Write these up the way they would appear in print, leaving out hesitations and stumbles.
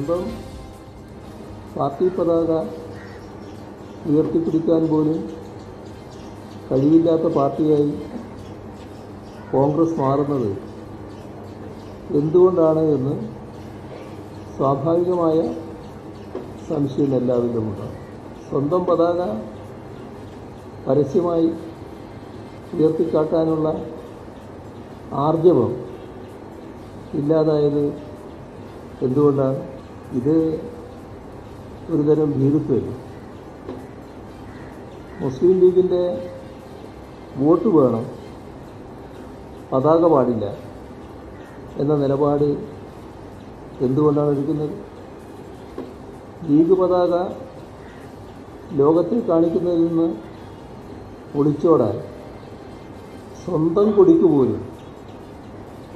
സ്വന്തം പാർട്ടി പതാക ഉയർത്തിപ്പിടിക്കാൻ പോലും കഴിവില്ലാത്ത പാർട്ടിയായി കോൺഗ്രസ് മാറുന്നത് എന്തുകൊണ്ടാണ് എന്ന് സ്വാഭാവികമായ സംശയം എല്ലാവരിലുമുണ്ട്. സ്വന്തം പതാക പരസ്യമായി ഉയർത്തിക്കാട്ടാനുള്ള ആർജവം ഇല്ലാതായത് എന്തുകൊണ്ടാണ്? ഇത് ഒരുതരം ഭീരുത്വം. മുസ്ലിം ലീഗിൻ്റെ വോട്ട് വേണം, പതാക പാടില്ല എന്ന നിലപാട് എന്തുകൊണ്ടാണ് എടുക്കുന്നത്? ലീഗ് പതാക ലോകത്തെ കാണിക്കുന്നതിൽ നിന്ന് ഒളിച്ചോടാൻ സ്വന്തം കൊടിക്ക് പോലും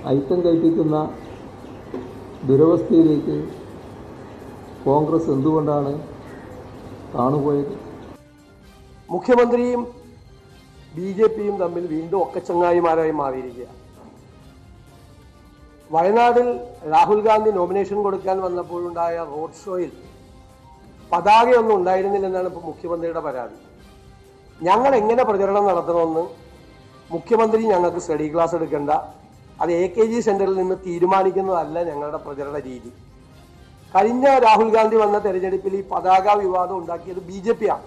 അയിത്തം കൽപ്പിക്കുന്ന ദുരവസ്ഥയിലേക്ക് കോൺഗ്രസ് എന്തുകൊണ്ടാണ് കാണുപോയത്? മുഖ്യമന്ത്രിയും BJPയും തമ്മിൽ വീണ്ടും ഒക്കച്ചങ്ങായിമാരായി മാറിയിരിക്കുക. വയനാട്ടിൽ രാഹുൽ ഗാന്ധി നോമിനേഷൻ കൊടുക്കാൻ വന്നപ്പോഴുണ്ടായ റോഡ് ഷോയിൽ പതാകയൊന്നും ഉണ്ടായിരുന്നില്ലെന്നാണ് ഇപ്പോൾ മുഖ്യമന്ത്രിയുടെ പരാതി. ഞങ്ങൾ എങ്ങനെ പ്രചരണം നടത്തണമെന്ന് മുഖ്യമന്ത്രി ഞങ്ങൾക്ക് സ്റ്റഡി ക്ലാസ് എടുക്കേണ്ട, അത് AKG സെന്ററിൽ നിന്ന് തീരുമാനിക്കുന്നതല്ല ഞങ്ങളുടെ പ്രചരണ രീതി. കഴിഞ്ഞ രാഹുൽ ഗാന്ധി വന്ന തെരഞ്ഞെടുപ്പിൽ ഈ പതാക വിവാദം ഉണ്ടാക്കിയത് BJP ആണ്.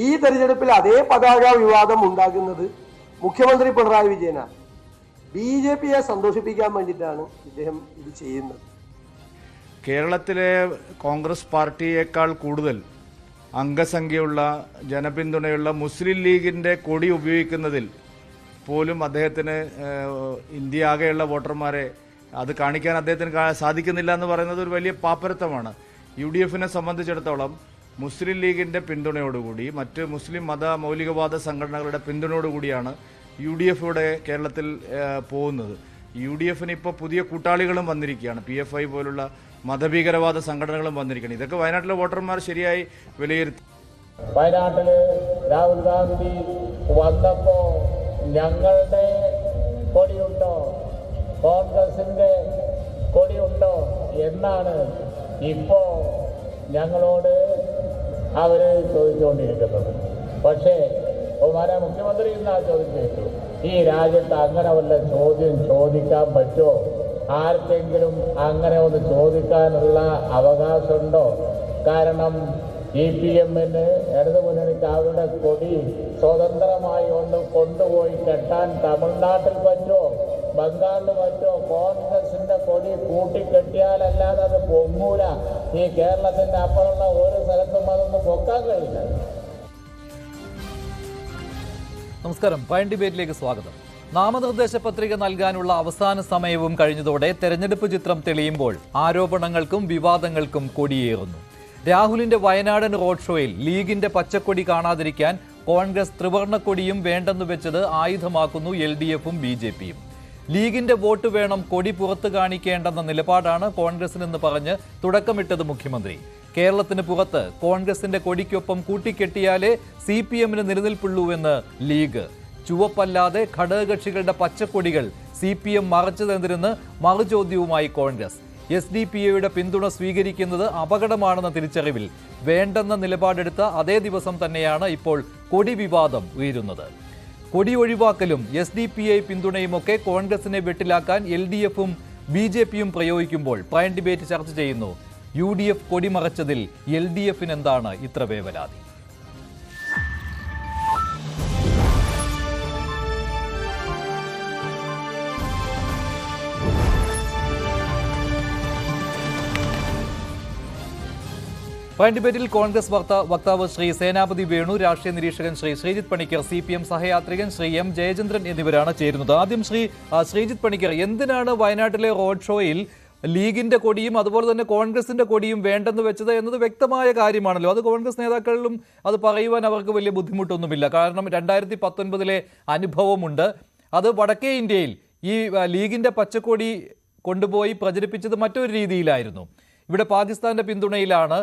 ഈ തെരഞ്ഞെടുപ്പിൽ അതേ പതാക വിവാദം ഉണ്ടാക്കുന്നത് മുഖ്യമന്ത്രി പിണറായി വിജയനാണ്. BJPയെ സന്തോഷിപ്പിക്കാൻ വേണ്ടിയിട്ടാണ് ഇദ്ദേഹം ഇത് ചെയ്യുന്നത്. കേരളത്തിലെ കോൺഗ്രസ് പാർട്ടിയേക്കാൾ കൂടുതൽ അംഗസംഖ്യയുള്ള ജനപിന്തുണയുള്ള മുസ്ലിം ലീഗിൻ്റെ കൊടി ഉപയോഗിക്കുന്നതിൽ പോലും അദ്ദേഹത്തിന് ഇന്ത്യ ആകെയുള്ള വോട്ടർമാരെ അത് കാണിക്കാൻ അദ്ദേഹത്തിന് സാധിക്കുന്നില്ല എന്ന് പറയുന്നത് ഒരു വലിയ പാപ്പരത്വമാണ്. UDFനെ സംബന്ധിച്ചിടത്തോളം മുസ്ലിം ലീഗിൻ്റെ പിന്തുണയോടുകൂടി മറ്റ് മുസ്ലിം മത മൗലികവാദ സംഘടനകളുടെ പിന്തുണയോടുകൂടിയാണ് UDF ഇവിടെ കേരളത്തിൽ പോകുന്നത്. UDFന് ഇപ്പോൾ പുതിയ കൂട്ടാളികളും വന്നിരിക്കുകയാണ്. PFI പോലുള്ള മതഭീകരവാദ സംഘടനകളും വന്നിരിക്കുകയാണ്. ഇതൊക്കെ വയനാട്ടിലെ വോട്ടർമാർ ശരിയായി വിലയിരുത്തി. വയനാട്ടിൽ രാഹുൽ ഗാന്ധി വന്നപ്പോ ഞങ്ങളുടെ കൊടിയുണ്ടോ, കോൺഗ്രസിന്റെ കൊടിയുണ്ടോ എന്നാണ് ഇപ്പോ ഞങ്ങളോട് അവര് ചോദിച്ചുകൊണ്ടിരിക്കുന്നത്. പക്ഷേ ബഹുമാന മുഖ്യമന്ത്രി ഇന്നാ ചോദിച്ചു, ഈ രാജ്യത്ത് അങ്ങനെ വല്ല ചോദ്യം ചോദിക്കാൻ പറ്റുമോ? ആർക്കെങ്കിലും അങ്ങനെ ഒന്ന് ചോദിക്കാനുള്ള അവകാശമുണ്ടോ? കാരണം CPMന് ഇടതുമുന്നണിക്ക് അവരുടെ കൊടി സ്വതന്ത്രമായി ഒന്ന് കൊണ്ടുപോയി കെട്ടാൻ തമിഴ്നാട്ടിൽ പറ്റുമോ, ബംഗാളിൽ പറ്റുമോ? കോൺഗ്രസിന്റെ കൊടി കൂട്ടിക്കെട്ടിയാലല്ലാതെ അത് പൊങ്ങൂല. ഈ കേരളത്തിന്റെ അപ്പുറമുള്ള ഒരു സ്ഥലത്തും അതൊന്ന് പൊക്കാൻ കഴിയില്ല. നമസ്കാരം, പയൻ ഡിബേറ്റിലേക്ക് സ്വാഗതം. നാമനിർദ്ദേശ പത്രിക നൽകാനുള്ള അവസാന സമയവും കഴിഞ്ഞതോടെ തെരഞ്ഞെടുപ്പ് ചിത്രം തെളിയുമ്പോൾ ആരോപണങ്ങൾക്കും വിവാദങ്ങൾക്കും കൊടിയേറുന്നു. രാഹുലിന്റെ വയനാടൻ റോഡ് ഷോയിൽ ലീഗിന്റെ പച്ചക്കൊടി കാണാതിരിക്കാൻ കോൺഗ്രസ് ത്രിവർണ്ണക്കൊടിയും വേണ്ടെന്ന് വെച്ചത് ആയുധമാക്കുന്നു LDFും BJPയും. ലീഗിന്റെ വോട്ട് വേണം, കൊടി പുറത്തു കാണിക്കേണ്ടെന്ന നിലപാടാണ് കോൺഗ്രസിനെന്ന് പറഞ്ഞ് തുടക്കമിട്ടത് മുഖ്യമന്ത്രി. കേരളത്തിന് പുറത്ത് കോൺഗ്രസിന്റെ കൊടിക്കൊപ്പം കൂട്ടിക്കെട്ടിയാലേ CPMന് നിലനിൽപ്പുള്ളൂവെന്ന് ലീഗ്. ചുവപ്പല്ലാതെ ഘടകകക്ഷികളുടെ പച്ചക്കൊടികൾ CPM മറച്ചതെന്തിനെന്ന് മറുചോദ്യവുമായി കോൺഗ്രസ്. SDPAയുടെ പിന്തുണ സ്വീകരിക്കുന്നത് അപകടമാണെന്ന തിരിച്ചറിവിൽ വേണ്ടെന്ന നിലപാടെടുത്ത അതേ ദിവസം തന്നെയാണ് ഇപ്പോൾ കൊടി വിവാദം ഉയരുന്നത്. കൊടി ഒഴിവാക്കലും SDPA പിന്തുണയുമൊക്കെ കോൺഗ്രസിനെ വെട്ടിലാക്കാൻ LDFും BJPയും പ്രയോഗിക്കുമ്പോൾ പ്രൈം ഡിബേറ്റ് ചർച്ച ചെയ്യുന്നു. UDF കൊടി മറച്ചതിൽ LDFന് എന്താണ് ഇത്ര വേവലാതി? പ്രൈം ഡിബേറ്റിൽ കോൺഗ്രസ് വക്താവ് ശ്രീ സേനാപതി വേണു, രാഷ്ട്രീയ നിരീക്ഷകൻ ശ്രീ ശ്രീജിത്ത് പണിക്കർ, CPM സഹയാത്രികൻ ശ്രീ M ജയചന്ദ്രൻ എന്നിവരാണ് ചേരുന്നത്. ആദ്യം ശ്രീജിത്ത് പണിക്കർ, എന്തിനാണ് വയനാട്ടിലെ റോഡ് ഷോയിൽ ലീഗിന്റെ കൊടിയും അതുപോലെ തന്നെ കോൺഗ്രസിന്റെ കൊടിയും വേണ്ടെന്ന് വെച്ചത് എന്നത് വ്യക്തമായ കാര്യമാണല്ലോ. അത് കോൺഗ്രസ് നേതാക്കളിലും അത് പറയുവാൻ അവർക്ക് വലിയ ബുദ്ധിമുട്ടൊന്നുമില്ല. കാരണം 2019 അനുഭവമുണ്ട്. അത് വടക്കേ ഇന്ത്യയിൽ ഈ ലീഗിന്റെ പച്ചക്കൊടി കൊണ്ടുപോയി പ്രചരിപ്പിച്ചത് മറ്റൊരു രീതിയിലായിരുന്നു. ഇവിടെ പാകിസ്ഥാന്റെ പിന്തുണയിലാണ്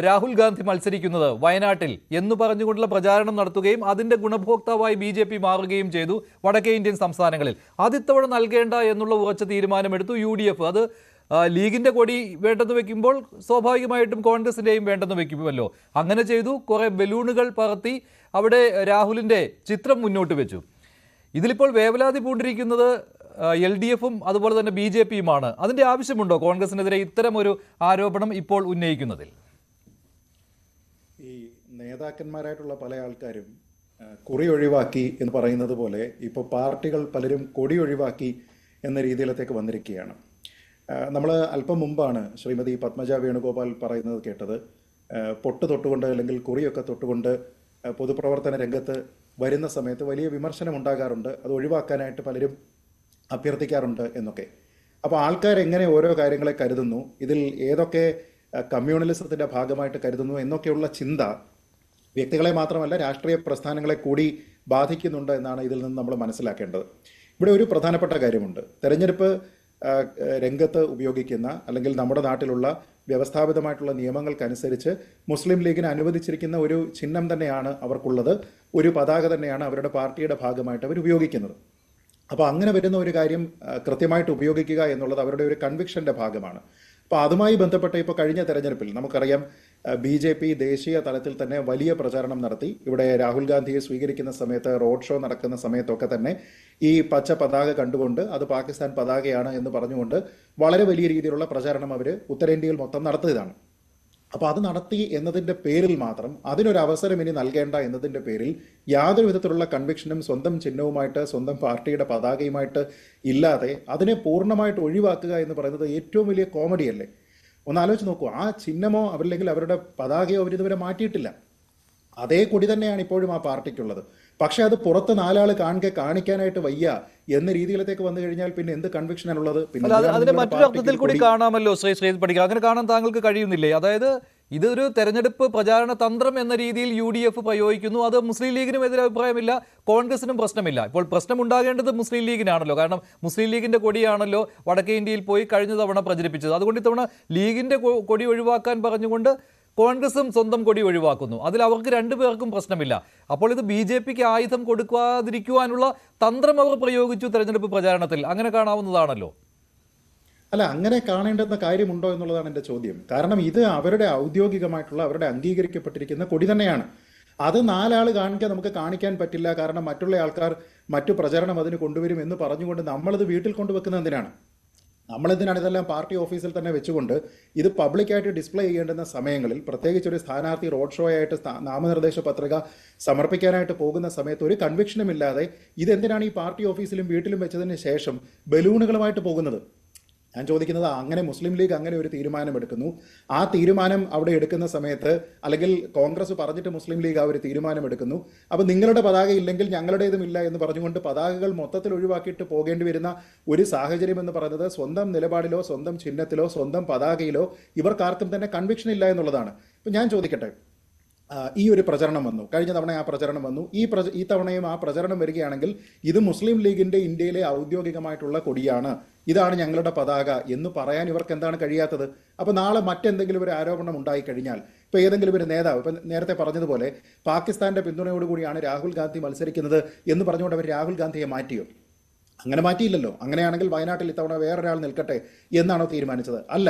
രാഹുൽ ഗാന്ധി മത്സരിക്കുന്നത് വയനാട്ടിൽ എന്ന് പറഞ്ഞുകൊണ്ടുള്ള പ്രചാരണം നടത്തുകയും അതിൻ്റെ ഗുണഭോക്താവായി BJP മാറുകയും ചെയ്തു വടക്കേ ഇന്ത്യൻ സംസ്ഥാനങ്ങളിൽ. അതിത്തവണ നൽകേണ്ട എന്നുള്ള ഉറച്ച തീരുമാനമെടുത്തു UDF. അത് ലീഗിന്റെ കൊടി വേണ്ടെന്ന് വെക്കുമ്പോൾ സ്വാഭാവികമായിട്ടും കോൺഗ്രസിന്റെയും വേണ്ടെന്ന് വെക്കുമല്ലോ. അങ്ങനെ ചെയ്തു. കുറെ ബലൂണുകൾ പറത്തി അവിടെ രാഹുലിന്റെ ചിത്രം മുന്നോട്ട് വെച്ചു. ഇതിലിപ്പോൾ വേവലാതി പൂണ്ടിരിക്കുന്നത് LDFും അതുപോലെ തന്നെ BJPയുമാണ്. അതിന്റെ ആവശ്യമുണ്ടോ കോൺഗ്രസിനെതിരെ ഇത്തരം ഒരു ആരോപണം ഇപ്പോൾ ഉന്നയിക്കുന്നതിൽ? ഈ നേതാക്കന്മാരായിട്ടുള്ള പല ആൾക്കാരും കുറി ഒഴിവാക്കി എന്ന് പറയുന്നത് പോലെ ഇപ്പോൾ പാർട്ടികൾ പലരും കൊടി ഒഴിവാക്കി എന്ന രീതിയിലത്തേക്ക് വന്നിരിക്കുകയാണ്. നമ്മൾ അല്പം മുമ്പാണ് ശ്രീമതി പത്മജ വേണുഗോപാൽ പറയുന്നത് കേട്ടത്. പൊട്ട് തൊട്ടുകൊണ്ട് അല്ലെങ്കിൽ കുറിയൊക്കെ തൊട്ടുകൊണ്ട് പൊതുപ്രവർത്തന രംഗത്ത് വരുന്ന സമയത്ത് വലിയ വിമർശനം ഉണ്ടാകാറുണ്ട്, അത് ഒഴിവാക്കാനായിട്ട് പലരും അഭ്യർത്ഥിക്കാറുണ്ട് എന്നൊക്കെ. അപ്പോൾ ആൾക്കാരെങ്ങനെ ഓരോ കാര്യങ്ങളെ കരുതുന്നു, ഇതിൽ ഏതൊക്കെ കമ്മ്യൂണലിസത്തിൻ്റെ ഭാഗമായിട്ട് കരുതുന്നു എന്നൊക്കെയുള്ള ചിന്ത വ്യക്തികളെ മാത്രമല്ല രാഷ്ട്രീയ പ്രസ്ഥാനങ്ങളെ കൂടി ബാധിക്കുന്നുണ്ട് എന്നാണ് ഇതിൽ നിന്ന് നമ്മൾ മനസ്സിലാക്കേണ്ടത്. ഇവിടെ ഒരു പ്രധാനപ്പെട്ട കാര്യമുണ്ട്. തെരഞ്ഞെടുപ്പ് രംഗത്ത് ഉപയോഗിക്കുന്ന അല്ലെങ്കിൽ നമ്മുടെ നാട്ടിലുള്ള വ്യവസ്ഥാപിതമായിട്ടുള്ള നിയമങ്ങൾക്കനുസരിച്ച് മുസ്ലിം ലീഗിന് അനുവദിച്ചിരിക്കുന്ന ഒരു ചിഹ്നം തന്നെയാണ് അവർക്കുള്ളത്, ഒരു പതാക തന്നെയാണ് അവരുടെ പാർട്ടിയുടെ ഭാഗമായിട്ട് അവർ ഉപയോഗിക്കുന്നത്. അപ്പോൾ അങ്ങനെ വരുന്ന ഒരു കാര്യം കൃത്യമായിട്ട് ഉപയോഗിക്കുക എന്നുള്ളത് അവരുടെ ഒരു കൺവിക്ഷൻ്റെ ഭാഗമാണ്. അപ്പോൾ അതുമായി ബന്ധപ്പെട്ട് ഇപ്പോൾ കഴിഞ്ഞ തെരഞ്ഞെടുപ്പിൽ നമുക്കറിയാം BJP ദേശീയ തലത്തിൽ തന്നെ വലിയ പ്രചാരണം നടത്തി. ഇവിടെ രാഹുൽ ഗാന്ധിയെ സ്വീകരിക്കുന്ന സമയത്ത്, റോഡ് ഷോ നടക്കുന്ന സമയത്തൊക്കെ തന്നെ ഈ പച്ച പതാക കണ്ടുകൊണ്ട് അത് പാകിസ്ഥാൻ പതാകയാണ് എന്ന് പറഞ്ഞുകൊണ്ട് വളരെ വലിയ രീതിയിലുള്ള പ്രചാരണം അവർ ഉത്തരേന്ത്യയിൽ മൊത്തം നടത്തിയതാണ്. അപ്പോൾ അത് നടത്തി എന്നതിൻ്റെ പേരിൽ മാത്രം അതിനൊരു അവസരം ഇനി നൽകേണ്ട എന്നതിൻ്റെ പേരിൽ യാതൊരു വിധത്തിലുള്ള കൺവിക്ഷനും സ്വന്തം ചിഹ്നവുമായിട്ട് സ്വന്തം പാർട്ടിയുടെ പതാകയുമായിട്ട് ഇല്ലാതെ അതിനെ പൂർണ്ണമായിട്ട് ഒഴിവാക്കുക എന്ന് പറയുന്നത് ഏറ്റവും വലിയ കോമഡിയല്ലേ? ഒന്ന് ആലോചിച്ച് നോക്കൂ. ആ ചിഹ്നമോ അവരില്ലെങ്കിൽ അവരുടെ പതാകയോ അവരിതുവരെ മാറ്റിയിട്ടില്ല. അതേ കൊടി തന്നെയാണ് ഇപ്പോഴും ആ പാർട്ടിക്കുള്ളത്. പക്ഷേ അത് പുറത്ത് നാലാൾ കാണിക്കാനായിട്ട് വയ്യ എന്ന രീതിയിലേക്ക് വന്നു കഴിഞ്ഞാൽ പിന്നെ എന്ത് കൺവിക്ഷനാണുള്ളത്? പിന്നെ അതിന്റെ മറ്റൊരു അർത്ഥത്തിൽ കൂടി കാണാമല്ലോ ശ്രീ പഠിക്കുക. അങ്ങനെ കാണാൻ താങ്കൾക്ക് കഴിയുന്നില്ലേ? അതായത് ഇതൊരു തെരഞ്ഞെടുപ്പ് പ്രചാരണ തന്ത്രം എന്ന രീതിയിൽ UDF പ്രയോഗിക്കുന്നു. അത് മുസ്ലിം ലീഗിനും എതിരെ അഭിപ്രായമില്ല, കോൺഗ്രസിനും പ്രശ്നമില്ല. ഇപ്പോൾ പ്രശ്നം ഉണ്ടാകേണ്ടത് മുസ്ലിം ലീഗിനാണല്ലോ. കാരണം മുസ്ലിം ലീഗിന്റെ കൊടിയാണല്ലോ വടക്കേ ഇന്ത്യയിൽ പോയി കഴിഞ്ഞ തവണ പ്രചരിപ്പിച്ചത്. അതുകൊണ്ട് ഇത്തവണ ലീഗിന്റെ കൊടി ഒഴിവാക്കാൻ പറഞ്ഞുകൊണ്ട് കോൺഗ്രസും സ്വന്തം കൊടി ഒഴിവാക്കുന്നു. അതിൽ അവർക്ക് രണ്ടുപേർക്കും പ്രശ്നമില്ല. അപ്പോൾ ഇത് BJPക്ക് ആയുധം കൊടുക്കാതിരിക്കുവാനുള്ള തന്ത്രം അവർ പ്രയോഗിച്ചു തെരഞ്ഞെടുപ്പ് പ്രചാരണത്തിൽ. അങ്ങനെ കാണാവുന്നതാണല്ലോ. അല്ല, അങ്ങനെ കാണേണ്ടുന്ന കാര്യമുണ്ടോ എന്നുള്ളതാണ് എൻ്റെ ചോദ്യം. കാരണം ഇത് അവരുടെ ഔദ്യോഗികമായിട്ടുള്ള അവരുടെ അംഗീകരിക്കപ്പെട്ടിരിക്കുന്ന കൊടി തന്നെയാണ്. അത് നാലാൾ നമുക്ക് കാണിക്കാൻ പറ്റില്ല, കാരണം മറ്റുള്ള ആൾക്കാർ മറ്റു പ്രചരണം അതിന് കൊണ്ടുവരും എന്ന് പറഞ്ഞുകൊണ്ട് നമ്മളത് വീട്ടിൽ കൊണ്ടുവെക്കുന്നത് എന്തിനാണ്? നമ്മളെന്തിനാണ് ഇതെല്ലാം പാർട്ടി ഓഫീസിൽ തന്നെ വെച്ചുകൊണ്ട് ഇത് പബ്ലിക്കായിട്ട് ഡിസ്പ്ലേ ചെയ്യേണ്ടുന്ന സമയങ്ങളിൽ, പ്രത്യേകിച്ച് ഒരു സ്ഥാനാർത്ഥി റോഡ് ഷോ ആയിട്ട് നാമനിർദ്ദേശ പത്രിക സമർപ്പിക്കാനായിട്ട് പോകുന്ന സമയത്ത് ഒരു കൺവിക്ഷനും ഇല്ലാതെ ഇതെന്തിനാണ് ഈ പാർട്ടി ഓഫീസിലും വീട്ടിലും വെച്ചതിന് ശേഷം ബലൂണുകളുമായിട്ട് പോകുന്നത്? ഞാൻ ചോദിക്കുന്നത്, അങ്ങനെ മുസ്ലിം ലീഗ് അങ്ങനെ ഒരു തീരുമാനമെടുക്കുന്നു. ആ തീരുമാനം അവിടെ എടുക്കുന്ന സമയത്ത് അല്ലെങ്കിൽ കോൺഗ്രസ് പറഞ്ഞിട്ട് മുസ്ലിം ലീഗ് ആ ഒരു തീരുമാനമെടുക്കുന്നു. അപ്പോൾ നിങ്ങളുടെ പതാക ഇല്ലെങ്കിൽ ഞങ്ങളുടേതും ഇല്ല എന്ന് പറഞ്ഞുകൊണ്ട് പതാകകൾ മൊത്തത്തിൽ ഒഴിവാക്കിയിട്ട് പോകേണ്ടി വരുന്ന ഒരു സാഹചര്യം എന്ന് പറയുന്നത് സ്വന്തം നിലപാടിലോ സ്വന്തം ചിഹ്നത്തിലോ സ്വന്തം പതാകയിലോ ഇവർക്കാർക്കും തന്നെ കൺവിക്ഷൻ ഇല്ല എന്നുള്ളതാണ്. ഇപ്പം ഞാൻ ചോദിക്കട്ടെ, ഈ ഒരു പ്രചരണം വന്നു, കഴിഞ്ഞ തവണ ആ പ്രചരണം വന്നു, ഈ തവണയും ആ പ്രചരണം വരികയാണെങ്കിൽ ഇത് മുസ്ലിം ലീഗിന്റെ ഇന്ത്യയിലെ ഔദ്യോഗികമായിട്ടുള്ള കൊടിയാണ്, ഇതാണ് ഞങ്ങളുടെ പതാക എന്ന് പറയാൻ ഇവർക്ക് എന്താണ് കഴിയാത്തത്? അപ്പോൾ നാളെ മറ്റെന്തെങ്കിലും ഒരു ആരോപണം ഉണ്ടായിക്കഴിഞ്ഞാൽ, ഇപ്പോൾ ഏതെങ്കിലും ഒരു നേതാവ്, ഇപ്പം നേരത്തെ പറഞ്ഞതുപോലെ പാകിസ്ഥാന്റെ പിന്തുണയോടുകൂടിയാണ് രാഹുൽ ഗാന്ധി മത്സരിക്കുന്നത് എന്ന് പറഞ്ഞുകൊണ്ട് അവർ രാഹുൽ ഗാന്ധിയെ മാറ്റിയോ? അങ്ങനെ മാറ്റിയില്ലല്ലോ. അങ്ങനെയാണെങ്കിൽ വയനാട്ടിൽ ഇത്തവണ വേറൊരാൾ നിൽക്കട്ടെ എന്നാണോ തീരുമാനിച്ചത്? അല്ല.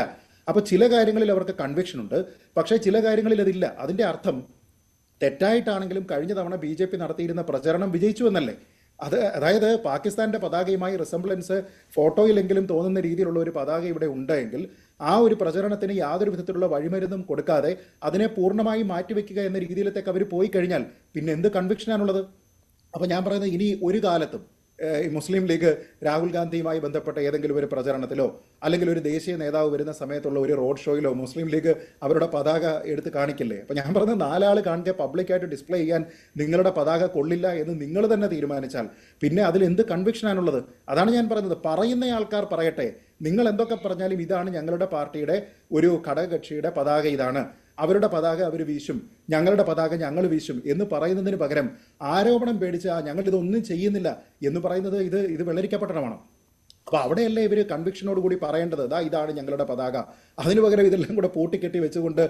അപ്പോൾ ചില കാര്യങ്ങളിൽ അവർക്ക് കൺവിക്ഷൻ ഉണ്ട്, പക്ഷേ ചില കാര്യങ്ങളിൽ അതില്ല. അതിൻ്റെ അർത്ഥം തെറ്റായിട്ടാണെങ്കിലും കഴിഞ്ഞ തവണ BJP നടത്തിയിരുന്ന പ്രചരണം വിജയിച്ചു എന്നല്ലേ? അതായത് പാകിസ്ഥാന്റെ പതാകയുമായി റിസംബ്ലൻസ് ഫോട്ടോയിലെങ്കിലും തോന്നുന്ന രീതിയിലുള്ള ഒരു പതാക ഇവിടെ ഉണ്ടെങ്കിൽ ആ ഒരു പ്രചരണത്തിന് യാതൊരു വിധത്തിലുള്ള വഴിമരുന്നും കൊടുക്കാതെ അതിനെ പൂർണ്ണമായി മാറ്റിവെക്കുക എന്ന രീതിയിലത്തേക്ക് അവർ പോയി കഴിഞ്ഞാൽ പിന്നെ എന്ത് കൺവിക്ഷനാണുള്ളത്? അപ്പോൾ ഞാൻ പറയുന്നത്, ഇനി ഒരു കാലത്തും മുസ്ലിം ലീഗ് രാഹുൽ ഗാന്ധിയുമായി ബന്ധപ്പെട്ട ഏതെങ്കിലും ഒരു പ്രചരണത്തിലോ അല്ലെങ്കിൽ ഒരു ദേശീയ നേതാവ് വരുന്ന സമയത്തുള്ള ഒരു റോഡ് ഷോയിലോ മുസ്ലിം ലീഗ് അവരുടെ പതാക എടുത്ത് കാണിക്കില്ലേ? അപ്പോൾ ഞാൻ പറഞ്ഞത്, നാലാൾ കാണിക്കുക പബ്ലിക്കായിട്ട് ഡിസ്പ്ലേ ചെയ്യാൻ നിങ്ങളുടെ പതാക കൊള്ളില്ല എന്ന് നിങ്ങൾ തന്നെ തീരുമാനിച്ചാൽ പിന്നെ അതിൽ എന്ത് കൺവിക്ഷനാണുള്ളത്? അതാണ് ഞാൻ പറയുന്നത്. പറയുന്ന ആൾക്കാർ പറയട്ടെ, നിങ്ങൾ എന്തൊക്കെ പറഞ്ഞാലും ഇതാണ് ഞങ്ങളുടെ പാർട്ടിയുടെ ഒരു ഘടകകക്ഷിയുടെ പതാക, ഇതാണ് അവരുടെ പതാക അവർ വീശും, ഞങ്ങളുടെ പതാക ഞങ്ങൾ വീശും എന്ന് പറയുന്നതിന് പകരം ആരോപണം പേടിച്ച് ഞങ്ങൾ ഇതൊന്നും ചെയ്യുന്നില്ല എന്ന് പറയുന്നത് ഇത് വെള്ളരിക്കപ്പെട്ടണമാണ്. അപ്പോൾ അവിടെയല്ലേ ഇവർ കൺവിക്ഷനോട് കൂടി പറയേണ്ടത്, ഇതാണ് ഞങ്ങളുടെ പതാക. അതിനു പകരം ഇതെല്ലാം കൂടെ പൂട്ടിക്കെട്ടി വെച്ചുകൊണ്ട്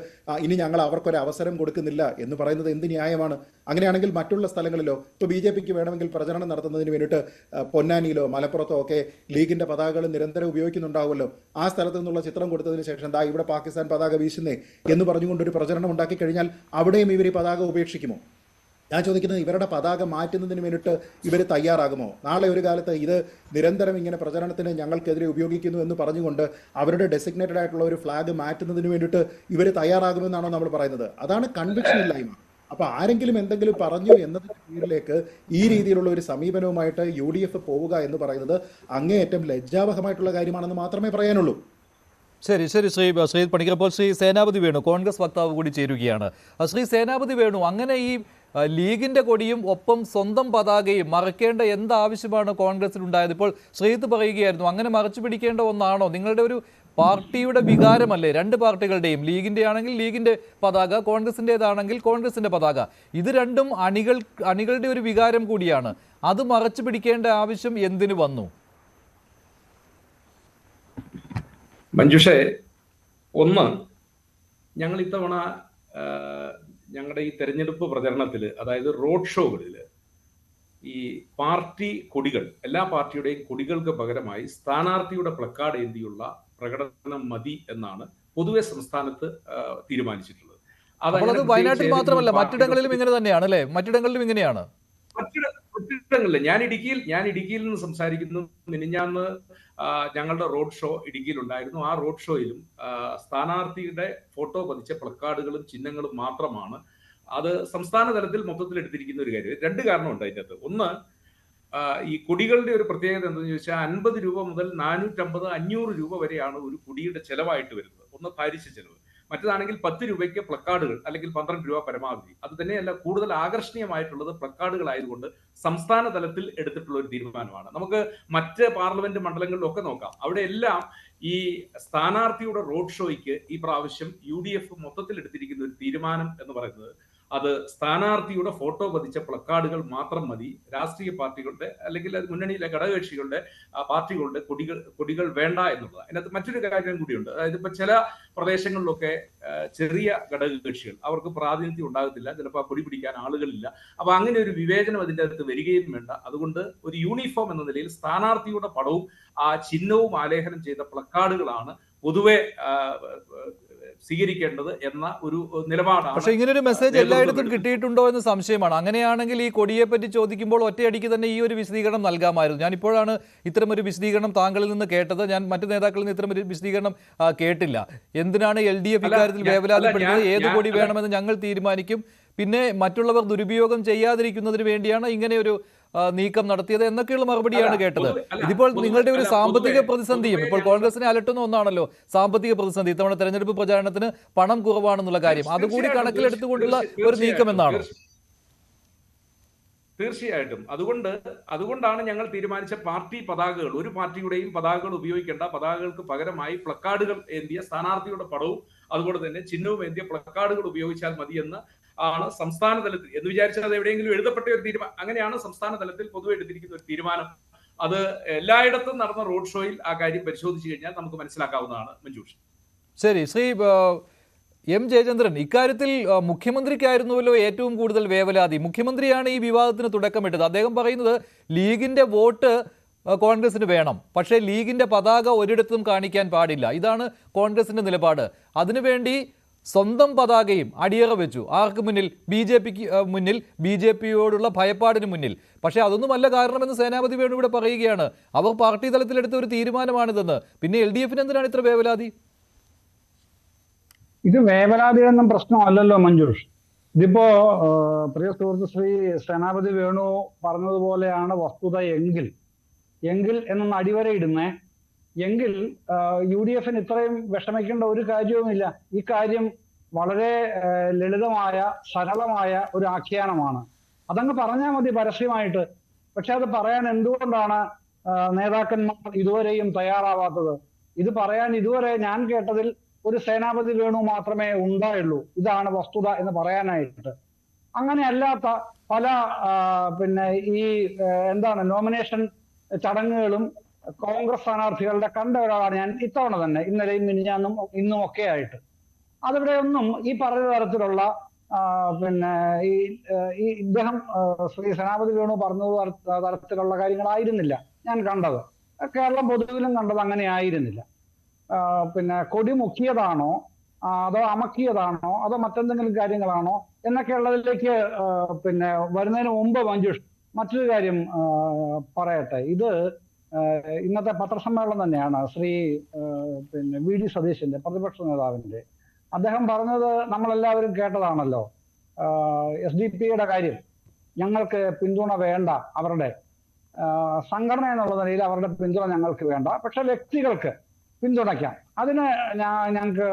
ഇനി ഞങ്ങൾ അവർക്കൊരു അവസരം കൊടുക്കുന്നില്ല എന്ന് പറയുന്നത് എന്ത് ന്യായമാണ്? അങ്ങനെയാണെങ്കിൽ മറ്റുള്ള സ്ഥലങ്ങളിലോ, ഇപ്പോൾ BJP വേണമെങ്കിൽ പ്രചരണം നടത്തുന്നതിന് വേണ്ടിയിട്ട് പൊന്നാനിയിലോ മലപ്പുറത്തോ ഒക്കെ ലീഗിന്റെ പതാകകൾ നിരന്തരം ഉപയോഗിക്കുന്നുണ്ടാവുമല്ലോ. ആ സ്ഥലത്ത് നിന്നുള്ള ചിത്രം കൊടുത്തതിന് ശേഷം ഇവിടെ പാകിസ്ഥാൻ പതാക വീശുന്നേ എന്ന് പറഞ്ഞുകൊണ്ടൊരു പ്രചരണം ഉണ്ടാക്കി കഴിഞ്ഞാൽ അവിടെയും ഇവർ ഈ പതാക ഉപേക്ഷിക്കുമോ? ഞാൻ ചോദിക്കുന്നത്, ഇവരുടെ പതാക മാറ്റുന്നതിന് വേണ്ടിയിട്ട് ഇവർ തയ്യാറാകുമോ? നാളെ ഒരു കാലത്ത് ഇത് നിരന്തരം ഇങ്ങനെ പ്രചരണത്തിന് ഞങ്ങൾക്കെതിരെ ഉപയോഗിക്കുന്നു എന്ന് പറഞ്ഞുകൊണ്ട് അവരുടെ ഡെസിഗ്നേറ്റഡ് ആയിട്ടുള്ള ഒരു ഫ്ലാഗ് മാറ്റുന്നതിന് വേണ്ടിയിട്ട് ഇവർ തയ്യാറാകുമെന്നാണോ നമ്മൾ പറയുന്നത്? അതാണ് കൺവിക്ഷൻ ഇല്ലായ്മ. അപ്പോൾ ആരെങ്കിലും എന്തെങ്കിലും പറഞ്ഞു എന്നതിന്റെ പേരിലേക്ക് ഈ രീതിയിലുള്ള ഒരു സമീപനവുമായിട്ട് UDF പോവുക എന്ന് പറയുന്നത് അങ്ങേയറ്റം ലജ്ജാവഹമായിട്ടുള്ള കാര്യമാണെന്ന് മാത്രമേ പറയാനുള്ളൂ. ശരി ശ്രീ പണിക്കർ. അപ്പോൾ ശ്രീ സേനാപതി വേണു, കോൺഗ്രസ് വക്താവ് കൂടി ചേരുകയാണ്. ശ്രീ സേനാപതി വേണു, അങ്ങനെ ഈ ലീഗിന്റെ കൊടിയും ഒപ്പം സ്വന്തം പതാകയും മറക്കേണ്ട എന്താവശ്യമാണ് കോൺഗ്രസിനുണ്ടായത്? ഇപ്പോൾ ശ്രീത്ത് പറയുകയായിരുന്നു, അങ്ങനെ മറച്ചു പിടിക്കേണ്ട ഒന്നാണോ? നിങ്ങളുടെ ഒരു പാർട്ടിയുടെ വികാരമല്ലേ രണ്ട് പാർട്ടികളുടെയും? ലീഗിന്റെ ആണെങ്കിൽ ലീഗിന്റെ പതാക, കോൺഗ്രസിൻ്റെതാണെങ്കിൽ കോൺഗ്രസിന്റെ പതാക. ഇത് രണ്ടും അണികളുടെ ഒരു വികാരം കൂടിയാണ്. അത് മറച്ചു പിടിക്കേണ്ട ആവശ്യം എന്തിനു വന്നു? മഞ്ജുഷേ, ഒന്ന്, ഞങ്ങൾ ഇത്തവണ ഞങ്ങളുടെ ഈ തെരഞ്ഞെടുപ്പ് പ്രചരണത്തിൽ, അതായത് റോഡ് ഷോകളിൽ, ഈ പാർട്ടി കൊടികൾ, എല്ലാ പാർട്ടിയുടെയും കൊടികൾക്ക് പകരമായി സ്ഥാനാർത്ഥിയുടെ പ്ലക്കാർഡ് ഏന്തിയുള്ള പ്രകടനം മതി എന്നാണ് പൊതുവെ സംസ്ഥാനത്ത് തീരുമാനിച്ചിട്ടുള്ളത്. അത് വയനാട്ടിൽ മാത്രമല്ല, മറ്റിടങ്ങളിലും ഇങ്ങനെ തന്നെയാണ് അല്ലേ? മറ്റിടങ്ങളിലും ഇങ്ങനെയാണ്. മറ്റിടങ്ങളില് ഞാൻ ഇടുക്കിയിൽ നിന്ന് സംസാരിക്കുന്നു. മിനിഞ്ഞാന്ന് ഞങ്ങളുടെ റോഡ് ഷോ ഇടുക്കിയിലുണ്ടായിരുന്നു. ആ റോഡ് ഷോയിലും സ്ഥാനാർത്ഥിയുടെ ഫോട്ടോ പതിച്ച പ്ലക്കാർഡുകളും ചിഹ്നങ്ങളും മാത്രമാണ്. അത് സംസ്ഥാന തലത്തിൽ മൊത്തത്തിൽ എടുത്തിരിക്കുന്ന ഒരു കാര്യം. രണ്ട് കാരണമുണ്ട് അതിൻ്റെ അകത്ത്. ഒന്ന്, ഈ കൊടികളുടെ ഒരു പ്രത്യേകത എന്താണെന്ന് ചോദിച്ചാൽ 50 രൂപ മുതൽ 450, 500 രൂപ വരെയാണ് ഒരു കൊടിയുടെ ചെലവായിട്ട് വരുന്നത്. ഒന്ന് പാരിശ ചെലവ്. മറ്റേതാണെങ്കിൽ 10 രൂപയ്ക്ക് പ്ലക്കാർഡുകൾ, അല്ലെങ്കിൽ 12 രൂപ പരമാവധി. അത് തന്നെയല്ല, കൂടുതൽ ആകർഷണീയമായിട്ടുള്ളത് പ്ലക്കാർഡുകൾ ആയതുകൊണ്ട് സംസ്ഥാന തലത്തിൽ എടുത്തിട്ടുള്ള ഒരു തീരുമാനമാണ്. നമുക്ക് മറ്റ് പാർലമെന്റ് മണ്ഡലങ്ങളിലൊക്കെ നോക്കാം. അവിടെ എല്ലാം ഈ സ്ഥാനാർത്ഥിയുടെ റോഡ് ഷോയ്ക്ക് ഈ പ്രാവശ്യം UDF മൊത്തത്തിൽ എടുത്തിരിക്കുന്ന ഒരു തീരുമാനം എന്ന് പറയുന്നത് അത് സ്ഥാനാർത്ഥിയുടെ ഫോട്ടോ പതിച്ച പ്ലക്കാർഡുകൾ മാത്രം മതി. രാഷ്ട്രീയ പാർട്ടികളുടെ അല്ലെങ്കിൽ മുന്നണിയിലെ ഘടകകക്ഷികളുടെ പാർട്ടികളുടെ കൊടികൾ വേണ്ട എന്നുള്ളത്. അതിനകത്ത് മറ്റൊരു കാര്യം കൂടിയുണ്ട്. അതായത് ഇപ്പൊ ചില പ്രദേശങ്ങളിലൊക്കെ ചെറിയ ഘടകകക്ഷികൾ, അവർക്ക് പ്രാതിനിധ്യം ഉണ്ടാകത്തില്ല, ചിലപ്പോൾ കൊടി പിടിക്കാൻ ആളുകളില്ല. അപ്പൊ അങ്ങനെ ഒരു വിവേചനം അതിൻ്റെ അകത്ത് വരികയും വേണ്ട. അതുകൊണ്ട് ഒരു യൂണിഫോം എന്ന നിലയിൽ സ്ഥാനാർത്ഥിയുടെ പടവും ആ ചിഹ്നവും ആലേഖനം ചെയ്ത പ്ലക്കാർഡുകളാണ് പൊതുവെ സ്വീകരിക്കേണ്ടത് എന്ന ഒരു നിലപാടാണ്. പക്ഷേ ഇങ്ങനൊരു മെസ്സേജ് എല്ലായിടത്തും കിട്ടിയിട്ടുണ്ടോ എന്ന് സംശയമാണ്. അങ്ങനെയാണെങ്കിൽ ഈ കൊടിയെ പറ്റി ചോദിക്കുമ്പോൾ ഒറ്റയടിക്ക് തന്നെ ഈ ഒരു വിശദീകരണം നൽകാമായിരുന്നു. ഞാൻ ഇപ്പോഴാണ് ഇത്തരമൊരു വിശദീകരണം താങ്കളിൽ നിന്ന് കേട്ടത്. ഞാൻ മറ്റു നേതാക്കളിൽ നിന്ന് ഇത്തരമൊരു വിശദീകരണം കേട്ടില്ല. എന്തിനാണ് LDF ഇക്കാര്യത്തിൽ വേവലാതിപ്പെടുന്നത്? ഏത് കൊടി വേണമെന്ന് ഞങ്ങൾ തീരുമാനിക്കും, പിന്നെ മറ്റുള്ളവർ ദുരുപയോഗം ചെയ്യാതിരിക്കുന്നതിന് വേണ്ടിയാണ് ഇങ്ങനെയൊരു നീക്കം നടത്തിയത് എന്നൊക്കെയുള്ള മറുപടിയാണ് കേട്ടത്. ഇതിപ്പോൾ നിങ്ങളുടെ ഒരു സാമ്പത്തിക പ്രതിസന്ധിയും, ഇപ്പോൾ കോൺഗ്രസിനെ അലട്ടുന്ന ഒന്നാണല്ലോ സാമ്പത്തിക പ്രതിസന്ധി. ഇത്തവണ തെരഞ്ഞെടുപ്പ് പ്രചാരണത്തിന് പണം കുറവാണെന്നുള്ള കാര്യം അതുകൂടി കണക്കിലെടുത്തുകൊണ്ടുള്ള ഒരു നീക്കം എന്നാണ്. തീർച്ചയായിട്ടും. അതുകൊണ്ടാണ് ഞങ്ങൾ തീരുമാനിച്ച പാർട്ടി പതാകകൾ, ഒരു പാർട്ടിയുടെയും പതാകകൾ ഉപയോഗിക്കേണ്ട, പതാകകൾക്ക് പകരമായി പ്ലക്കാർഡുകൾ ഏന്തിയ സ്ഥാനാർത്ഥിയുടെ പടവും അതുപോലെ തന്നെ ചിഹ്നവും ഏന്തിയ പ്ലക്കാർഡുകൾ ഉപയോഗിച്ചാൽ മതിയെന്ന് ആണ് സംസ്ഥാന തലത്തിൽ. എന്ന് വിചാരിച്ചാൽ അത് എവിടെയെങ്കിലും എഴുതപ്പെട്ട ഒരു തീരുമാനം. അങ്ങനെയാണ് സംസ്ഥാന തലത്തിൽ പൊതുവെ എടുത്തിരിക്കുന്ന ഒരു തീരുമാനം. അത് എല്ലായിടത്തും നടന്ന റോഡ് ഷോയിൽ ആ കാര്യം പരിശോധിച്ചു കഴിഞ്ഞാൽ നമുക്ക് മനസ്സിലാക്കാവുന്നതാണ്. മഞ്ജുഷ്. ശരി. ശ്രീ M. ജയചന്ദ്രൻ, ഇക്കാര്യത്തിൽ മുഖ്യമന്ത്രിക്കായിരുന്നുവല്ലോ ഏറ്റവും കൂടുതൽ വേവലാതി. മുഖ്യമന്ത്രിയാണ് ഈ വിവാദത്തിന് തുടക്കമിട്ടത്. അദ്ദേഹം പറയുന്നത് ലീഗിന്റെ വോട്ട് കോൺഗ്രസിന് വേണം, പക്ഷേ ലീഗിന്റെ പതാക ഒരിടത്തും കാണിക്കാൻ പാടില്ല. ഇതാണ് കോൺഗ്രസിന്റെ നിലപാട്. അതിനുവേണ്ടി സ്വന്തം പതാകയും അടിയറ വെച്ചു. ആർക്ക് മുന്നിൽ? BJPക്ക് മുന്നിൽ, BJPയോടുള്ള ഭയപ്പാടിന് മുന്നിൽ. പക്ഷേ അതൊന്നുമല്ല കാരണമെന്ന് സേനാപതി വേണു ഇവിടെ പറയുകയാണ്. അവർ പാർട്ടി തലത്തിലെടുത്ത ഒരു തീരുമാനമാണിതെന്ന്. പിന്നെ LDFന് എന്തിനാണ് ഇത്ര വേവലാതി? ഇത് വേവലാതിയൊന്നും പ്രശ്നമല്ലല്ലോ മഞ്ജുഷ്. ഇതിപ്പോ പ്രിയ സുഹൃത്ത് ശ്രീ സേനാപതി വേണു പറഞ്ഞതുപോലെയാണ് വസ്തുത എങ്കിൽ എന്നൊന്ന് അടിവരയിടുന്നേ എങ്കിൽ UDFന് ഇത്രയും വിഷമിക്കേണ്ട ഒരു കാര്യവുമില്ല. ഈ കാര്യം വളരെ ലളിതമായ സരളമായ ഒരു ആഖ്യാനമാണ്. അതങ്ങ് പറഞ്ഞാൽ മതി പരസ്യമായിട്ട്. പക്ഷെ അത് പറയാൻ എന്തുകൊണ്ടാണ് നേതാക്കന്മാർ ഇതുവരെയും തയ്യാറാവാത്തത്? ഇത് പറയാൻ ഇതുവരെ ഞാൻ കേട്ടതിൽ ഒരു സേനാപതി വേണു മാത്രമേ ഉണ്ടായുള്ളൂ. ഇതാണ് വസ്തുത എന്ന് പറയാനായിട്ട്. അങ്ങനെ അല്ലാത്ത പല ഈ നോമിനേഷൻ ചടങ്ങുകളും കോൺഗ്രസ് സ്ഥാനാർത്ഥികളുടെ കണ്ട ഒരാളാണ് ഞാൻ ഇത്തവണ തന്നെ, ഇന്നലെയും മിനിഞ്ഞാന്നും ഇന്നും ഒക്കെ ആയിട്ട്. അതിവിടെ ഒന്നും ഈ പറഞ്ഞ തരത്തിലുള്ള പിന്നെ ഈ ഇദ്ദേഹം ശ്രീ സേനാപതി വേണു പറഞ്ഞത് തരത്തിലുള്ള കാര്യങ്ങളായിരുന്നില്ല ഞാൻ കണ്ടത്. കേരളം പൊതുവിലും കണ്ടത് അങ്ങനെ ആയിരുന്നില്ല. പിന്നെ കൊടി മുക്കിയതാണോ അതോ അമക്കിയതാണോ അതോ മറ്റെന്തെങ്കിലും കാര്യങ്ങളാണോ എന്നൊക്കെ ഉള്ളതിലേക്ക് പിന്നെ വരുന്നതിന് മുമ്പ് മഞ്ജുഷ് മറ്റൊരു കാര്യം പറയട്ടെ. ഇത് ഇന്നത്തെ പത്രസമ്മേളനം തന്നെയാണ് ശ്രീ പിന്നെ വി ഡി സതീശന്റെ, പ്രതിപക്ഷ നേതാവിന്റെ. അദ്ദേഹം പറഞ്ഞത് നമ്മളെല്ലാവരും കേട്ടതാണല്ലോ. SDP-യുടെ കാര്യം, ഞങ്ങൾക്ക് പിന്തുണ വേണ്ട, അവരുടെ സംഘടന എന്നുള്ള നിലയിൽ അവരുടെ പിന്തുണ ഞങ്ങൾക്ക് വേണ്ട, പക്ഷെ വ്യക്തികൾക്ക് പിന്തുണയ്ക്കാം, അതിന് ഞങ്ങൾക്ക്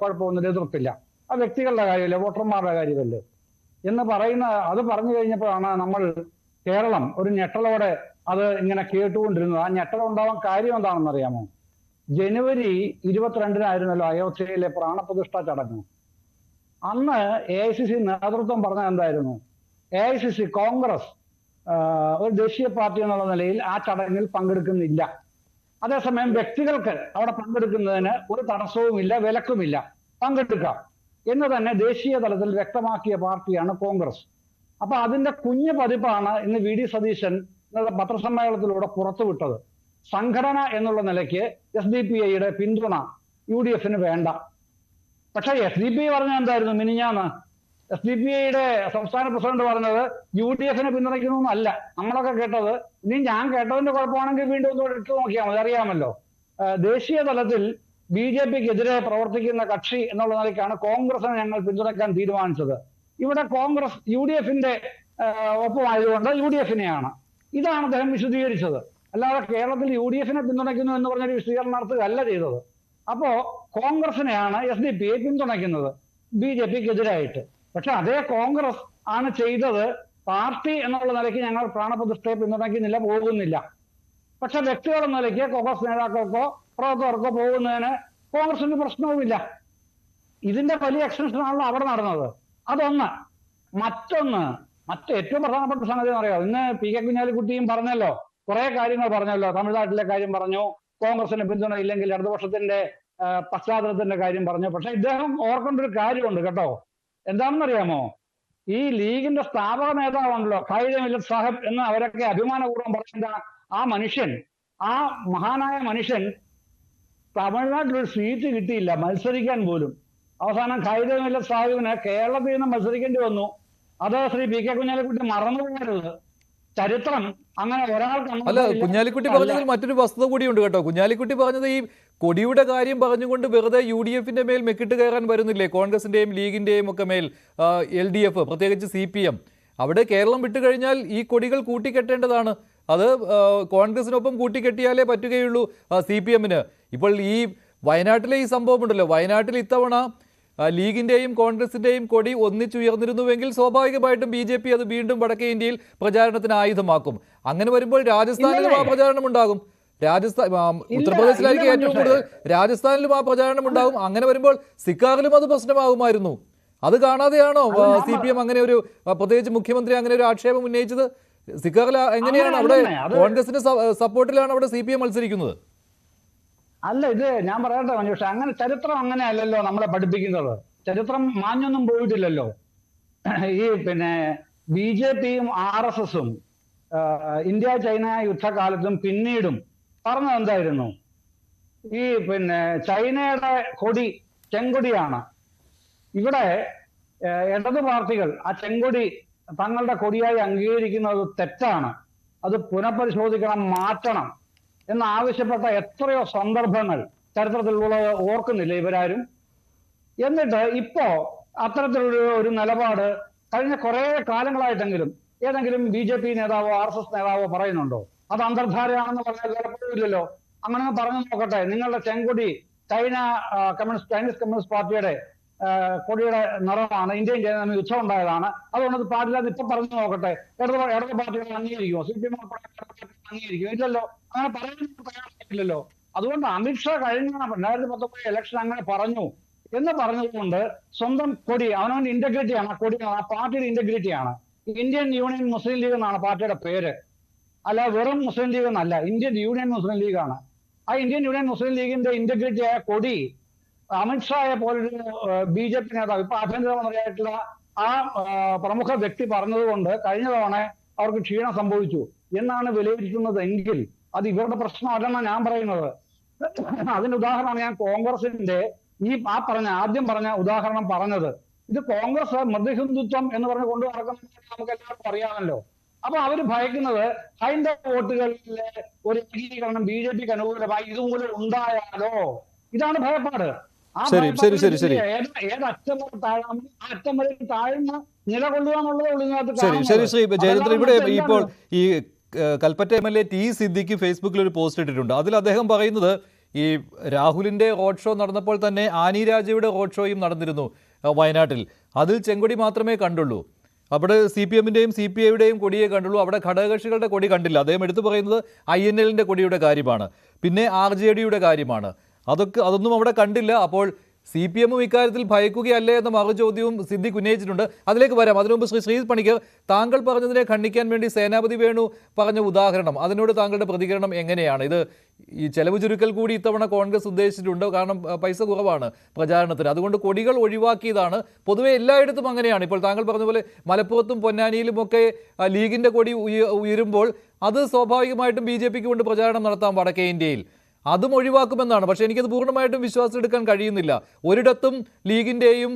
കുഴപ്പമൊന്നും എതിർപ്പില്ല, ആ വ്യക്തികളുടെ കാര്യമല്ലേ, വോട്ടർമാരുടെ കാര്യമല്ലേ എന്ന് അത് പറഞ്ഞു കഴിഞ്ഞപ്പോഴാണ് നമ്മൾ കേരളം ഒരു ഞെട്ടലോടെ അത് ഇങ്ങനെ കേട്ടുകൊണ്ടിരുന്നത്. ആ ഞെട്ടലുണ്ടാവാൻ കാര്യം എന്താണെന്ന് അറിയാമോ? ജനുവരി 22-നായിരുന്നല്ലോ അയോധ്യയിലെ പ്രാണപ്രതിഷ്ഠ ചടങ്ങ്. അന്ന് AICC നേതൃത്വം പറഞ്ഞത് എന്തായിരുന്നു? AICC കോൺഗ്രസ് ഒരു ദേശീയ പാർട്ടി എന്നുള്ള നിലയിൽ ആ ചടങ്ങിൽ പങ്കെടുക്കുന്നില്ല. അതേസമയം വ്യക്തികൾക്ക് അവിടെ പങ്കെടുക്കുന്നതിന് ഒരു തടസ്സവുമില്ല, വിലക്കുമില്ല, പങ്കെടുക്കാം എന്ന് തന്നെ ദേശീയ തലത്തിൽ വ്യക്തമാക്കിയ പാർട്ടിയാണ് കോൺഗ്രസ്. അപ്പൊ അതിന്റെ കുഞ്ഞു പതിപ്പാണ് ഇന്ന് വി ഡി സതീശൻ പത്രസമ്മേളനത്തിലൂടെ പുറത്തുവിട്ടത്. സംഘടന എന്നുള്ള നിലയ്ക്ക് SDPI-യുടെ പിന്തുണ UDF-ന് വേണ്ട. പക്ഷെ SDPI പറഞ്ഞത് എന്തായിരുന്നു മിനിഞ്ഞാന്ന്? SDPI-യുടെ സംസ്ഥാന പ്രസിഡന്റ് പറഞ്ഞത് UDF-നെ പിന്തുണയ്ക്കുന്നൊന്നല്ല. നമ്മളൊക്കെ കേട്ടത്, ഇനി ഞാൻ കേട്ടതിന്റെ കുഴപ്പമാണെങ്കിൽ വീണ്ടും ഒന്ന് എടുത്തു നോക്കിയാൽ മതി, അറിയാമല്ലോ. ദേശീയ തലത്തിൽ BJP-ക്കെതിരെ പ്രവർത്തിക്കുന്ന കക്ഷി എന്നുള്ള നിലയ്ക്കാണ് കോൺഗ്രസിനെ ഞങ്ങൾ പിന്തുണയ്ക്കാൻ തീരുമാനിച്ചത്. ഇവിടെ കോൺഗ്രസ് UDF-ന്റെ ഒപ്പമായതുകൊണ്ട് UDF-നെയാണ്. ഇതാണ് അദ്ദേഹം വിശദീകരിച്ചത്. അല്ലാതെ കേരളത്തിൽ UDF-നെ പിന്തുണയ്ക്കുന്നു എന്ന് പറഞ്ഞൊരു വിശദീകരണം നടത്തുകയല്ല ചെയ്തത്. അപ്പോ കോൺഗ്രസിനെയാണ് SDPI പിന്തുണയ്ക്കുന്നത് BJP-ക്കെതിരായിട്ട്. പക്ഷെ അതേ കോൺഗ്രസ് ആണ് ചെയ്തത് പാർട്ടി എന്നുള്ള നിലയ്ക്ക് ഞങ്ങൾ പ്രാണപ്രതിഷ്ഠയെ പിന്തുണയ്ക്കുന്നില്ല, പോകുന്നില്ല. പക്ഷെ വ്യക്തികൾ എന്ന നിലയ്ക്ക് കോൺഗ്രസ് നേതാക്കൾക്കോ പ്രവർത്തകർക്കോ പോകുന്നതിന് കോൺഗ്രസിന് പ്രശ്നവുമില്ല. ഇതിന്റെ വലിയ എക്സ്റ്റൻഷനാണല്ലോ അവിടെ നടന്നത്. അതൊന്ന്. ഏറ്റവും പ്രധാനപ്പെട്ട സംഗതി എന്ന് പറയാം, ഇന്ന് PK കുഞ്ഞാലിക്കുട്ടിയും പറഞ്ഞല്ലോ, കുറെ കാര്യങ്ങൾ പറഞ്ഞല്ലോ. തമിഴ്നാട്ടിലെ കാര്യം പറഞ്ഞു, കോൺഗ്രസിന് പിന്തുണ ഇല്ലെങ്കിൽ ഇടതുപക്ഷത്തിന്റെ പശ്ചാത്തലത്തിന്റെ കാര്യം പറഞ്ഞു. പക്ഷെ ഇദ്ദേഹം ഓർക്കേണ്ട ഒരു കാര്യമുണ്ട് കേട്ടോ. എന്താണെന്നറിയാമോ? ഈ ലീഗിന്റെ സ്ഥാപക നേതാവാണല്ലോ ഖാലിദ് മില്ലത്ത് സാഹിബ് എന്ന് അവരൊക്കെ അഭിമാനപൂർവ്വം പറയുന്ന ആ മനുഷ്യൻ, ആ മഹാനായ മനുഷ്യൻ തമിഴ്നാട്ടിൽ ഒരു സീറ്റ് കിട്ടിയില്ല, മത്സരിക്കാൻ പോലും. അവസാനം ഖാലിദ് മില്ലത്ത് സാഹിബിന് കേരളത്തിൽ നിന്ന് മത്സരിക്കേണ്ടി വന്നു. അത് ശ്രീ PK കുഞ്ഞാലിക്കുട്ടി മറന്നു പോകരുത്. ചരിത്രം അങ്ങനെ അല്ല, കുഞ്ഞാലിക്കുട്ടി പറഞ്ഞതിൽ മറ്റൊരു വസ്തുത കൂടിയുണ്ട് കേട്ടോ. കുഞ്ഞാലിക്കുട്ടി പറഞ്ഞത് ഈ കൊടിയുടെ കാര്യം പറഞ്ഞുകൊണ്ട് വെറുതെ UDF-ന്റെ മേൽ മെക്കിട്ട് കയറാൻ വരുന്നില്ലേ, കോൺഗ്രസിന്റെയും ലീഗിന്റെയും ഒക്കെ മേൽ LDF, പ്രത്യേകിച്ച് CPM. അവിടെ കേരളം വിട്ടുകഴിഞ്ഞാൽ ഈ കൊടികൾ കൂട്ടിക്കെട്ടേണ്ടതാണ്. അത് കോൺഗ്രസിനൊപ്പം കൂട്ടിക്കെട്ടിയാലേ പറ്റുകയുള്ളൂ CPM-ന്. ഇപ്പോൾ ഈ വയനാട്ടിലെ ഈ സംഭവം ഉണ്ടല്ലോ, വയനാട്ടിൽ ഇത്തവണ ലീഗിന്റെയും കോൺഗ്രസിന്റെയും കൊടി ഒന്നിച്ചുയർന്നിരുന്നുവെങ്കിൽ സ്വാഭാവികമായിട്ടും BJP അത് വീണ്ടും വടക്കേ ഇന്ത്യയിൽ പ്രചാരണത്തിന് ആയുധമാക്കും. അങ്ങനെ വരുമ്പോൾ രാജസ്ഥാനിലും ആ പ്രചാരണം ഉണ്ടാകും. ഉത്തർപ്രദേശിലായിരിക്കും ഏറ്റവും കൂടുതൽ, രാജസ്ഥാനിലും ആ പ്രചാരണം ഉണ്ടാകും. അങ്ങനെ വരുമ്പോൾ സിക്കാറിലും അത് പ്രശ്നമാകുമായിരുന്നു. അത് കാണാതെയാണോ CPM അങ്ങനെ ഒരു, പ്രത്യേകിച്ച് മുഖ്യമന്ത്രി അങ്ങനെ ഒരു ആക്ഷേപം ഉന്നയിച്ചത്? സിക്കാറിൽ എങ്ങനെയാണ് അവിടെ കോൺഗ്രസിന്റെ സപ്പോർട്ടിലാണ് അവിടെ CPM മത്സരിക്കുന്നത്? അല്ല, ഇത് ഞാൻ പറയട്ടെ മഞ്ജുഷ, അങ്ങനെ ചരിത്രം അങ്ങനെ അല്ലല്ലോ നമ്മളെ പഠിപ്പിക്കുന്നത്. ചരിത്രം മാഞ്ഞൊന്നും പോയിട്ടില്ലല്ലോ. ഈ BJP-യും RSS-ഉം ഇന്ത്യ ചൈന യുദ്ധകാലത്തും പിന്നീടും പറഞ്ഞത് എന്തായിരുന്നു? ഈ ചൈനയുടെ കൊടി ചെങ്കൊടിയാണ്. ഇവിടെ ഇടത് പാർട്ടികൾ ആ ചെങ്കൊടി തങ്ങളുടെ കൊടിയായി അംഗീകരിക്കുന്നത് തെറ്റാണ്, അത് പുനഃപരിശോധിക്കണം, മാറ്റണം എന്നാവശ്യപ്പെട്ട എത്രയോ സന്ദർഭങ്ങൾ ചരിത്രത്തിലുള്ളത് ഓർക്കുന്നില്ല ഇവരാരും. എന്നിട്ട് ഇപ്പോ അത്തരത്തിലുള്ള ഒരു നിലപാട് കഴിഞ്ഞ കുറെ കാലങ്ങളായിട്ടെങ്കിലും ഏതെങ്കിലും BJP നേതാവോ RSS നേതാവോ പറയുന്നുണ്ടോ? അത് അന്തർധാരയാണെന്ന് പറഞ്ഞാൽ ചിലപ്പോഴും ഇല്ലല്ലോ. അങ്ങനെ പറഞ്ഞു നോക്കട്ടെ, നിങ്ങളുടെ ചെങ്കൊടി ചൈനീസ് കമ്മ്യൂണിസ്റ്റ് പാർട്ടിയുടെ കൊടിയുടെ നിറമാണ്, ഇന്ത്യയും ചൈന തമ്മിൽ യുദ്ധം ഉണ്ടായതാണ്, അതുകൊണ്ട് അത് പാടില്ലെന്ന് ഇപ്പൊ പറഞ്ഞു നോക്കട്ടെ. ഇടത് പാർട്ടികൾ അംഗീകരിക്കുമോ? CPM അംഗീകരിക്കുമോ? ഇല്ലല്ലോ. അങ്ങനെ പറയാനില്ലല്ലോ. അതുകൊണ്ട് അമിത്ഷാ കഴിഞ്ഞ 2019 ഇലക്ഷൻ അങ്ങനെ പറഞ്ഞു എന്ന് പറഞ്ഞതുകൊണ്ട് സ്വന്തം കൊടി, അവനവന്റെ ഇന്റഗ്രിറ്റിയാണ് ആ കൊടി, ആ പാർട്ടിയുടെ ഇന്റഗ്രിറ്റിയാണ്. ഇന്ത്യൻ യൂണിയൻ മുസ്ലിം ലീഗ് എന്നാണ് പാർട്ടിയുടെ പേര്. അല്ല വെറും മുസ്ലിം ലീഗ് എന്നല്ല, ഇന്ത്യൻ യൂണിയൻ മുസ്ലിം ലീഗാണ്. ആ ഇന്ത്യൻ യൂണിയൻ മുസ്ലിം ലീഗിന്റെ ഇന്റഗ്രിറ്റി ആയ കൊടി അമിത്ഷായെ പോലൊരു BJP നേതാവ്, ഇപ്പൊ ആഭ്യന്തരമന്ത്രിയായിട്ടുള്ള ആ പ്രമുഖ വ്യക്തി പറഞ്ഞതുകൊണ്ട് കഴിഞ്ഞ തവണ അവർക്ക് ക്ഷീണം സംഭവിച്ചു എന്നാണ് വിലയിരുത്തുന്നതെങ്കിൽ അത് ഇവരുടെ പ്രശ്നമല്ലെന്നാണ് ഞാൻ പറയുന്നത്. അതിന്റെ ഉദാഹരണമാണ് ഞാൻ കോൺഗ്രസിന്റെ ആദ്യം പറഞ്ഞ ഉദാഹരണം പറഞ്ഞത്. ഇത് കോൺഗ്രസ് മതഹിന്ദുത്വം എന്ന് പറഞ്ഞ് കൊണ്ടു നടക്കുന്നത് നമുക്ക് എല്ലാവർക്കും അറിയാമല്ലോ. അപ്പൊ അവര് ഭയക്കുന്നത് ഹൈന്ദവ വോട്ടുകളിലെ ഒരു ഏകീകരണം BJPക്ക് അനുകൂലമായി ഇതുമൂലം ഉണ്ടായാലോ, ഇതാണ് ഭയപ്പാട്. ഏത് അറ്റം വരെ താഴാൻ ആ അറ്റം വരെ താഴ്ന്ന നിലകൊള്ളുക എന്നുള്ളത് ശരി ശ്രീ ജയചന്ദ്രൻ, ഇവിടെ ഇപ്പോൾ ഈ കൽപ്പറ്റ MLA T സിദ്ദിഖ് ഫേസ്ബുക്കിൽ ഒരു പോസ്റ്റ് ഇട്ടിട്ടുണ്ട്. അതിൽ അദ്ദേഹം പറയുന്നത് ഈ രാഹുലിന്റെ റോഡ് ഷോ നടന്നപ്പോൾ തന്നെ ആനി രാജയുടെ റോഡ് ഷോയും നടന്നിരുന്നു വയനാട്ടിൽ. അതിൽ ചെങ്കൊടി മാത്രമേ കണ്ടുള്ളൂ. അവിടെ CPMന്റെയും CPIയുടെയും കൊടിയെ കണ്ടുള്ളൂ. അവിടെ ഘടകകക്ഷികളുടെ കൊടി കണ്ടില്ല. അദ്ദേഹം എടുത്തു പറയുന്നത് INLന്റെ കൊടിയുടെ കാര്യമാണ്, പിന്നെ RJDയുടെ കാര്യമാണ്. അതൊന്നും അവിടെ കണ്ടില്ല. അപ്പോൾ CPM ഇക്കാര്യത്തിൽ ഭയക്കുകയല്ലേ എന്ന മറുചോദ്യവും സിദ്ദിഖ് ഉന്നയിച്ചിട്ടുണ്ട്. അതിലേക്ക് വരാം. അതിനു മുമ്പ് ശ്രീ പണിക്കർ, താങ്കൾ പറഞ്ഞതിനെ ഖണ്ഡിക്കാൻ വേണ്ടി സേനാപതി വേണു പറഞ്ഞ ഉദാഹരണം, അതിനോട് താങ്കളുടെ പ്രതികരണം എങ്ങനെയാണ്? ഇത് ഈ ചെലവ് ചുരുക്കൽ കൂടി ഇത്തവണ കോൺഗ്രസ് ഉദ്ദേശിച്ചിട്ടുണ്ട്. കാരണം പൈസ കുറവാണ് പ്രചാരണത്തിന്, അതുകൊണ്ട് കൊടികൾ ഒഴിവാക്കിയതാണ്. പൊതുവെ എല്ലായിടത്തും അങ്ങനെയാണ്. ഇപ്പോൾ താങ്കൾ പറഞ്ഞ പോലെ മലപ്പുറത്തും പൊന്നാനിയിലുമൊക്കെ ലീഗിന്റെ കൊടി ഉയരുമ്പോൾ അത് സ്വാഭാവികമായിട്ടും BJPക്ക് കൊണ്ട് പ്രചാരണം നടത്താം വടക്കേ ഇന്ത്യയിൽ. അതും ഒഴിവാക്കുമെന്നാണ്. പക്ഷേ എനിക്കത് പൂർണ്ണമായിട്ടും വിശ്വാസമെടുക്കാൻ കഴിയുന്നില്ല. ഒരിടത്തും ലീഗിൻ്റെയും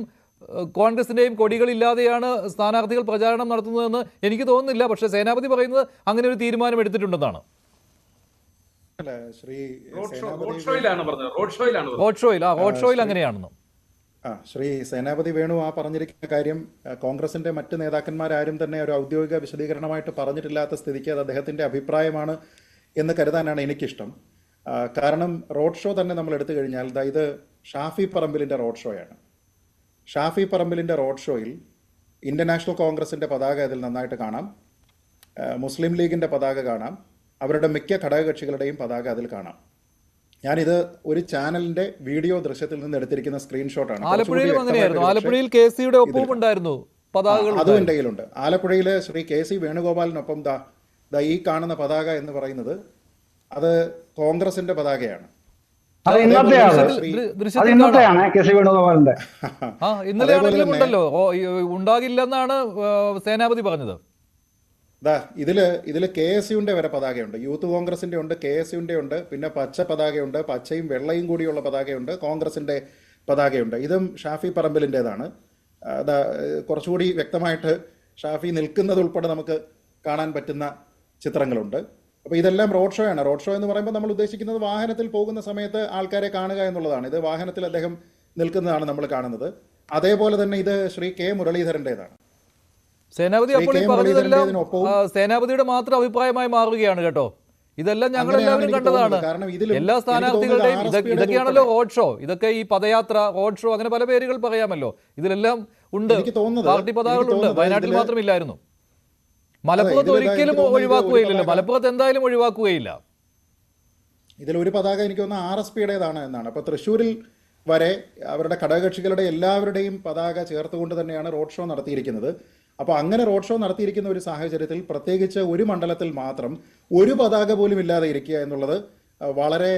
കോൺഗ്രസിൻ്റെയും കൊടികളില്ലാതെയാണ് സ്ഥാനാർത്ഥികൾ പ്രചാരണം നടത്തുന്നതെന്ന് എനിക്ക് തോന്നുന്നില്ല. പക്ഷേ സേനാപതി പറയുന്നത് അങ്ങനെ ഒരു തീരുമാനം എടുത്തിട്ടുണ്ടെന്നാണ്. റോഡ് ഷോയിൽ അങ്ങനെയാണെന്ന് ശ്രീ സേനാപതി വേണു പറഞ്ഞിരിക്കുന്ന കാര്യം കോൺഗ്രസിന്റെ മറ്റ് നേതാക്കന്മാരാരും തന്നെ ഒരു ഔദ്യോഗിക വിശദീകരണമായിട്ട് പറഞ്ഞിട്ടില്ലാത്ത സ്ഥിതിക്ക് അത് അദ്ദേഹത്തിന്റെ അഭിപ്രായമാണ് എന്ന് കരുതാനാണ് എനിക്കിഷ്ടം. കാരണം റോഡ് ഷോ തന്നെ നമ്മൾ എടുത്തു കഴിഞ്ഞാൽ ഇത് ഷാഫി പറമ്പിലിൻ്റെ റോഡ് ഷോയാണ്. ഷാഫി പറമ്പിലിൻ്റെ റോഡ് ഷോയിൽ ഇന്ത്യൻ നാഷണൽ കോൺഗ്രസിൻ്റെ പതാക അതിൽ നന്നായിട്ട് കാണാം, മുസ്ലിം ലീഗിൻ്റെ പതാക കാണാം, അവരുടെ മിക്ക ഘടകകക്ഷികളുടെയും പതാക അതിൽ കാണാം. ഞാനിത് ഒരു ചാനലിന്റെ വീഡിയോ ദൃശ്യത്തിൽ നിന്ന് എടുത്തിരിക്കുന്ന സ്ക്രീൻഷോട്ടാണ്. അതും എൻ്റെ കയ്യിലുണ്ട്. ആലപ്പുഴയിലെ ശ്രീ KC വേണുഗോപാലിനൊപ്പം ഈ കാണുന്ന പതാക എന്ന് പറയുന്നത് അത് കോൺഗ്രസിന്റെ പതാകയാണ്. ഉണ്ടാകില്ലെന്നാണ് സേനാപതി പറഞ്ഞത്. ഇതില് KSUവിന്റെ വരെ പതാകയുണ്ട്, യൂത്ത് കോൺഗ്രസിന്റെ ഉണ്ട്, KSUവിന്റെ ഉണ്ട്, പിന്നെ പച്ച പതാകയുണ്ട്, പച്ചയും വെള്ളയും കൂടിയുള്ള പതാകയുണ്ട്, കോൺഗ്രസിന്റെ പതാകയുണ്ട്. ഇതും ഷാഫി പറമ്പിലിൻ്റെതാണ്. കുറച്ചുകൂടി വ്യക്തമായിട്ട് ഷാഫി നിൽക്കുന്നത് ഉൾപ്പെടെ നമുക്ക് കാണാൻ പറ്റുന്ന ചിത്രങ്ങളുണ്ട്. അപ്പോൾ ഇതെല്ലാം റോഡ് ഷോ ആണ്. റോഡ് ഷോ എന്ന് പറയുമ്പോൾ നമ്മൾ ഉദ്ദേശിക്കുന്നത് വാഹനത്തിൽ പോകുന്ന സമയത്ത് ആൾക്കാരെ കാണുക എന്നുള്ളതാണ്. ഇത് വാഹനത്തിൽ അദ്ദേഹം നിൽക്കുന്നതാണ് നമ്മൾ കാണുന്നത്. അതേപോലെ തന്നെ ഇത് ശ്രീ K മുരളീധരൻ്റെതാണ്. സേനാപതി അപ്പോൾ ഈ പറഞ്ഞതെല്ലാം സേനാപതിയുടെ മാത്രം അഭിപ്രായമായി മാറുകയാണ് കേട്ടോ. ഇതെല്ലാം ഞങ്ങൾ എല്ലാവരും കണ്ടതാണ്. എല്ലാ സ്ഥാനാർത്ഥികളുടെയും ഇതൊക്കെയാണല്ലോ റോഡ് ഷോ. ഇതൊക്കെ ഈ പദയാത്ര, റോഡ് ഷോ, അങ്ങനെ പല പേരുകൾ പറയാമല്ലോ. ഇതിലെല്ലാം ഉണ്ട്, പാർട്ടി പതാകകളുണ്ട്. വയനാട്ടിൽ മാത്രമില്ലായിരുന്നു. മലപ്പുറത്ത് ഒരിക്കലും ഒഴിവാക്കുകയില്ലല്ലോ. മലപ്പുറത്ത് എന്തായാലും ഒഴിവാക്കുകയില്ല. ഇതിലൊരു പതാക എനിക്ക് തോന്നുന്നു RSPയുടേതാണ് എന്നാണ്. അപ്പോൾ തൃശ്ശൂരിൽ വരെ അവരുടെ ഘടകകക്ഷികളുടെ എല്ലാവരുടെയും പതാക ചേർത്തുകൊണ്ട് തന്നെയാണ് റോഡ് ഷോ നടത്തിയിരിക്കുന്നത്. അപ്പോൾ അങ്ങനെ റോഡ് ഷോ നടത്തിയിരിക്കുന്ന ഒരു സാഹചര്യത്തിൽ പ്രത്യേകിച്ച് ഒരു മണ്ഡലത്തിൽ മാത്രം ഒരു പതാക പോലും ഇല്ലാതെ ഇരിക്കുക എന്നുള്ളത് വളരെ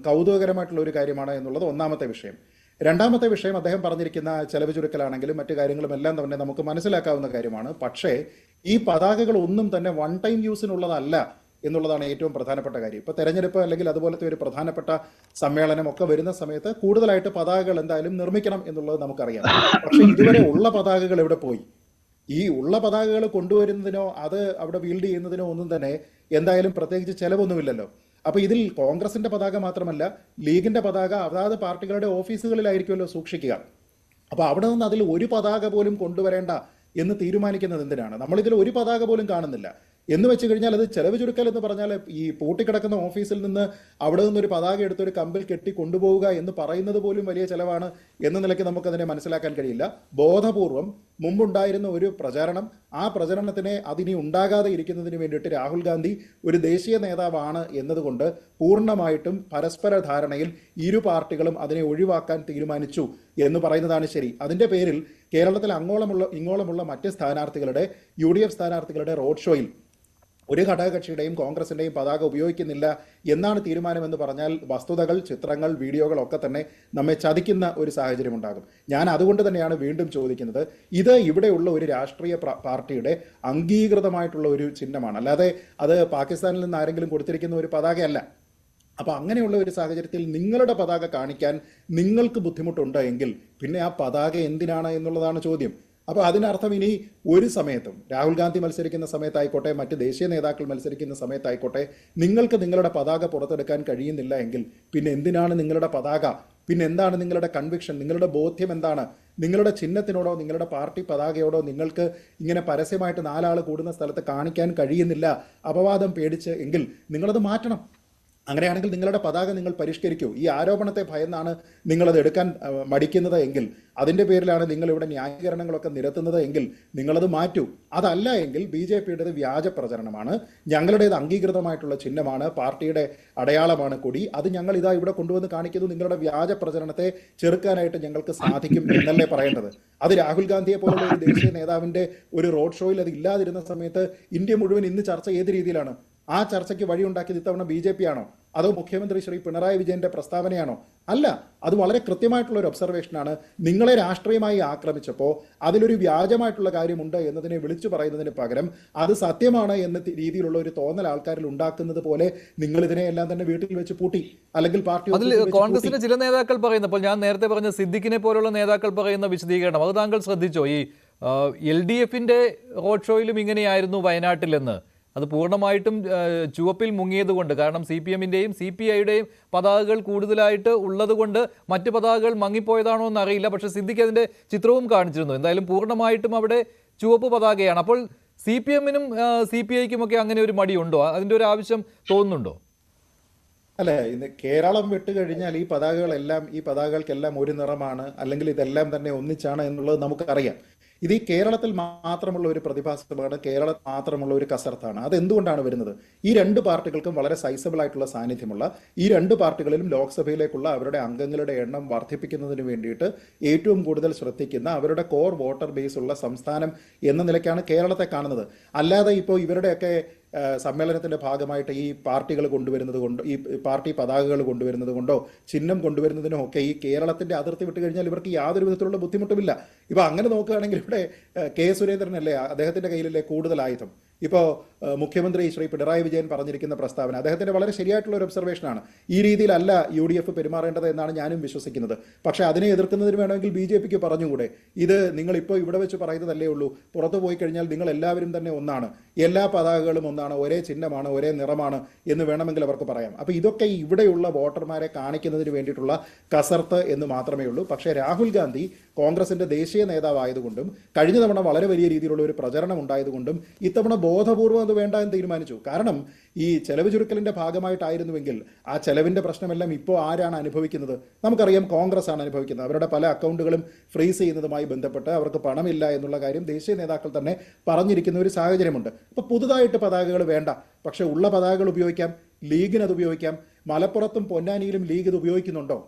കൗതുകകരമായിട്ടുള്ള ഒരു കാര്യമാണ് എന്നുള്ളത് ഒന്നാമത്തെ വിഷയം. രണ്ടാമത്തെ വിഷയം, അദ്ദേഹം പറഞ്ഞിരിക്കുന്ന ചെലവ് ചുരുക്കലാണെങ്കിലും മറ്റു കാര്യങ്ങളും എല്ലാം തന്നെ നമുക്ക് മനസ്സിലാക്കാവുന്ന കാര്യമാണ്. പക്ഷേ ഈ പതാകകൾ ഒന്നും തന്നെ വൺ ടൈം യൂസിനുള്ളതല്ല എന്നുള്ളതാണ് ഏറ്റവും പ്രധാനപ്പെട്ട കാര്യം. ഇപ്പോൾ തെരഞ്ഞെടുപ്പ് അല്ലെങ്കിൽ അതുപോലത്തെ ഒരു പ്രധാനപ്പെട്ട സമ്മേളനം ഒക്കെ വരുന്ന സമയത്ത് കൂടുതലായിട്ട് പതാകകൾ എന്തായാലും നിർമ്മിക്കണം എന്നുള്ളത് നമുക്കറിയാം. പക്ഷേ ഇതുവരെ ഉള്ള പതാകകൾ എവിടെ പോയി? ഈ ഉള്ള പതാകകൾ കൊണ്ടുവരുന്നതിനോ അത് അവിടെ വീൽഡ് ചെയ്യുന്നതിനോ ഒന്നും തന്നെ എന്തായാലും പ്രത്യേകിച്ച് ചെലവൊന്നുമില്ലല്ലോ. അപ്പോൾ ഇതിൽ കോൺഗ്രസിന്റെ പതാക മാത്രമല്ല ലീഗിന്റെ പതാക അതാത് പാർട്ടികളുടെ ഓഫീസുകളിലായിരിക്കുമല്ലോ സൂക്ഷിക്കുക. അപ്പോൾ അവിടെ നിന്ന് അതിൽ ഒരു പതാക പോലും കൊണ്ടുവരേണ്ട എന്ന് തീരുമാനിക്കുന്നത് എന്തിനാണ്? നമ്മളിതിൽ ഒരു പതാക പോലും കാണുന്നില്ല. എന്ന് വെച്ച് കഴിഞ്ഞാൽ അത് ചെലവ് ചുരുക്കൽ എന്ന് പറഞ്ഞാൽ ഈ പൂട്ടിക്കിടക്കുന്ന ഓഫീസിൽ നിന്ന് അവിടെ നിന്നൊരു പതാക എടുത്തൊരു കമ്പിൽ കെട്ടി കൊണ്ടുപോവുക എന്ന് പറയുന്നത് പോലും വലിയ ചെലവാണ് എന്ന നിലയ്ക്ക് നമുക്കതിനെ മനസ്സിലാക്കാൻ കഴിയില്ല. ബോധപൂർവം മുമ്പുണ്ടായിരുന്ന ഒരു പ്രചാരണം, ആ പ്രചരണത്തിനെ അതിനി ഉണ്ടാകാതെ ഇരിക്കുന്നതിന് വേണ്ടിയിട്ട് രാഹുൽ ഗാന്ധി ഒരു ദേശീയ നേതാവാണ് എന്നതുകൊണ്ട് പൂർണ്ണമായിട്ടും പരസ്പര ധാരണയിൽ ഇരു പാർട്ടികളും അതിനെ ഒഴിവാക്കാൻ തീരുമാനിച്ചു എന്ന് പറയുന്നതാണ് ശരി. അതിൻ്റെ പേരിൽ കേരളത്തിൽ ഇങ്ങോളമുള്ള മറ്റ് സ്ഥാനാർത്ഥികളുടെ UDF സ്ഥാനാർത്ഥികളുടെ റോഡ് ഷോയിൽ ഒരു ഘടകകക്ഷിയുടെയും കോൺഗ്രസിൻ്റെയും പതാക ഉപയോഗിക്കുന്നില്ല എന്നാണ് തീരുമാനമെന്ന് പറഞ്ഞാൽ വസ്തുതകൾ, ചിത്രങ്ങൾ, വീഡിയോകൾ ഒക്കെ തന്നെ നമ്മെ ചതിക്കുന്ന ഒരു സാഹചര്യം ഉണ്ടാകും. ഞാൻ അതുകൊണ്ട് തന്നെയാണ് വീണ്ടും ചോദിക്കുന്നത്, ഇത് ഇവിടെയുള്ള ഒരു രാഷ്ട്രീയ പാർട്ടിയുടെ അംഗീകൃതമായിട്ടുള്ള ഒരു ചിഹ്നമാണ്, അല്ലാതെ അത് പാകിസ്ഥാനിൽ നിന്ന് ആരെങ്കിലും കൊടുത്തിരിക്കുന്ന ഒരു പതാകയല്ല. അപ്പോൾ അങ്ങനെയുള്ള ഒരു സാഹചര്യത്തിൽ നിങ്ങളുടെ പതാക കാണിക്കാൻ നിങ്ങൾക്ക് ബുദ്ധിമുട്ടുണ്ട് എങ്കിൽ പിന്നെ ആ പതാക എന്തിനാണ് എന്നുള്ളതാണ് ചോദ്യം. അപ്പോൾ അതിനർത്ഥം ഇനി ഒരു സമയത്തും രാഹുൽ ഗാന്ധി മത്സരിക്കുന്ന സമയത്തായിക്കോട്ടെ, മറ്റ് ദേശീയ നേതാക്കൾ മത്സരിക്കുന്ന സമയത്തായിക്കോട്ടെ, നിങ്ങൾക്ക് നിങ്ങളുടെ പതാക പുറത്തെടുക്കാൻ കഴിയുന്നില്ല എങ്കിൽ പിന്നെ എന്തിനാണ് നിങ്ങളുടെ പതാക? പിന്നെ എന്താണ് നിങ്ങളുടെ കൺവിക്ഷൻ? നിങ്ങളുടെ ബോധ്യം എന്താണ്? നിങ്ങളുടെ ചിഹ്നത്തിനോടോ നിങ്ങളുടെ പാർട്ടി പതാകയോടോ നിങ്ങൾക്ക് ഇങ്ങനെ പരസ്യമായിട്ട് 4 ആൾ കൂടുന്ന സ്ഥലത്ത് കാണിക്കാൻ കഴിയുന്നില്ല, അപവാദം പേടിച്ച് എങ്കിൽ നിങ്ങളത് മാറ്റണം. അങ്ങനെയാണെങ്കിൽ നിങ്ങളുടെ പതാക നിങ്ങൾ പരിഷ്കരിക്കൂ. ഈ ആരോപണത്തെ ഭയന്നാണ് നിങ്ങളത് എടുക്കാൻ മടിക്കുന്നത് എങ്കിൽ, അതിൻ്റെ പേരിലാണ് നിങ്ങളിവിടെ ന്യായീകരണങ്ങളൊക്കെ നിരത്തുന്നത് എങ്കിൽ നിങ്ങളത് മാറ്റൂ. അതല്ല എങ്കിൽ BJPയുടേത് വ്യാജ പ്രചരണമാണ്, ഞങ്ങളുടേത് അംഗീകൃതമായിട്ടുള്ള ചിഹ്നമാണ്, പാർട്ടിയുടെ അടയാളമാണ് കൊടി, അത് ഞങ്ങൾ ഇതാ ഇവിടെ കൊണ്ടുവന്ന് കാണിക്കുന്നു. നിങ്ങളുടെ വ്യാജ പ്രചരണത്തെ ചെറുക്കാനായിട്ട് ഞങ്ങൾക്ക് സാധിക്കും എന്നല്ലേ പറയേണ്ടത്? അത് രാഹുൽ ഗാന്ധിയെ പോലുള്ള ഒരു ദേശീയ നേതാവിൻ്റെ ഒരു റോഡ് ഷോയിൽ അത് ഇല്ലാതിരുന്ന സമയത്ത് ഇന്ത്യ മുഴുവൻ ഇന്ന് ചർച്ച ഏത് രീതിയിലാണ്? ആ ചർച്ചയ്ക്ക് വഴിയുണ്ടാക്കിയത് ഇത്തവണ BJP ആണോ അതോ മുഖ്യമന്ത്രി ശ്രീ പിണറായി വിജയന്റെ പ്രസ്താവനയാണോ? അല്ല, അത് വളരെ കൃത്യമായിട്ടുള്ള ഒരു ഒബ്സർവേഷനാണ്. നിങ്ങളെ രാഷ്ട്രീയമായി ആക്രമിച്ചപ്പോൾ അതിലൊരു വ്യാജമായിട്ടുള്ള കാര്യമുണ്ട് എന്നതിനെ വിളിച്ചു പറയുന്നതിന് പകരം അത് സത്യമാണ് എന്ന രീതിയിലുള്ള ഒരു തോന്നൽ ആൾക്കാരിൽ ഉണ്ടാക്കുന്നത് പോലെ നിങ്ങൾ ഇതിനെയെല്ലാം തന്നെ വീട്ടിൽ വെച്ച് പൂട്ടി, അല്ലെങ്കിൽ പാർട്ടി അതിൽ കോൺഗ്രസിന്റെ ചില നേതാക്കൾ പറയുന്നപ്പോൾ ഞാൻ നേരത്തെ പറഞ്ഞ സിദ്ദിഖിനെ പോലുള്ള നേതാക്കൾ പറയുന്ന വിശദീകരണം അത് താങ്കൾ ശ്രദ്ധിച്ചോ? ഈ LDFന്റെ റോഡ് ഷോയിലും ഇങ്ങനെയായിരുന്നു വയനാട്ടിലെന്ന്. അത് പൂർണ്ണമായിട്ടും ചുവപ്പിൽ മുങ്ങിയതുകൊണ്ട്, കാരണം CPMന്റെയും CPIയുടെയും പതാകകൾ കൂടുതലായിട്ട് ഉള്ളത് കൊണ്ട് മറ്റ് പതാകകൾ മങ്ങിപ്പോയതാണോ എന്ന് അറിയില്ല. പക്ഷേ സിദ്ദിഖ് അതിൻ്റെ ചിത്രവും കാണിച്ചിരുന്നു. എന്തായാലും പൂർണ്ണമായിട്ടും അവിടെ ചുവപ്പ് പതാകയാണ്. അപ്പോൾ CPMനും CPIക്കും ഒക്കെ അങ്ങനെ ഒരു മടിയുണ്ടോ? അതിൻ്റെ ഒരു ആവശ്യം തോന്നുന്നുണ്ടോ? അല്ല, ഇന്ന് കേരളം വിട്ട് കഴിഞ്ഞാൽ ഈ പതാകകൾക്കെല്ലാം ഒരു നിറമാണ്, അല്ലെങ്കിൽ ഇതെല്ലാം തന്നെ ഒന്നിച്ചാണ് എന്നുള്ളത് നമുക്കറിയാം. ഇത് ഈ കേരളത്തിൽ മാത്രമുള്ള ഒരു പ്രതിഭാസമാണ്, കേരളത്തിൽ മാത്രമുള്ള ഒരു കസർത്താണ്. അതെന്തുകൊണ്ടാണ് വരുന്നത്? ഈ 2 പാർട്ടികൾക്കും വളരെ സൈസബിൾ ആയിട്ടുള്ള സാന്നിധ്യമുള്ള ഈ 2 പാർട്ടികളിലും ലോക്സഭയിലേക്കുള്ള അവരുടെ അംഗങ്ങളുടെ എണ്ണം വർദ്ധിപ്പിക്കുന്നതിന് വേണ്ടിയിട്ട് ഏറ്റവും കൂടുതൽ ശ്രദ്ധിക്കുന്ന അവരുടെ കോർ വോട്ടർ ബേസ് ഉള്ള സംസ്ഥാനം എന്ന നിലയ്ക്കാണ് കേരളത്തെ കാണുന്നത്. അല്ലാതെ ഇപ്പോൾ ഇവരുടെയൊക്കെ സമ്മേളനത്തിന്റെ ഭാഗമായിട്ട് ഈ പാർട്ടികൾ കൊണ്ടുവരുന്നത് കൊണ്ടോ, ഈ പാർട്ടി പതാകകൾ കൊണ്ടുവരുന്നത് കൊണ്ടോ, ചിഹ്നം കൊണ്ടുവരുന്നതിനോ ഒക്കെ ഈ കേരളത്തിന്റെ അതിർത്തി വിട്ട് കഴിഞ്ഞാൽ ഇവർക്ക് യാതൊരു വിധത്തിലുള്ള ബുദ്ധിമുട്ടുമില്ല. ഇപ്പൊ അങ്ങനെ നോക്കുകയാണെങ്കിൽ ഇവിടെ കെ സുരേന്ദ്രനല്ലേ, അദ്ദേഹത്തിന്റെ കയ്യിലല്ലേ കൂടുതൽ ആയുധം. ഇപ്പോൾ മുഖ്യമന്ത്രി ശ്രീ പിണറായി വിജയൻ പറഞ്ഞിരിക്കുന്ന പ്രസ്താവന അദ്ദേഹത്തിന്റെ വളരെ ശരിയായിട്ടുള്ള ഒരു ഒബ്സർവേഷനാണ്. ഈ രീതിയിലല്ല UDF പെരുമാറേണ്ടത് എന്നാണ് ഞാനും വിശ്വസിക്കുന്നത്. പക്ഷേ അതിനെ എതിർക്കുന്നതിന് വേണമെങ്കിൽ BJPക്ക് പറഞ്ഞുകൂടെ, ഇത് നിങ്ങളിപ്പോൾ ഇവിടെ വെച്ച് പറയുന്നതല്ലേ ഉള്ളൂ, പുറത്തു പോയി കഴിഞ്ഞാൽ നിങ്ങൾ എല്ലാവരും തന്നെ ഒന്നാണ്, എല്ലാ പതാകകളും ഒന്നാണ്, ഒരേ ചിഹ്നമാണ്, ഒരേ നിറമാണ് എന്ന് വേണമെങ്കിൽ അവർക്ക് പറയാം. അപ്പോൾ ഇതൊക്കെ ഇവിടെയുള്ള വോട്ടർമാരെ കാണിക്കുന്നതിന് വേണ്ടിയിട്ടുള്ള കസർത്ത് എന്ന് മാത്രമേ ഉള്ളൂ. പക്ഷേ രാഹുൽ ഗാന്ധി കോൺഗ്രസിന്റെ ദേശീയ നേതാവായതുകൊണ്ടും കഴിഞ്ഞ തവണ വളരെ വലിയ രീതിയിലുള്ള ഒരു പ്രചരണം ഉണ്ടായതുകൊണ്ടും ഇത്തവണ ബോധപൂർവ്വം അത് വേണ്ട എന്ന് തീരുമാനിച്ചു. കാരണം ഈ ചെലവ് ചുരുക്കലിന്റെ ഭാഗമായിട്ടായിരുന്നുവെങ്കിൽ ആ ചെലവിന്റെ പ്രശ്നമെല്ലാം ഇപ്പോൾ ആരാണ് അനുഭവിക്കുന്നത്? നമുക്കറിയാം, കോൺഗ്രസ് ആണ് അനുഭവിക്കുന്നത്. അവരുടെ പല അക്കൗണ്ടുകളും ഫ്രീസ് ചെയ്യുന്നതുമായി ബന്ധപ്പെട്ട് അവർക്ക് പണമില്ല എന്നുള്ള കാര്യം ദേശീയ നേതാക്കൾ തന്നെ പറഞ്ഞിരിക്കുന്ന ഒരു സാഹചര്യമുണ്ട്. അപ്പോൾ പുതുതായിട്ട് പതാകകൾ വേണ്ട, പക്ഷെ ഉള്ള പതാകകൾ ഉപയോഗിക്കാം. ലീഗിന് അത് ഉപയോഗിക്കാം. മലപ്പുറത്തും പൊന്നാനിയിലും ലീഗ് ഇത് ഉപയോഗിക്കുന്നുണ്ടോ?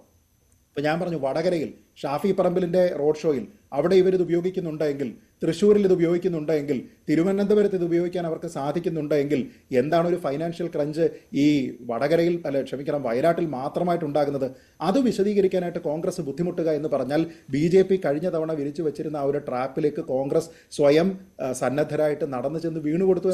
ഇപ്പം ഞാൻ പറഞ്ഞു, വടകരയിൽ ഷാഫി പറമ്പിലിൻ്റെ റോഡ് ഷോയിൽ അവിടെ ഇവരിത് ഉപയോഗിക്കുന്നുണ്ടെങ്കിൽ, തൃശ്ശൂരിൽ ഇത് ഉപയോഗിക്കുന്നുണ്ടെങ്കിൽ, തിരുവനന്തപുരത്ത് ഇത് ഉപയോഗിക്കാൻ അവർക്ക് സാധിക്കുന്നുണ്ടെങ്കിൽ എന്താണ് ഒരു ഫൈനാൻഷ്യൽ ക്രഞ്ച് ഈ വടകരയിൽ വയനാട്ടിൽ മാത്രമായിട്ടുണ്ടാകുന്നത്? അത് വിശദീകരിക്കാനായിട്ട് കോൺഗ്രസ് ബുദ്ധിമുട്ടുക എന്ന് പറഞ്ഞാൽ BJP കഴിഞ്ഞ തവണ വിരിച്ചു വെച്ചിരുന്ന ആ ഒരു ട്രാപ്പിലേക്ക് കോൺഗ്രസ് സ്വയം സന്നദ്ധരായിട്ട് നടന്നു ചെന്ന് വീണുകൊടുത്തു.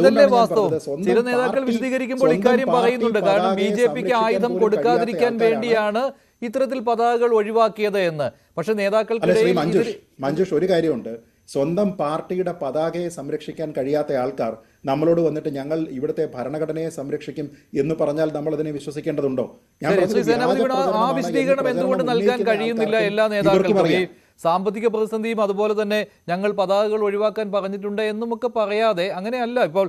ഇതല്ലേ വാസ്തവം? ചില നേതാക്കൾ വിശദീകരിക്കുമ്പോൾ ഇക്കാര്യം പറയുന്നുണ്ട്. കാരണം BJPക്ക് ആയുധം കൊടുക്കാതിരിക്കാൻ വേണ്ടിയാണ് ഇത്തരത്തിൽ പതാകകൾ ഒഴിവാക്കിയത് എന്ന്. പക്ഷെ നേതാക്കൾക്കിടയിൽ മഞ്ജുഷ്, ഒരു കാര്യമുണ്ട്, സ്വന്തം പാർട്ടിയുടെ പതാകയെ സംരക്ഷിക്കാൻ കഴിയാത്ത ആൾക്കാർ നമ്മളോട് വന്നിട്ട് ഞങ്ങൾ ഇവിടുത്തെ ഭരണഘടനയെ സംരക്ഷിക്കും എന്ന് പറഞ്ഞാൽ നമ്മൾ അതിനെ വിശ്വസിക്കേണ്ടതുണ്ടോ? ആ വിശദീകരണം എന്തുകൊണ്ട് നൽകാൻ കഴിയുന്നില്ല എല്ലാ നേതാക്കൾക്കും? സാമ്പത്തിക പ്രതിസന്ധിയും അതുപോലെ തന്നെ ഞങ്ങൾ പതാകകൾ ഒഴിവാക്കാൻ പറഞ്ഞിട്ടുണ്ട് എന്നുമൊക്കെ പറയാതെ, അങ്ങനെയല്ല. ഇപ്പോൾ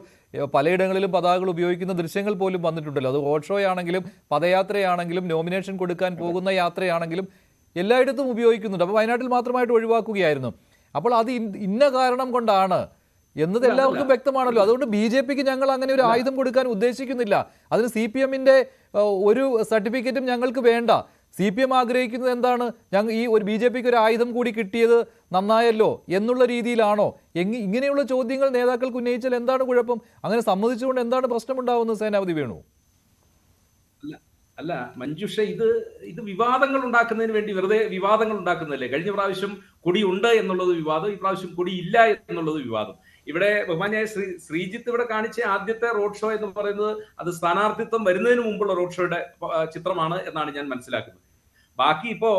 പലയിടങ്ങളിലും പതാകകൾ ഉപയോഗിക്കുന്ന ദൃശ്യങ്ങൾ പോലും വന്നിട്ടുണ്ടല്ലോ. അത് റോഡ് ഷോ ആണെങ്കിലും പദയാത്രയാണെങ്കിലും നോമിനേഷൻ കൊടുക്കാൻ പോകുന്ന യാത്രയാണെങ്കിലും എല്ലായിടത്തും ഉപയോഗിക്കുന്നുണ്ട്. അപ്പോൾ വയനാട്ടിൽ മാത്രമായിട്ട് ഒഴിവാക്കുകയായിരുന്നു. അപ്പോൾ അത് ഇന്ന കാരണം കൊണ്ടാണ് എന്നത് എല്ലാവർക്കും വ്യക്തമാണല്ലോ. അതുകൊണ്ട് BJPക്ക് ഞങ്ങൾ അങ്ങനെ ഒരു ആയുധം കൊടുക്കാൻ ഉദ്ദേശിക്കുന്നില്ല. അതിന് CPMന്റെ ഒരു സർട്ടിഫിക്കറ്റും ഞങ്ങൾക്ക് വേണ്ട. CPM ആഗ്രഹിക്കുന്നത് എന്താണ്? ഈ ഒരു BJPക്ക് ഒരു ആയുധം കൂടി കിട്ടിയത് നന്നായല്ലോ എന്നുള്ള രീതിയിലാണോ? ഇങ്ങനെയുള്ള ചോദ്യങ്ങൾ നേതാക്കൾക്ക് ഉന്നയിച്ചാൽ എന്താണ് കുഴപ്പം? അങ്ങനെ സമ്മതിച്ചുകൊണ്ട് എന്താണ് പ്രശ്നമുണ്ടാവുന്നത് സേനാപതി വേണു? അല്ല മഞ്ജുഷ, ഇത് വിവാദങ്ങൾ ഉണ്ടാക്കുന്നതിന് വേണ്ടി വെറുതെ വിവാദങ്ങൾ ഉണ്ടാക്കുന്നതല്ലേ. കഴിഞ്ഞ പ്രാവശ്യം കൊടി ഉണ്ട് എന്നുള്ളത് വിവാദം, ഈ പ്രാവശ്യം കൊടി ഇല്ല എന്നുള്ളത് വിവാദം. ഇവിടെ ബഹുമാന്യായ ശ്രീജിത്ത് ഇവിടെ കാണിച്ച ആദ്യത്തെ റോഡ് ഷോ എന്ന് പറയുന്നത് അത് സ്ഥാനാർത്ഥിത്വം വരുന്നതിന് മുമ്പുള്ള റോഡ് ഷോയുടെ ചിത്രമാണ് എന്നാണ് ഞാൻ മനസ്സിലാക്കുന്നത്. ബാക്കി ഇപ്പോ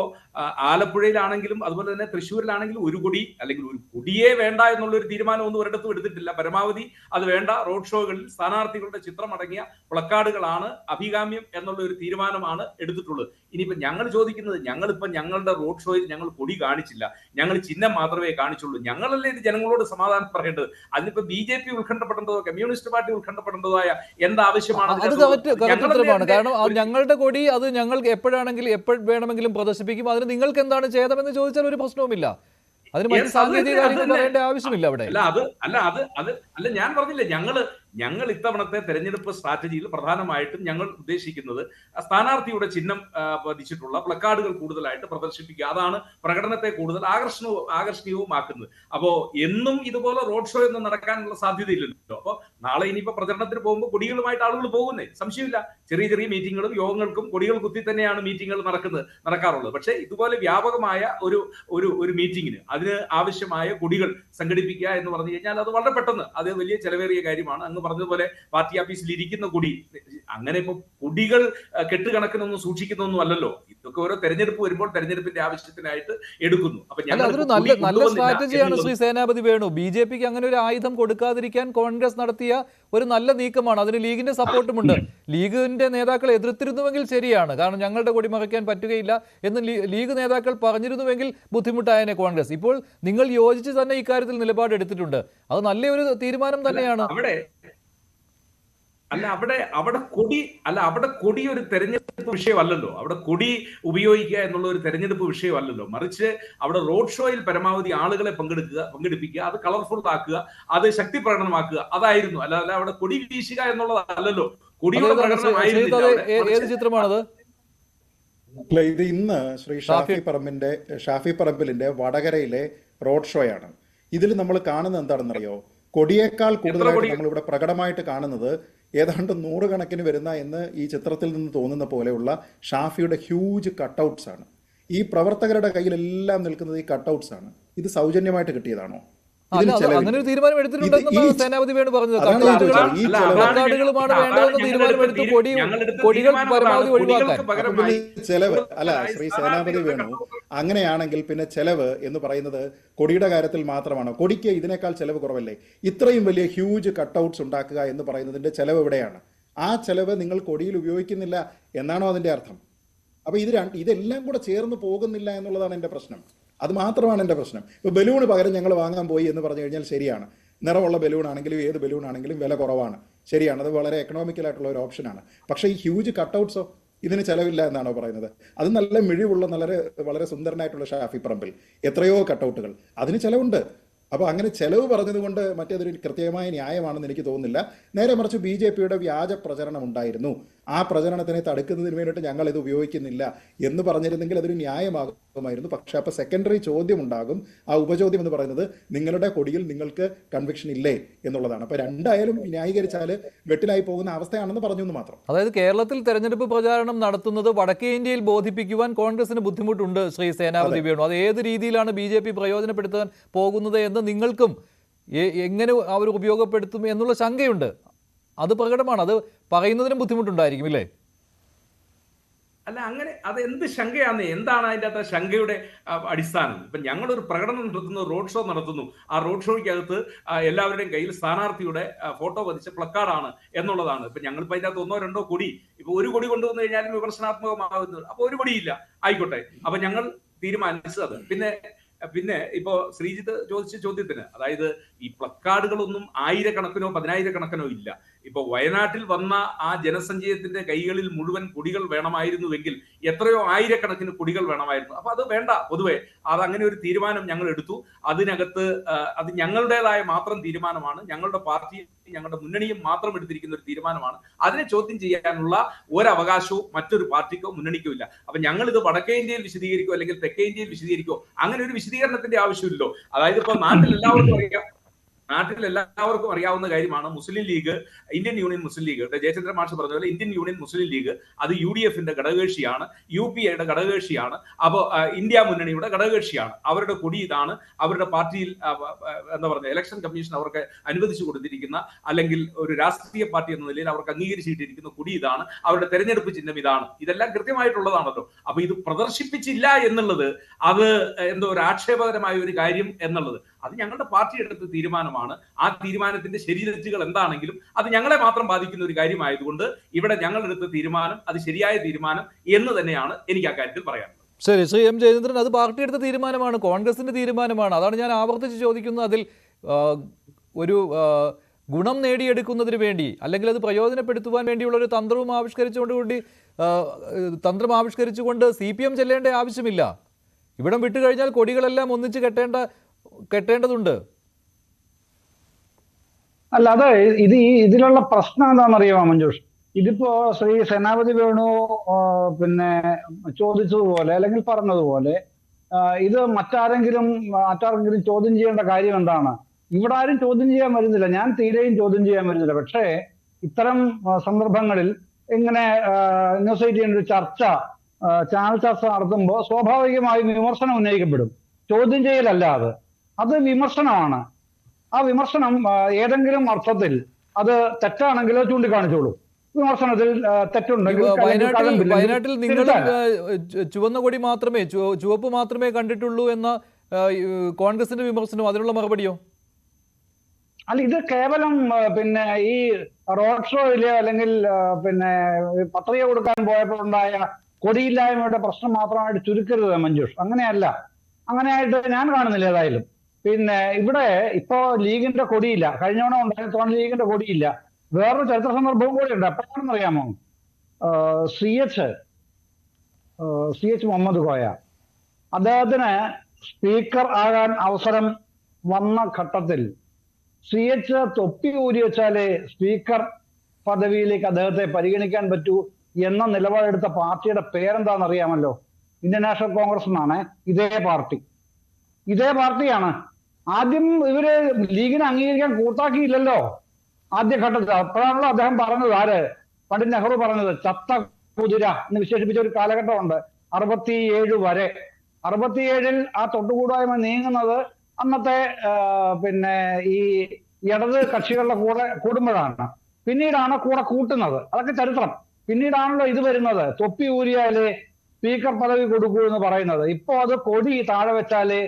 ആലപ്പുഴയിലാണെങ്കിലും അതുപോലെ തന്നെ തൃശ്ശൂരിലാണെങ്കിലും ഒരു കൊടി അല്ലെങ്കിൽ ഒരു കൊടിയേ വേണ്ട എന്നുള്ള ഒരു തീരുമാനമൊന്നും ഒരിടത്തും എടുത്തിട്ടില്ല. പരമാവധി അത് വേണ്ട, റോഡ് ഷോകളിൽ സ്ഥാനാർത്ഥികളുടെ ചിത്രം അടങ്ങിയ പ്ലക്കാർഡുകളാണ് അഭികാമ്യം എന്നുള്ള ഒരു തീരുമാനമാണ് എടുത്തിട്ടുള്ളത്. ഇനിയിപ്പോ ഞങ്ങൾ ചോദിക്കുന്നത്, ഞങ്ങളിപ്പോ ഞങ്ങളുടെ റോഡ് ഷോയിൽ ഞങ്ങൾ കൊടി കാണിച്ചില്ല, ഞങ്ങൾ ചിഹ്നം മാത്രമേ കാണിച്ചുള്ളൂ. ഞങ്ങളല്ലേ ഇത് ജനങ്ങളോട് സമാധാനം പറയേണ്ടത്. അതിനിപ്പോ BJP ഉത്കണ്ഠപ്പെടേണ്ടതോ കമ്മ്യൂണിസ്റ്റ് പാർട്ടി ഉത്കണ്ഠപ്പെടേണ്ടതായ എന്താവശ്യമാണ്? കാരണം ഞങ്ങളുടെ കൊടി അത് ഞങ്ങൾക്ക് എപ്പോഴാണെങ്കിലും വേണമെങ്കിലും പ്രദർശിപ്പിക്കും. അതിന് നിങ്ങൾക്ക് എന്താണ് ഛേദമെന്ന് ചോദിച്ചാൽ ഒരു പ്രശ്നവുമില്ല. അതിന് മറ്റ് സാങ്കേതിക കാര്യങ്ങൾ പറയേണ്ട ആവശ്യമില്ല അവിടെ. അല്ല ഞാൻ പറഞ്ഞില്ലേ, ഞങ്ങൾ ഇത്തവണത്തെ തെരഞ്ഞെടുപ്പ് സ്ട്രാറ്റജിയിൽ പ്രധാനമായിട്ടും ഞങ്ങൾ ഉദ്ദേശിക്കുന്നത് സ്ഥാനാർത്ഥിയുടെ ചിഹ്നം പതിച്ചിട്ടുള്ള പ്ലക്കാർഡുകൾ കൂടുതലായിട്ട് പ്രദർശിപ്പിക്കുക. അതാണ് പ്രകടനത്തെ കൂടുതൽ ആകർഷണീയവുമാക്കുന്നത്. അപ്പോ എന്നും ഇതുപോലെ റോഡ് ഷോ ഒന്നും നടക്കാനുള്ള സാധ്യതയില്ലല്ലോ. അപ്പൊ നാളെ ഇനിയിപ്പോ പ്രചരണത്തിന് പോകുമ്പോൾ കൊടികളുമായിട്ട് ആളുകൾ പോകുന്നേ സംശയമില്ല. ചെറിയ ചെറിയ മീറ്റിങ്ങുകളും യോഗങ്ങൾക്കും കൊടികൾ കുത്തി തന്നെയാണ് മീറ്റിങ്ങുകൾ നടക്കാറുള്ളത്. പക്ഷേ ഇതുപോലെ വ്യാപകമായ ഒരു മീറ്റിങ്ങിന് അതിന് ആവശ്യമായ കൊടികൾ സംഘടിപ്പിക്കുക എന്ന് പറഞ്ഞു കഴിഞ്ഞാൽ അത് വളരെ പെട്ടെന്ന്, അത് വലിയ ചെലവേറിയ കാര്യമാണ്. അങ്ങ് പറഞ്ഞതുപോലെ പാർട്ടി ഓഫീസിൽ ഇരിക്കുന്ന കൊടി, അങ്ങനെ ഇപ്പൊ കൊടികൾ കെട്ടുകണക്കിനൊന്നും സൂക്ഷിക്കുന്നൊന്നും അല്ലല്ലോ. ഇതൊക്കെ ഓരോ തെരഞ്ഞെടുപ്പ് വരുമ്പോൾ തെരഞ്ഞെടുപ്പിന്റെ ആവശ്യത്തിനായിട്ട് എടുക്കുന്നു. അതൊരു നല്ല സ്ട്രാറ്റജിയാണ് ശ്രീ സേനാപതി വേണു. BJPക്ക് അങ്ങനെ ഒരു ആയുധം കൊടുക്കാതിരിക്കാൻ കോൺഗ്രസ് നടത്തിയ ഒരു നല്ല നീക്കമാണ്. അതിന് ലീഗിന്റെ സപ്പോർട്ടുമുണ്ട്. ലീഗിന്റെ നേതാക്കൾ എതിർത്തിരുന്നുവെങ്കിൽ ശരിയാണ്, കാരണം ഞങ്ങളുടെ കൊടി മറയ്ക്കാൻ പറ്റുകയില്ല എന്ന് ലീഗ് നേതാക്കൾ പറഞ്ഞിരുന്നുവെങ്കിൽ ബുദ്ധിമുട്ടായനെ കോൺഗ്രസ്. ഇപ്പോൾ നിങ്ങൾ യോജിച്ച് തന്നെ ഇക്കാര്യത്തിൽ നിലപാടെടുത്തിട്ടുണ്ട്. അത് നല്ലൊരു തീരുമാനം തന്നെയാണ്. അവിടെ കൊടി ഒരു തെരഞ്ഞെടുപ്പ് വിഷയമല്ലല്ലോ. അവിടെ കൊടി ഉപയോഗിക്കുക എന്നുള്ള ഒരു തെരഞ്ഞെടുപ്പ് വിഷയമല്ലല്ലോ. മറിച്ച് അവിടെ റോഡ് ഷോയിൽ പരമാവധി ആളുകളെ പങ്കെടുപ്പിക്കുക, അത് കളർഫുൾ ആക്കുക, അത് ശക്തി പ്രകടനമാക്കുക, അതായിരുന്നു. അല്ല അവിടെ കൊടി വീശുക എന്നുള്ളതല്ലല്ലോ. കൊടിയുടെ ഏത് ചിത്രമാണത്? ഇത് ഇന്ന് ശ്രീ ഷാഫി പറമ്പിലിന്റെ വടകരയിലെ റോഡ് ഷോയാണ്. ഇതിൽ നമ്മൾ കാണുന്നത് എന്താണെന്നറിയോ? കൊടിയേക്കാൾ കൂടുതലായിട്ട് നമ്മളിവിടെ പ്രകടമായിട്ട് കാണുന്നത് ഏതാണ്ട് 100 കണക്കിന് വരുന്ന എന്ന് ഈ ചിത്രത്തിൽ നിന്ന് തോന്നുന്ന പോലെയുള്ള ഷാഫിയുടെ ഹ്യൂജ് കട്ടൗട്ട്സ് ആണ്. ഈ പ്രവർത്തകരുടെ കയ്യിലെല്ലാം നിൽക്കുന്നത് ഈ കട്ടൗട്ട്സ് ആണ്. ഇത് സൗജന്യമായിട്ട് കിട്ടിയതാണോ? അങ്ങനെ ഒരു തീരുമാനം എടുത്തിട്ടുണ്ടെന്നാണ് സേനാപതി വേണു പറഞ്ഞത്. പ്ലക്കാർഡുകളുമാണ് വേണ്ടതെന്ന് തീരുമാനമെടുത്തു. കൊടികൾ പരമാവധി ഒഴിവാക്കാൻ. ചെലവ് അല്ല ശ്രീ സേനാപതി വേണു, അങ്ങനെയാണെങ്കിൽ പിന്നെ ചെലവ് എന്ന് പറയുന്നത് കൊടിയുടെ കാര്യത്തിൽ മാത്രമാണോ? കൊടിക്ക് ഇതിനേക്കാൾ ചെലവ് കുറവല്ലേ? ഇത്രയും വലിയ ഹ്യൂജ് കട്ടൗട്ട്സ് ഉണ്ടാക്കുക എന്ന് പറയുന്നതിന്റെ ചെലവ് എവിടെയാണ്? ആ ചെലവ് നിങ്ങൾ കൊടിയിൽ ഉപയോഗിക്കുന്നില്ല എന്നാണോ അതിന്റെ അർത്ഥം? അപ്പൊ ഇതെല്ലാം കൂടെ ചേർന്ന് പോകുന്നില്ല എന്നുള്ളതാണ് എന്റെ പ്രശ്നം. അത് മാത്രമാണ് എൻ്റെ പ്രശ്നം. ഇപ്പോൾ ബലൂണ് പകരം ഞങ്ങൾ വാങ്ങാൻ പോയി എന്ന് പറഞ്ഞു കഴിഞ്ഞാൽ ശരിയാണ്. നിറമുള്ള ബലൂൺ ആണെങ്കിലും ഏത് ബലൂൺ ആണെങ്കിലും വില കുറവാണ്, ശരിയാണ്. അത് വളരെ എക്കണോമിക്കലായിട്ടുള്ള ഒരു ഓപ്ഷനാണ്. പക്ഷേ ഈ ഹ്യൂജ് കട്ടൗട്ട്സോ ഇതിന് ചെലവില്ല എന്നാണോ പറയുന്നത്? അത് നല്ല മിഴിവുള്ള വളരെ സുന്ദരനായിട്ടുള്ള ഷാഫി പറമ്പിൽ എത്രയോ കട്ടൗട്ടുകൾ, അതിന് ചെലവുണ്ട്. അപ്പോൾ അങ്ങനെ ചെലവ് പറഞ്ഞത് കൊണ്ട് മറ്റേതൊരു കൃത്യമായ ന്യായമാണെന്ന് എനിക്ക് തോന്നുന്നില്ല. നേരെ മറിച്ച് BJPയുടെ വ്യാജ പ്രചരണം ഉണ്ടായിരുന്നു. ആ പ്രചരണത്തിനെ തടുക്കുന്നതിന് വേണ്ടിയിട്ട് ഞങ്ങൾ ഇത് ഉപയോഗിക്കുന്നില്ല എന്ന് പറഞ്ഞിരുന്നെങ്കിൽ അതൊരു ന്യായമാകുമായിരുന്നു. പക്ഷെ അപ്പോൾ സെക്കൻഡറി ചോദ്യം ഉണ്ടാകും. ആ ഉപചോദ്യം എന്ന് പറയുന്നത് നിങ്ങളുടെ കൊടിയിൽ നിങ്ങൾക്ക് കൺവിക്ഷൻ ഇല്ലേ എന്നുള്ളതാണ്. അപ്പോൾ രണ്ടായാലും ന്യായീകരിച്ചാൽ വെട്ടിലായി പോകുന്ന അവസ്ഥയാണെന്ന് പറഞ്ഞു എന്ന് മാത്രം. അതായത് കേരളത്തിൽ തെരഞ്ഞെടുപ്പ് പ്രചാരണം നടത്തുന്നത് വടക്കേ ഇന്ത്യയിൽ ബോധിപ്പിക്കുവാൻ കോൺഗ്രസിന് ബുദ്ധിമുട്ടുണ്ട് ശ്രീ സേനാപതി വേണു. അത് ഏത് രീതിയിലാണ് BJP പ്രയോജനപ്പെടുത്താൻ പോകുന്നത് എന്ന് നിങ്ങൾക്കും എങ്ങനെ അവർ ഉപയോഗപ്പെടുത്തും എന്നുള്ള ശങ്കയുണ്ട്. അത് പ്രകടമാണ്. അത് പറയുന്നതിനും ബുദ്ധിമുട്ടുണ്ടായിരിക്കും ഇല്ലേ? അല്ല അങ്ങനെ അത് എന്ത് ശങ്കയാണ്? എന്താണ് അതിൻ്റെ അകത്ത് ശങ്കയുടെ അടിസ്ഥാനം? ഇപ്പം ഞങ്ങളൊരു പ്രകടനം നടത്തുന്നു, റോഡ് ഷോ നടത്തുന്നു. ആ റോഡ് ഷോയ്ക്കകത്ത് എല്ലാവരുടെയും കയ്യിൽ സ്ഥാനാർത്ഥിയുടെ ഫോട്ടോ പതിച്ച പ്ലക്കാർഡാണ് എന്നുള്ളതാണ്. ഇപ്പം ഞങ്ങളിപ്പോൾ അതിൻ്റെ അകത്ത് 1-2 കൊടി, ഇപ്പൊ ഒരു കൊടി കൊണ്ടുവന്നു കഴിഞ്ഞാലും വിമർശനാത്മകമാകുന്നത്. അപ്പോൾ ഒരു കൊടിയില്ല, ആയിക്കോട്ടെ. അപ്പൊ ഞങ്ങൾ തീരുമാനിച്ചത് പിന്നെ ഇപ്പോ ശ്രീജിത്ത് ചോദിച്ച ചോദ്യത്തിന്, അതായത് ഈ പ്ലക്കാർഡുകളൊന്നും 1000 കണക്കിനോ 10,000 കണക്കിനോ ഇല്ല. ഇപ്പൊ വയനാട്ടിൽ വന്ന ആ ജനസഞ്ചയത്തിന്റെ കൈകളിൽ മുഴുവൻ കൊടികൾ വേണമായിരുന്നുവെങ്കിൽ എത്രയോ ആയിരക്കണക്കിന് കൊടികൾ വേണമായിരുന്നു. അപ്പൊ അത് വേണ്ട. പൊതുവെ അത് അങ്ങനെ ഒരു തീരുമാനം ഞങ്ങൾ എടുത്തു. അതിനകത്ത് അത് ഞങ്ങളുടേതായ മാത്രം തീരുമാനമാണ്, ഞങ്ങളുടെ പാർട്ടിയും ഞങ്ങളുടെ മുന്നണിയും മാത്രം എടുത്തിരിക്കുന്ന ഒരു തീരുമാനമാണ്. അതിനെ ചോദ്യം ചെയ്യാനുള്ള ഒരവകാശവും മറ്റൊരു പാർട്ടിക്കോ മുന്നണിക്കോ ഇല്ല. അപ്പൊ ഞങ്ങൾ ഇത് വടക്കേ ഇന്ത്യയിൽ വിശദീകരിക്കോ അല്ലെങ്കിൽ തെക്കേ ഇന്ത്യയിൽ വിശദീകരിക്കോ അങ്ങനെ ഒരു വിശദീകരണത്തിന്റെ ആവശ്യമില്ലല്ലോ. അതായത് ഇപ്പൊ നാട്ടിൽ എല്ലാവർക്കും അറിയാവുന്ന കാര്യമാണ് മുസ്ലിം ലീഗ്, ഇന്ത്യൻ യൂണിയൻ മുസ്ലിം ലീഗ്, ജയചന്ദ്രൻ മാഷ് പറഞ്ഞ പോലെ ഇന്ത്യൻ യൂണിയൻ മുസ്ലിം ലീഗ് അത് UDFന്റെ ഘടകകക്ഷിയാണ്, UPAയുടെ ഘടകകക്ഷിയാണ്, അപ്പോൾ ഇന്ത്യ മുന്നണിയുടെ ഘടകകക്ഷിയാണ്. അവരുടെ കൊടി ഇതാണ്. അവരുടെ പാർട്ടിയിൽ എന്താ പറയുക, ഇലക്ഷൻ കമ്മീഷൻ അവർക്ക് അനുവദിച്ചു കൊടുത്തിരിക്കുന്ന അല്ലെങ്കിൽ ഒരു രാഷ്ട്രീയ പാർട്ടി എന്ന നിലയിൽ അവർക്ക് അംഗീകരിച്ചിട്ടിരിക്കുന്ന കൊടി ഇതാണ്. അവരുടെ തെരഞ്ഞെടുപ്പ് ചിഹ്നം ഇതാണ്. ഇതെല്ലാം കൃത്യമായിട്ടുള്ളതാണല്ലോ. അപ്പൊ ഇത് പ്രദർശിപ്പിച്ചില്ല എന്നുള്ളത് അത് എന്തോ ഒരു ആക്ഷേപകരമായ ഒരു കാര്യം എന്നുള്ളത് അത് ഞങ്ങളുടെ പാർട്ടി എടുത്ത തീരുമാനമാണ്. ആ തീരുമാനത്തിന്റെ ശരിതെറ്റുകൾ എന്താണെങ്കിലും അത് ഞങ്ങളെ മാത്രം ബാധിക്കുന്ന ഒരു കാര്യമായതുകൊണ്ട് ഇവിടെ ഞങ്ങൾ എടുത്ത തീരുമാനം അത് ശരിയായ തീരുമാനം എന്ന് തന്നെയാണ് എനിക്ക് അക്കാര്യത്തിൽ പറയാനുള്ളത്. ശരി, ശ്രീ M. ജയചന്ദ്രൻ, അത് പാർട്ടി എടുത്ത തീരുമാനമാണ്, കോൺഗ്രസിന്റെ തീരുമാനമാണ്. അതാണ് ഞാൻ ആവർത്തിച്ച് ചോദിക്കുന്നത്. അതിൽ ഒരു ഗുണം നേടിയെടുക്കുന്നതിന് വേണ്ടി അല്ലെങ്കിൽ അത് പ്രയോജനപ്പെടുത്തുവാൻ വേണ്ടിയുള്ള ഒരു തന്ത്രം ആവിഷ്കരിച്ചുകൊണ്ട് CPM ചെല്ലേണ്ട ആവശ്യമില്ല. ഇവിടം വിട്ടുകഴിഞ്ഞാൽ കൊടികളെല്ലാം ഒന്നിച്ച് കെട്ടേണ്ടതുണ്ട്. അല്ല, അത് ഇതിലുള്ള പ്രശ്നം എന്താണെന്നറിയാമോ മഞ്ജുഷ്? ഇതിപ്പോ ശ്രീ സേനാപതി വേണു പിന്നെ ചോദിച്ചതുപോലെ അല്ലെങ്കിൽ പറഞ്ഞതുപോലെ ഇത് മറ്റാരെങ്കിലും ചോദ്യം ചെയ്യേണ്ട കാര്യം എന്താണ്? ഇവിടെ ആരും ചോദ്യം ചെയ്യാൻ വരുന്നില്ല, ഞാൻ തീരെയും ചോദ്യം ചെയ്യാൻ വരുന്നില്ല. പക്ഷേ ഇത്തരം സന്ദർഭങ്ങളിൽ ഇങ്ങനെ ന്യൂസ് 18 ഒരു ചാനൽ ചർച്ച നടത്തുമ്പോൾ സ്വാഭാവികമായും വിമർശനം ഉന്നയിക്കപ്പെടും. ചോദ്യം ചെയ്യലല്ല അത് വിമർശനമാണ്. ആ വിമർശനം ഏതെങ്കിലും അർത്ഥത്തിൽ അത് തെറ്റാണെങ്കിലോ ചൂണ്ടിക്കാണിച്ചോളൂ. വിമർശനത്തിൽ തെറ്റുണ്ടെങ്കിൽ വയനാട്ടിൽ നിങ്ങൾ ചുവന്ന കൊടി മാത്രമേ ചുവപ്പ് മാത്രമേ കണ്ടിട്ടുള്ളൂ എന്ന കോൺഗ്രസിന്റെ വിമർശനം, അതിനുള്ള മറുപടിയോ? അല്ല, ഇത് കേവലം പിന്നെ ഈ റോഡ് ഷോയില് അല്ലെങ്കിൽ പിന്നെ പത്രിക കൊടുക്കാൻ പോയപ്പോൾ ഉണ്ടായ കൊടിയില്ലായ്മയുടെ പ്രശ്നം മാത്രമായിട്ട് ചുരുക്കരുത് മഞ്ജുഷ്. അങ്ങനെയായിട്ട് ഞാൻ കാണുന്നില്ല ഏതായാലും. പിന്നെ ഇവിടെ ഇപ്പോ ലീഗിന്റെ കൊടിയില്ല, കഴിഞ്ഞോണം ഉണ്ടായിരുന്ന ലീഗിന്റെ കൊടിയില്ല. വേറൊരു ചരിത്ര സന്ദർഭവും കൂടി ഉണ്ട്. എപ്പോഴാണെന്ന് അറിയാമോ? സി എച്ച് മുഹമ്മദ് കോയ അദ്ദേഹത്തിന് സ്പീക്കർ ആകാൻ അവസരം വന്ന ഘട്ടത്തിൽ CH തൊപ്പി ഊരി വെച്ചാലേ സ്പീക്കർ പദവിയിലേക്ക് അദ്ദേഹത്തെ പരിഗണിക്കാൻ പറ്റൂ എന്ന നിലപാടെടുത്ത പാർട്ടിയുടെ പേരെന്താണെന്നറിയാമല്ലോ? ഇന്ത്യൻ നാഷണൽ കോൺഗ്രസ് എന്നാണ്. ഇതേ പാർട്ടിയാണ് ആദ്യം ഇവര് ലീഗിനെ അംഗീകരിക്കാൻ കൂട്ടാക്കിയില്ലല്ലോ ആദ്യഘട്ടത്തിൽ. അപ്പോഴാണല്ലോ അദ്ദേഹം പറഞ്ഞത്, പണ്ഡിറ്റ് നെഹ്റു പറഞ്ഞത് ചത്ത കുതിര എന്ന് വിശേഷിപ്പിച്ച ഒരു കാലഘട്ടമുണ്ട് 67 വരെ. 67-ൽ ആ തൊട്ടുകൂടായ്മ നീങ്ങുന്നത് അന്നത്തെ പിന്നെ ഈ ഇടത് കക്ഷികളുടെ കൂടെ കൂടുമ്പോഴാണ്. പിന്നീടാണ് കൂടെ കൂട്ടുന്നത്. അതൊക്കെ ചരിത്രം. പിന്നീടാണല്ലോ ഇത് വരുന്നത്, തൊപ്പി ഊരിയാലേ സ്പീക്കർ പദവി കൊടുക്കൂ എന്ന് പറയുന്നത്. ഇപ്പോ അത് കൊടി താഴെ വെച്ചാലേ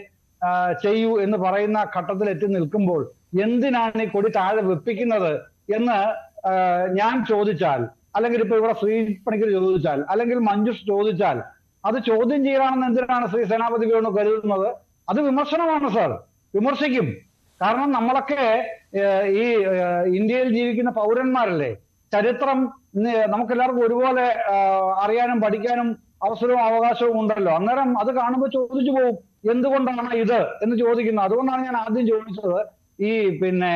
ചെയ്യൂ എന്ന് പറയുന്ന ഘട്ടത്തിൽ എത്തി നിൽക്കുമ്പോൾ എന്തിനാണ് ഈ കൊടി താഴെ വെപ്പിക്കുന്നത് എന്ന് ഞാൻ ചോദിച്ചാൽ, അല്ലെങ്കിൽ ഇപ്പൊ ഇവിടെ ശ്രീ പണിക്കർ ചോദിച്ചാൽ, അല്ലെങ്കിൽ മഞ്ജുഷ് ചോദിച്ചാൽ, അത് ചോദ്യം ചെയ്യണമെന്ന് എന്തിനാണ് ശ്രീ സേനാപതി വേണു കരുതുന്നത്? അത് വിമർശനമാണ് സാർ, വിമർശിക്കും. കാരണം നമ്മളൊക്കെ ഈ ഇന്ത്യയിൽ ജീവിക്കുന്ന പൗരന്മാരല്ലേ. ചരിത്രം നമുക്കെല്ലാവർക്കും ഒരുപോലെ അറിയാനും പഠിക്കാനും അവസരവും അവകാശവും ഉണ്ടല്ലോ. അന്നേരം അത് കാണുമ്പോൾ ചോദിച്ചു പോകും, എന്തുകൊണ്ടാണ് ഇത് എന്ന് ചോദിക്കുന്നത്. അതുകൊണ്ടാണ് ഞാൻ ആദ്യം ചോദിച്ചത്, ഈ പിന്നെ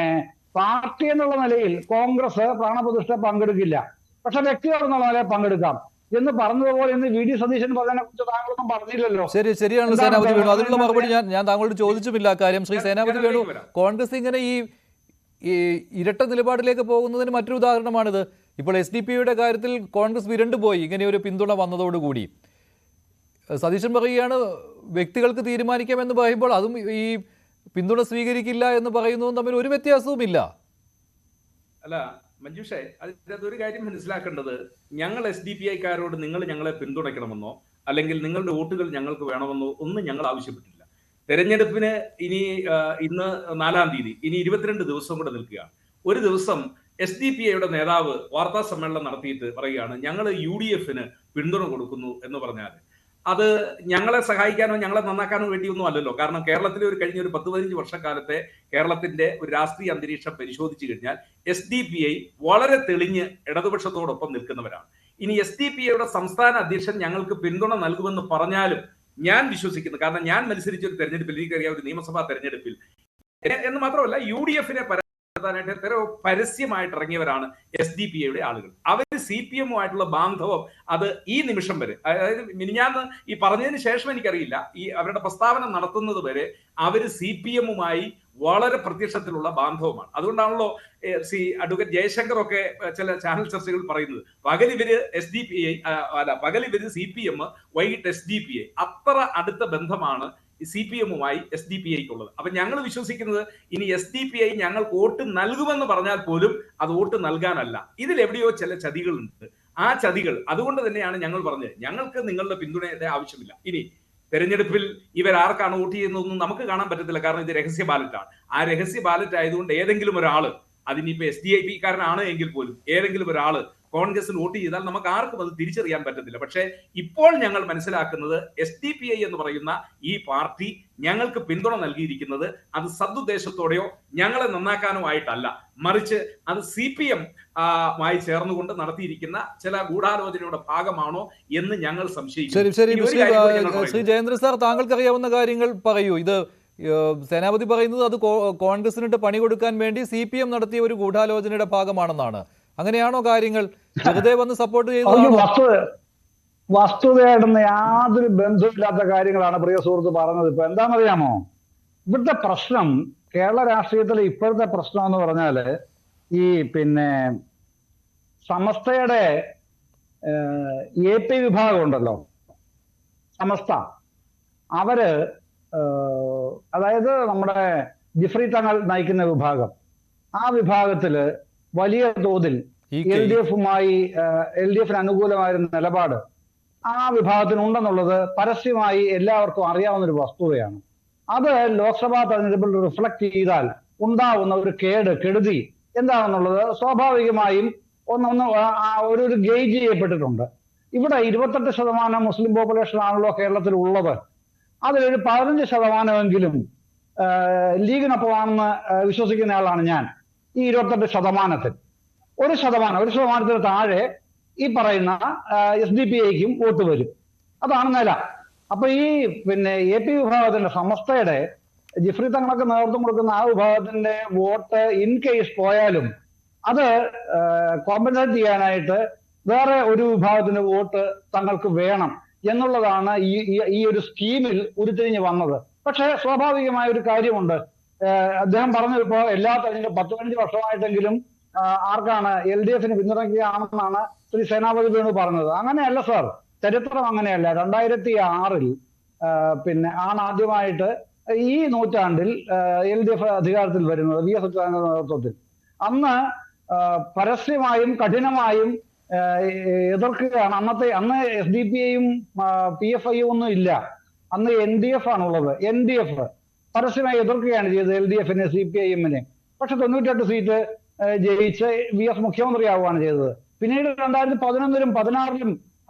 പാർട്ടി എന്നുള്ള നിലയിൽ കോൺഗ്രസ് പ്രാണപ്രതിഷ്ഠ പങ്കെടുക്കില്ല, പക്ഷെ വ്യക്തികൾ എന്നുള്ള നിലയിൽ പങ്കെടുക്കാം എന്ന് പറഞ്ഞതുപോലെ ഇന്ന് VD സതീശൻ പറഞ്ഞതിനെ കുറിച്ച് താങ്കളൊന്നും പറഞ്ഞില്ലല്ലോ. ശരിയാണ് സേനാപതി വേണു, അതിനുള്ള മറുപടി ഞാൻ താങ്കളോട് ചോദിച്ചുമില്ല. കാര്യം ശ്രീ സേനാപതി വേണു, കോൺഗ്രസ് ഇങ്ങനെ ഈ ഇരട്ട നിലപാടിലേക്ക് പോകുന്നതിന് മറ്റൊരു ഉദാഹരണമാണിത്. ഇപ്പോൾ SDP-യുടെ കാര്യത്തിൽ കോൺഗ്രസ് വിരണ്ടുപോയി ഇങ്ങനെ ഒരു പിന്തുണ വന്നതോടുകൂടി. സതീശൻ പറയുകയാണ് വ്യക്തികൾക്ക് തീരുമാനിക്കാമെന്ന് പറയുമ്പോൾ അതും ഈ പിന്തുണ സ്വീകരിക്കില്ല എന്ന് പറയുന്നതും തമ്മിൽ ഒരു വ്യത്യാസവുമില്ല. അല്ല മഞ്ജുഷേ, അതിനകത്ത് ഒരു കാര്യം മനസ്സിലാക്കേണ്ടത്, ഞങ്ങൾ SDPI-ക്കാരോട് നിങ്ങൾ ഞങ്ങളെ പിന്തുണയ്ക്കണമെന്നോ അല്ലെങ്കിൽ നിങ്ങളുടെ വോട്ടുകൾ ഞങ്ങൾക്ക് വേണമെന്നോ ഒന്നും ഞങ്ങൾ ആവശ്യപ്പെട്ടില്ല. തെരഞ്ഞെടുപ്പിന് ഇന്ന് 4-ാം തീയതി, ഇനി 22 ദിവസം കൂടെ നിൽക്കുകയാണ്. ഒരു ദിവസം SDPI-യുടെ നേതാവ് വാർത്താ സമ്മേളനം നടത്തിയിട്ട് പറയുകയാണ് ഞങ്ങൾ UDF-ന് പിന്തുണ കൊടുക്കുന്നു എന്ന് പറഞ്ഞാൽ അത് ഞങ്ങളെ സഹായിക്കാനോ ഞങ്ങളെ നന്നാക്കാനോ വേണ്ടിയൊന്നും അല്ലല്ലോ. കാരണം കേരളത്തിലെ കഴിഞ്ഞ ഒരു 10-15 വർഷക്കാലത്തെ കേരളത്തിന്റെ ഒരു രാഷ്ട്രീയ അന്തരീക്ഷം പരിശോധിച്ചു കഴിഞ്ഞാൽ SDPI വളരെ തെളിഞ്ഞ് ഇടതുപക്ഷത്തോടൊപ്പം നിൽക്കുന്നവരാണ്. ഇനി SDPIയുടെ സംസ്ഥാന അധ്യക്ഷൻ ഞങ്ങൾക്ക് പിന്തുണ നൽകുമെന്ന് പറഞ്ഞാലും ഞാൻ വിശ്വസിക്കുന്നു. കാരണം ഞാൻ മത്സരിച്ച ഒരു തെരഞ്ഞെടുപ്പിൽ, എനിക്കറിയാം, ഒരു നിയമസഭാ തെരഞ്ഞെടുപ്പിൽ എന്ന് മാത്രമല്ല UDFനെ പരസ്യമായിട്ട് ഇറങ്ങിയവരാണ് SDPIയുടെ ആളുകൾ. അവർ CPM-ഉമായിട്ടുള്ള ബാന്ധവം അത് ഈ നിമിഷം വരെ, അതായത് മിനിഞ്ഞാന്ന് ഈ പറഞ്ഞതിന് ശേഷം എനിക്കറിയില്ല, ഈ അവരുടെ പ്രസ്താവന നടത്തുന്നത് വരെ അവർ CPM-ഉമായി വളരെ പ്രത്യക്ഷത്തിലുള്ള ബാന്ധവമാണ്. അതുകൊണ്ടാണല്ലോ അഡ്വക്കേറ്റ് ജയശങ്കർ ഒക്കെ ചില ചാനൽ ചർച്ചകൾ പറയുന്നത് പകലിവര് SDPI പകലിവര് CPM, വൈകിട്ട് SDPI. അത്ര അടുത്ത ബന്ധമാണ് CPM-ഉമായി SDPIക്കുള്ളത്. അപ്പൊ ഞങ്ങൾ വിശ്വസിക്കുന്നത് ഇനി SDPI ഞങ്ങൾക്ക് വോട്ട് നൽകുമെന്ന് പറഞ്ഞാൽ പോലും അത് വോട്ട് നൽകാനല്ല. ഇതിലെവിടെയോ ചില ചതികളുണ്ട്. ആ ചതികൾ അതുകൊണ്ട് തന്നെയാണ് ഞങ്ങൾ പറഞ്ഞത് ഞങ്ങൾക്ക് നിങ്ങളുടെ പിന്തുണയുടെ ആവശ്യമില്ല. ഇനി തെരഞ്ഞെടുപ്പിൽ ഇവരാർക്കാണ് വോട്ട് ചെയ്യുന്നതൊന്നും നമുക്ക് കാണാൻ പറ്റത്തില്ല. കാരണം ഇത് രഹസ്യ ബാലറ്റാണ്. ആ രഹസ്യ ബാലറ്റ് ആയതുകൊണ്ട് ഏതെങ്കിലും ഒരാള്, അതിനിപ്പോ SDIP-കാരനാണ് എങ്കിൽ പോലും ഏതെങ്കിലും ഒരാള് കോൺഗ്രസിൽ വോട്ട് ചെയ്താൽ നമുക്ക് ആർക്കും അത് തിരിച്ചറിയാൻ പറ്റത്തില്ല. പക്ഷേ ഇപ്പോൾ ഞങ്ങൾ മനസ്സിലാക്കുന്നത് SDPI എന്ന് പറയുന്ന ഈ പാർട്ടി ഞങ്ങൾക്ക് പിന്തുണ നൽകിയിരിക്കുന്നത് അത് സദുദ്ദേശത്തോടെയോ ഞങ്ങളെ നന്നാക്കാനോ ആയിട്ടല്ല, മറിച്ച് അത് CPM-മായി ചേർന്നുകൊണ്ട് നടത്തിയിരിക്കുന്ന ചില ഗൂഢാലോചനയുടെ ഭാഗമാണോ എന്ന് ഞങ്ങൾ സംശയിക്കുന്നു. ശ്രീ ജയേന്ദ്ര സാർ, താങ്കൾക്ക് അറിയാവുന്ന കാര്യങ്ങൾ പറയൂ. ഇത് സേനാപതി പറയുന്നത് അത് കോൺഗ്രസിനിട്ട് പണി കൊടുക്കാൻ വേണ്ടി CPM നടത്തിയ ഒരു ഗൂഢാലോചനയുടെ ഭാഗമാണെന്നാണ്. അങ്ങനെയാണോ കാര്യങ്ങൾ? വെറുതെ വന്ന് സപ്പോർട്ട് ചെയ്തു? വസ്തുതയായിട്ടൊന്നും യാതൊരു ബന്ധമില്ലാത്ത കാര്യങ്ങളാണ് പ്രിയ സുഹൃത്ത് പറഞ്ഞത്. ഇപ്പൊ എന്താണെന്നറിയാമോ, ഇവിടുത്തെ പ്രശ്നം, കേരള രാഷ്ട്രീയത്തിലെ ഇപ്പോഴത്തെ പ്രശ്നം എന്ന് പറഞ്ഞാല് ഈ സമസ്തയുടെ AP വിഭാഗം ഉണ്ടല്ലോ, സമസ്ത, അവര് അതായത് നമ്മുടെ ജിഫ്രി തങ്ങൾ നയിക്കുന്ന വിഭാഗം, ആ വിഭാഗത്തില് വലിയ തോതിൽ LDF-ന് അനുകൂലമായിരുന്ന നിലപാട് ആ വിഭാഗത്തിനുണ്ടെന്നുള്ളത് പരസ്യമായി എല്ലാവർക്കും അറിയാവുന്ന ഒരു വസ്തുതയാണ്. അത് ലോക്സഭാ തെരഞ്ഞെടുപ്പിൽ റിഫ്ലക്ട് ചെയ്താൽ ഉണ്ടാവുന്ന ഒരു കെടുതി എന്താണെന്നുള്ളത് സ്വാഭാവികമായും ഒരു ഗേജ് ചെയ്യപ്പെട്ടിട്ടുണ്ട്. ഇവിടെ 28% മുസ്ലിം പോപ്പുലേഷൻ ആണല്ലോ കേരളത്തിൽ ഉള്ളത്. അതിലൊരു 15%-എങ്കിലും ലീഗിനൊപ്പമാണെന്ന് വിശ്വസിക്കുന്ന ആളാണ് ഞാൻ. ഈ 28%-ൽ 1%-ത്തിന് താഴെ ഈ പറയുന്ന SDPIക്കും വോട്ട് വരും. അതാണ് നില. അപ്പൊ ഈ AP വിഭാഗത്തിന്റെ, സമസ്തയുടെ ജിഫ്രി തങ്ങളൊക്കെ നേതൃത്വം കൊടുക്കുന്ന ആ വിഭാഗത്തിന്റെ വോട്ട് ഇൻ കേസ് പോയാലും അത് കോമ്പൻസേറ്റ് ചെയ്യാനായിട്ട് വേറെ ഒരു വിഭാഗത്തിന്റെ വോട്ട് തങ്ങൾക്ക് വേണം എന്നുള്ളതാണ് ഈ ഒരു സ്കീമിൽ ഉരുത്തിരിഞ്ഞ് വന്നത്. പക്ഷെ സ്വാഭാവികമായ ഒരു കാര്യമുണ്ട്. അദ്ദേഹം പറഞ്ഞു, ഇപ്പോ എല്ലാ തെരഞ്ഞെടുപ്പ് 10-15 വർഷമായിട്ടെങ്കിലും ആർക്കാണ് LDF-ന് പിന്തുണയ്ക്കുകയാണെന്നാണ് ശ്രീ സേനാപതി വേണു പറഞ്ഞത്. അങ്ങനെയല്ല സാർ, ചരിത്രം അങ്ങനെയല്ല. 2006-ൽ ആണ് ആദ്യമായിട്ട് ഈ നൂറ്റാണ്ടിൽ LDF അധികാരത്തിൽ വരുന്നത്, VS അച്യുതാനന്ദന്റെ നേതൃത്വത്തിൽ. അന്ന് പരസ്യമായും കഠിനമായും എതിർക്കുകയാണ്. അന്ന് SDPI-യും PFI-യും ഒന്നും ഇല്ല, അന്ന് NDF ആണുള്ളത്. NDF പരസ്യമായി എതിർക്കുകയാണ് ചെയ്തത് LDF-നെ, CPIM-നെ. പക്ഷെ 98 സീറ്റ് ജയിച്ച് VS മുഖ്യമന്ത്രിയാവുകയാണ് ചെയ്തത്. പിന്നീട് 2011-ലും 2016-ലും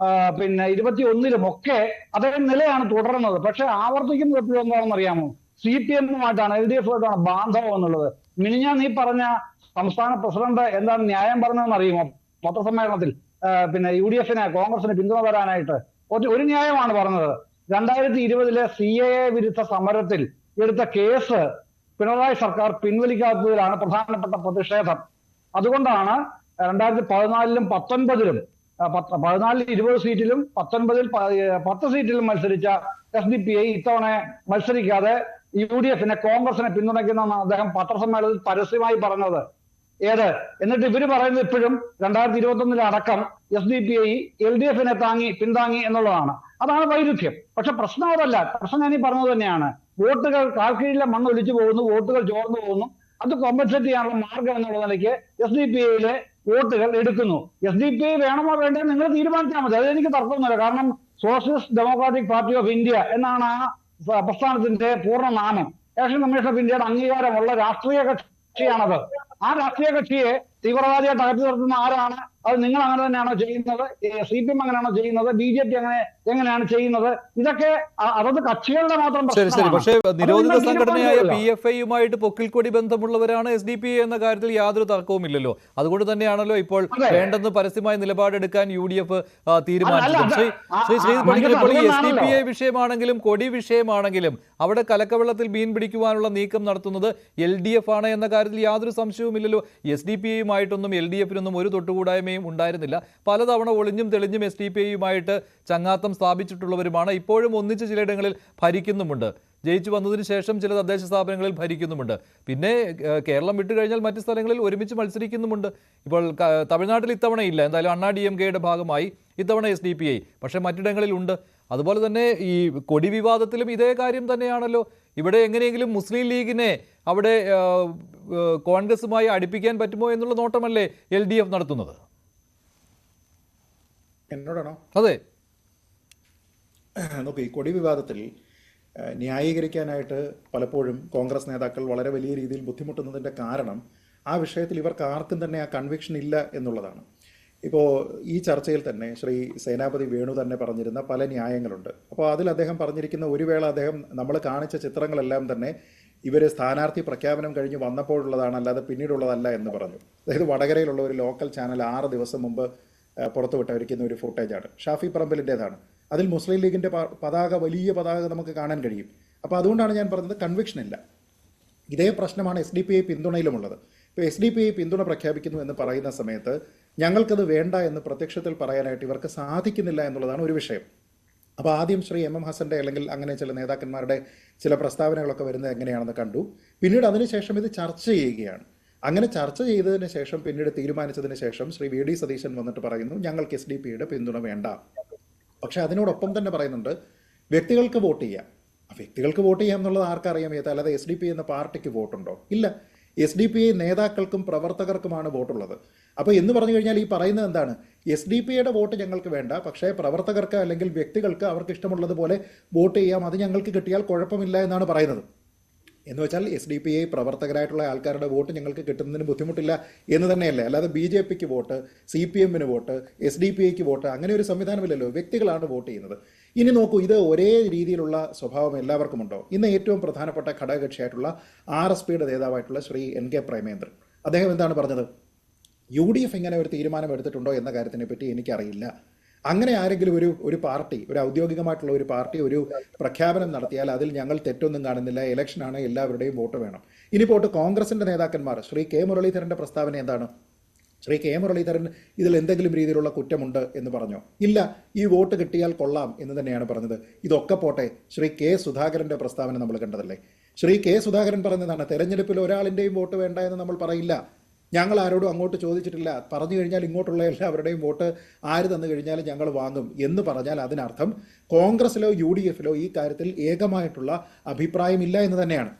2021-ലും ഒക്കെ അതേ നിലയാണ് തുടർന്നത്. പക്ഷെ ആവർത്തിക്കുന്നത് എപ്പോഴും എന്താണെന്ന് അറിയാമോ? CPM-ഉമായിട്ടാണ്, LDF-ആയിട്ടാണ് ബാന്ധവം എന്നുള്ളത്. മിനിഞ്ഞാന്ന് ഈ പറഞ്ഞ സംസ്ഥാന പ്രസിഡന്റ് എന്താണ് ന്യായം പറഞ്ഞതെന്ന് അറിയുമോ? പത്രസമ്മേളനത്തിൽ UDF-ന് കോൺഗ്രസിന് പിന്തുണ തരാനായിട്ട് ഒരു ന്യായമാണ് പറഞ്ഞത്. 2020-ലെ CAA വിരുദ്ധ സമരത്തിൽ എടുത്ത കേസ് പിണറായി സർക്കാർ പിൻവലിക്കാത്തതിലാണ് പ്രധാനപ്പെട്ട പ്രതിഷേധം. അതുകൊണ്ടാണ് 2014-ലും 2019-ലും 14-ൽ 20 സീറ്റിലും 19-ൽ 10 സീറ്റിലും മത്സരിച്ച SDPI ഇത്തവണ മത്സരിക്കാതെ UDF-നെ, കോൺഗ്രസിനെ പിന്തുണയ്ക്കുന്നതെന്നാണ് അദ്ദേഹം പത്രസമ്മേളനത്തിൽ പരസ്യമായി പറഞ്ഞത്. എന്നിട്ട് ഇവര് പറയുന്നത് ഇപ്പോഴും 2021-ൽ അടക്കം SDPI LDF-നെ പിന്താങ്ങി എന്നുള്ളതാണ്. അതാണ് വൈരുദ്ധ്യം. പക്ഷെ പ്രശ്നം അതല്ല. പ്രശ്നം ഞാനീ പറഞ്ഞത് തന്നെയാണ്. വോട്ടുകൾ കാൽക്കീഴിലെ മണ്ണ് ഒലിച്ചു പോകുന്നു, വോട്ടുകൾ ചോർന്നു പോകുന്നു. അത് കോമ്പൻസേറ്റ് ചെയ്യാനുള്ള മാർഗം എന്നുള്ള നിലയ്ക്ക് SDPI-യിലെ വോട്ടുകൾ എടുക്കുന്നു. SDPI വേണമോ വേണ്ടയോ നിങ്ങൾ തീരുമാനിച്ചാൽ മതി, അതെനിക്ക് തർക്കമൊന്നുമില്ല. കാരണം socialist democratic party of India എന്നാണ് ആ പ്രസ്ഥാനത്തിന്റെ പൂർണ്ണ നാമം. ഇലക്ഷൻ കമ്മീഷൻ ഓഫ് ഇന്ത്യയുടെ അംഗീകാരമുള്ള രാഷ്ട്രീയ കക്ഷിയാണത്. ആ രാഷ്ട്രീയ കക്ഷിയെ തീവ്രവാദിയായിട്ട് അകറ്റി നിർത്തുന്ന ആരാണ്? അത് നിങ്ങൾ അങ്ങനെ തന്നെയാണോ ചെയ്യുന്നത്? CPM അങ്ങനെയാണോ ചെയ്യുന്നത്? BJP എങ്ങനെയാണ് ചെയ്യുന്നത്? ഇതൊക്കെ അതത് കക്ഷികളുടെ മാത്രം ശരി, പ്രശ്നമാണ്. പക്ഷേ നിരോധിത നിങ്ങൾ സംഘടനയായ തീരുമാനിക്കുക. PFIയുമായിട്ട് പൊക്കിൾക്കൊടി ബന്ധമുള്ളവരാണ് SDPI എന്ന കാര്യത്തിൽ യാതൊരു തർക്കവുമില്ലല്ലോ. അതുകൊണ്ട് തന്നെയാണല്ലോ ഇപ്പോൾ വേണ്ടെന്ന് പരസ്യമായ നിലപാടെടുക്കാൻ UDF തീരുമാനിച്ചത്. ശ്രീ പണിക്കർ, ഇപ്പോൾ ഈ SDPI വിഷയമാണെങ്കിലും കൊടി വിഷയമാണെങ്കിലും അവിടെ കലക്കവെള്ളത്തിൽ മീൻ പിടിക്കുവാനുള്ള നീക്കം നടത്തുന്നത് LDF ആണ് എന്ന കാര്യത്തിൽ യാതൊരു സംശയവുമില്ലല്ലോ. SDPIയുമായിട്ടൊന്നും LDFനൊന്നും ഒരു തൊട്ടുകൂടായ്മയും ഉണ്ടായിരുന്നില്ല. പലതവണ ഒളിഞ്ഞും തെളിഞ്ഞും SDPIയുമായിട്ട് ചങ്ങാത്തം സ്ഥാപിച്ചിട്ടുള്ളവരുമാണ്. ഇപ്പോഴും ഒന്നിച്ച് ചിലയിടങ്ങളിൽ ഭരിക്കുന്നുമുണ്ട്. ജയിച്ചു വന്നതിന് ശേഷം ചില തദ്ദേശ സ്ഥാപനങ്ങളിൽ ഭരിക്കുന്നുമുണ്ട്. പിന്നെ കേരളം വിട്ടുകഴിഞ്ഞാൽ മറ്റ് സ്ഥലങ്ങളിൽ ഒരുമിച്ച് മത്സരിക്കുന്നുമുണ്ട്. ഇപ്പോൾ തമിഴ്നാട്ടിൽ ഇത്തവണയില്ല, എന്തായാലും അണ്ണാ DMKയുടെ ഭാഗമായി ഇത്തവണ SDPI, പക്ഷേ മറ്റിടങ്ങളിൽ ഉണ്ട്. അതുപോലെ തന്നെ ഈ കൊടി വിവാദത്തിലും ഇതേ കാര്യം തന്നെയാണല്ലോ. ഇവിടെ എങ്ങനെയെങ്കിലും മുസ്ലിം ലീഗിനെ അവിടെ കോൺഗ്രസുമായി അടുപ്പിക്കാൻ പറ്റുമോ എന്നുള്ള നോട്ടമല്ലേ LDF നടത്തുന്നത്? എന്നോടാണോ? അതെ. നോക്കൂ, ഈ കൊടി വിവാദത്തിൽ ന്യായീകരിക്കാനായിട്ട് പലപ്പോഴും കോൺഗ്രസ് നേതാക്കൾ വളരെ വലിയ രീതിയിൽ ബുദ്ധിമുട്ടുന്നതിൻ്റെ കാരണം ആ വിഷയത്തിൽ ഇവർക്ക് ആർക്കും തന്നെ ആ കൺവിക്ഷൻ ഇല്ല എന്നുള്ളതാണ്. ഇപ്പോൾ ഈ ചർച്ചയിൽ തന്നെ ശ്രീ സേനാപതി വേണു തന്നെ പറഞ്ഞിരുന്ന പല ന്യായങ്ങളുണ്ട്. അപ്പോൾ അതിൽ അദ്ദേഹം പറഞ്ഞിരിക്കുന്ന ഒരു വേള അദ്ദേഹം നമ്മൾ കാണിച്ച ചിത്രങ്ങളെല്ലാം തന്നെ ഇവർ സ്ഥാനാർത്ഥി പ്രഖ്യാപനം കഴിഞ്ഞ് വന്നപ്പോഴുള്ളതാണ്, അല്ലാതെ പിന്നീടുള്ളതല്ല എന്ന് പറഞ്ഞു. അതായത് വടകരയിലുള്ള ഒരു ലോക്കൽ ചാനൽ 6 ദിവസം മുമ്പ് പുറത്തുവിട്ടിരിക്കുന്ന ഒരു ഫുട്ടേജാണ്, ഷാഫി പറമ്പലിൻ്റേതാണ്. അതിൽ മുസ്ലിം ലീഗിൻ്റെ പതാക, വലിയ പതാക നമുക്ക് കാണാൻ കഴിയും. അപ്പോൾ അതുകൊണ്ടാണ് ഞാൻ പറഞ്ഞത് കൺവിക്ഷൻ ഇല്ല. ഇതേ പ്രശ്നമാണ് SDPI പിന്തുണയിലുമുള്ളത്. ഇപ്പോൾ SDPI പിന്തുണ പ്രഖ്യാപിക്കുന്നു എന്ന് പറയുന്ന സമയത്ത് ഞങ്ങൾക്കത് വേണ്ട എന്ന് പ്രത്യക്ഷത്തിൽ പറയാനായിട്ട് ഇവർക്ക് സാധിക്കുന്നില്ല എന്നുള്ളതാണ് ഒരു വിഷയം. അപ്പോൾ ആദ്യം ശ്രീ MM ഹസൻ്റെ അല്ലെങ്കിൽ അങ്ങനെ ചില നേതാക്കന്മാരുടെ ചില പ്രസ്താവനകളൊക്കെ വരുന്നത് എങ്ങനെയാണെന്ന് കണ്ടു. പിന്നീട് അതിനുശേഷം ഇത് ചർച്ച ചെയ്യുകയാണ്. അങ്ങനെ ചർച്ച ചെയ്തതിന് ശേഷം പിന്നീട് തീരുമാനിച്ചതിന് ശേഷം ശ്രീ VD സതീശൻ വന്നിട്ട് പറയുന്നു ഞങ്ങൾക്ക് SDPIയുടെ പിന്തുണ വേണ്ട. പക്ഷെ അതിനോടൊപ്പം തന്നെ പറയുന്നുണ്ട് വ്യക്തികൾക്ക് വോട്ട് ചെയ്യാം. വ്യക്തികൾക്ക് വോട്ട് ചെയ്യാം എന്നുള്ളത് ആർക്കറിയാം? അല്ലാതെ SDPI എന്ന പാർട്ടിക്ക് വോട്ടുണ്ടോ? ഇല്ല. SDPI നേതാക്കൾക്കും പ്രവർത്തകർക്കുമാണ് വോട്ടുള്ളത്. അപ്പോൾ എന്ന് പറഞ്ഞു കഴിഞ്ഞാൽ ഈ പറയുന്നത് എന്താണ്? SDPIയുടെ വോട്ട് ഞങ്ങൾക്ക് വേണ്ട, പക്ഷേ പ്രവർത്തകർക്ക് അല്ലെങ്കിൽ വ്യക്തികൾക്ക് അവർക്ക് ഇഷ്ടമുള്ളതുപോലെ വോട്ട് ചെയ്യാം, അത് ഞങ്ങൾക്ക് കിട്ടിയാൽ കുഴപ്പമില്ല എന്നാണ് പറയുന്നത്. എന്ന് വെച്ചാൽ SDPI പ്രവർത്തകരായിട്ടുള്ള ആൾക്കാരുടെ വോട്ട് ഞങ്ങൾക്ക് കിട്ടുന്നതിന് ബുദ്ധിമുട്ടില്ല എന്ന് തന്നെയല്ലേ. അല്ലാതെ BJPക്ക് വോട്ട്, CPMന് വോട്ട്, SDPIക്ക് വോട്ട്, അങ്ങനെ ഒരു സംവിധാനമില്ലല്ലോ. വ്യക്തികളാണ് വോട്ട് ചെയ്യുന്നത്. ഇനി നോക്കൂ, ഇത് ഒരേ രീതിയിലുള്ള സ്വഭാവം എല്ലാവർക്കും ഉണ്ടോ? ഇന്ന് ഏറ്റവും പ്രധാനപ്പെട്ട ഘടകകക്ഷിയായിട്ടുള്ള RSPയുടെ നേതാവായിട്ടുള്ള ശ്രീ NK പ്രേമേന്ദ്രൻ, അദ്ദേഹം എന്താണ് പറഞ്ഞത്? UDF ഇങ്ങനെ ഒരു തീരുമാനം എടുത്തിട്ടുണ്ടോ എന്ന കാര്യത്തിനെ പറ്റി എനിക്കറിയില്ല. അങ്ങനെ ആരെങ്കിലും ഒരു പാർട്ടി, ഒരു ഔദ്യോഗികമായിട്ടുള്ള ഒരു പാർട്ടി ഒരു പ്രഖ്യാപനം നടത്തിയാൽ അതിൽ ഞങ്ങൾ തെറ്റൊന്നും കാണുന്നില്ല. ഇലക്ഷനാണ്, എല്ലാവരുടെയും വോട്ട് വേണം. ഇനി പോട്ട് കോൺഗ്രസിൻ്റെ നേതാക്കന്മാർ, ശ്രീ K മുരളീധരൻ്റെ പ്രസ്താവന എന്താണ്? ശ്രീ K മുരളീധരൻ ഇതിൽ എന്തെങ്കിലും രീതിയിലുള്ള കുറ്റമുണ്ട് എന്ന് പറഞ്ഞോ? ഇല്ല. ഈ വോട്ട് കിട്ടിയാൽ കൊള്ളാം എന്ന് തന്നെയാണ് പറഞ്ഞത്. ഇതൊക്കെ പോട്ടെ, ശ്രീ K സുധാകരൻ്റെ പ്രസ്താവന നമ്മൾ കണ്ടതല്ലേ. ശ്രീ K സുധാകരൻ പറഞ്ഞതാണ് തെരഞ്ഞെടുപ്പിൽ ഒരാളിൻ്റെയും വോട്ട് വേണ്ട എന്ന് നമ്മൾ പറയില്ല, ഞങ്ങൾ ആരോടും അങ്ങോട്ട് ചോദിച്ചിട്ടില്ല, പറഞ്ഞു കഴിഞ്ഞാൽ ഇങ്ങോട്ടുള്ള എല്ലാവരുടെയും വോട്ട് ആര് തന്നു കഴിഞ്ഞാലും ഞങ്ങൾ വാങ്ങും എന്ന് പറഞ്ഞാൽ അതിനർത്ഥം കോൺഗ്രസിലോ UDFലോ ഈ കാര്യത്തിൽ ഏകമായിട്ടുള്ള അഭിപ്രായമില്ല എന്ന് തന്നെയാണ്.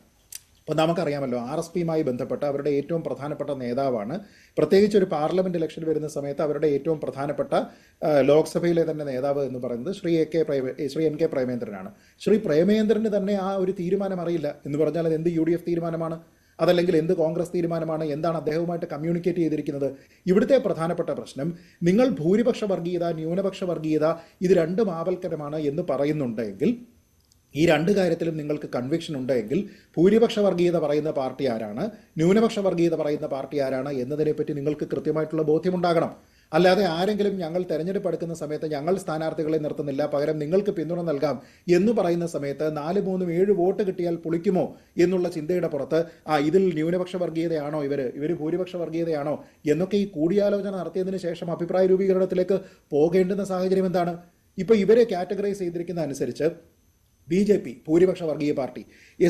അപ്പോൾ നമുക്കറിയാമല്ലോ RSPയുമായി ബന്ധപ്പെട്ട അവരുടെ ഏറ്റവും പ്രധാനപ്പെട്ട നേതാവാണ്, പ്രത്യേകിച്ച് ഒരു പാർലമെൻറ്റ് ഇലക്ഷൻ വരുന്ന സമയത്ത് അവരുടെ ഏറ്റവും പ്രധാനപ്പെട്ട ലോക്സഭയിലെ തന്നെ നേതാവ് എന്ന് പറയുന്നത് ശ്രീ NK പ്രേമേന്ദ്രനാണ്. ശ്രീ പ്രേമേന്ദ്രന് തന്നെ ആ ഒരു തീരുമാനം അറിയില്ല എന്ന് പറഞ്ഞാൽ അത് എന്ത് UDF തീരുമാനമാണ്, അതല്ലെങ്കിൽ എന്ത് കോൺഗ്രസ് തീരുമാനമാണ്, എന്താണ് അദ്ദേഹവുമായിട്ട് കമ്മ്യൂണിക്കേറ്റ് ചെയ്തിരിക്കുന്നത്? ഇവിടുത്തെ പ്രധാനപ്പെട്ട പ്രശ്നം നിങ്ങൾ ഭൂരിപക്ഷ വർഗീയത, ന്യൂനപക്ഷ വർഗീയത ഇത് രണ്ടും ആപൽക്കരമാണ് എന്ന് പറയുന്നുണ്ടെങ്കിൽ, ഈ രണ്ട് കാര്യത്തിലും നിങ്ങൾക്ക് കൺവിക്ഷൻ ഉണ്ടെങ്കിൽ ഭൂരിപക്ഷ വർഗീയത പറയുന്ന പാർട്ടി ആരാണ്, ന്യൂനപക്ഷ വർഗീയത പറയുന്ന പാർട്ടി ആരാണ് എന്നതിനെപ്പറ്റി നിങ്ങൾക്ക് കൃത്യമായിട്ടുള്ള ബോധ്യമുണ്ടാകണം. അല്ലാതെ ആരെങ്കിലും ഞങ്ങൾ തെരഞ്ഞെടുപ്പ് എടുക്കുന്ന സമയത്ത് ഞങ്ങൾ സ്ഥാനാർത്ഥികളെ നിർത്തുന്നില്ല, പകരം നിങ്ങൾക്ക് പിന്തുണ നൽകാം എന്ന് പറയുന്ന സമയത്ത് 4, 3, 7 വോട്ട് കിട്ടിയാൽ പൊളിക്കുമോ എന്നുള്ള ചിന്തയുടെ പുറത്ത് ഇതിൽ ന്യൂനപക്ഷ വർഗീയതയാണോ ഇവർ ഭൂരിപക്ഷ വർഗീയതയാണോ എന്നൊക്കെ ഈ കൂടിയാലോചന നടത്തിയതിന് ശേഷം അഭിപ്രായ രൂപീകരണത്തിലേക്ക് പോകേണ്ടുന്ന സാഹചര്യം എന്താണ്? ഇപ്പോൾ ഇവരെ കാറ്റഗറൈസ് ചെയ്തിരിക്കുന്ന അനുസരിച്ച് BJP ഭൂരിപക്ഷ വർഗീയ പാർട്ടി,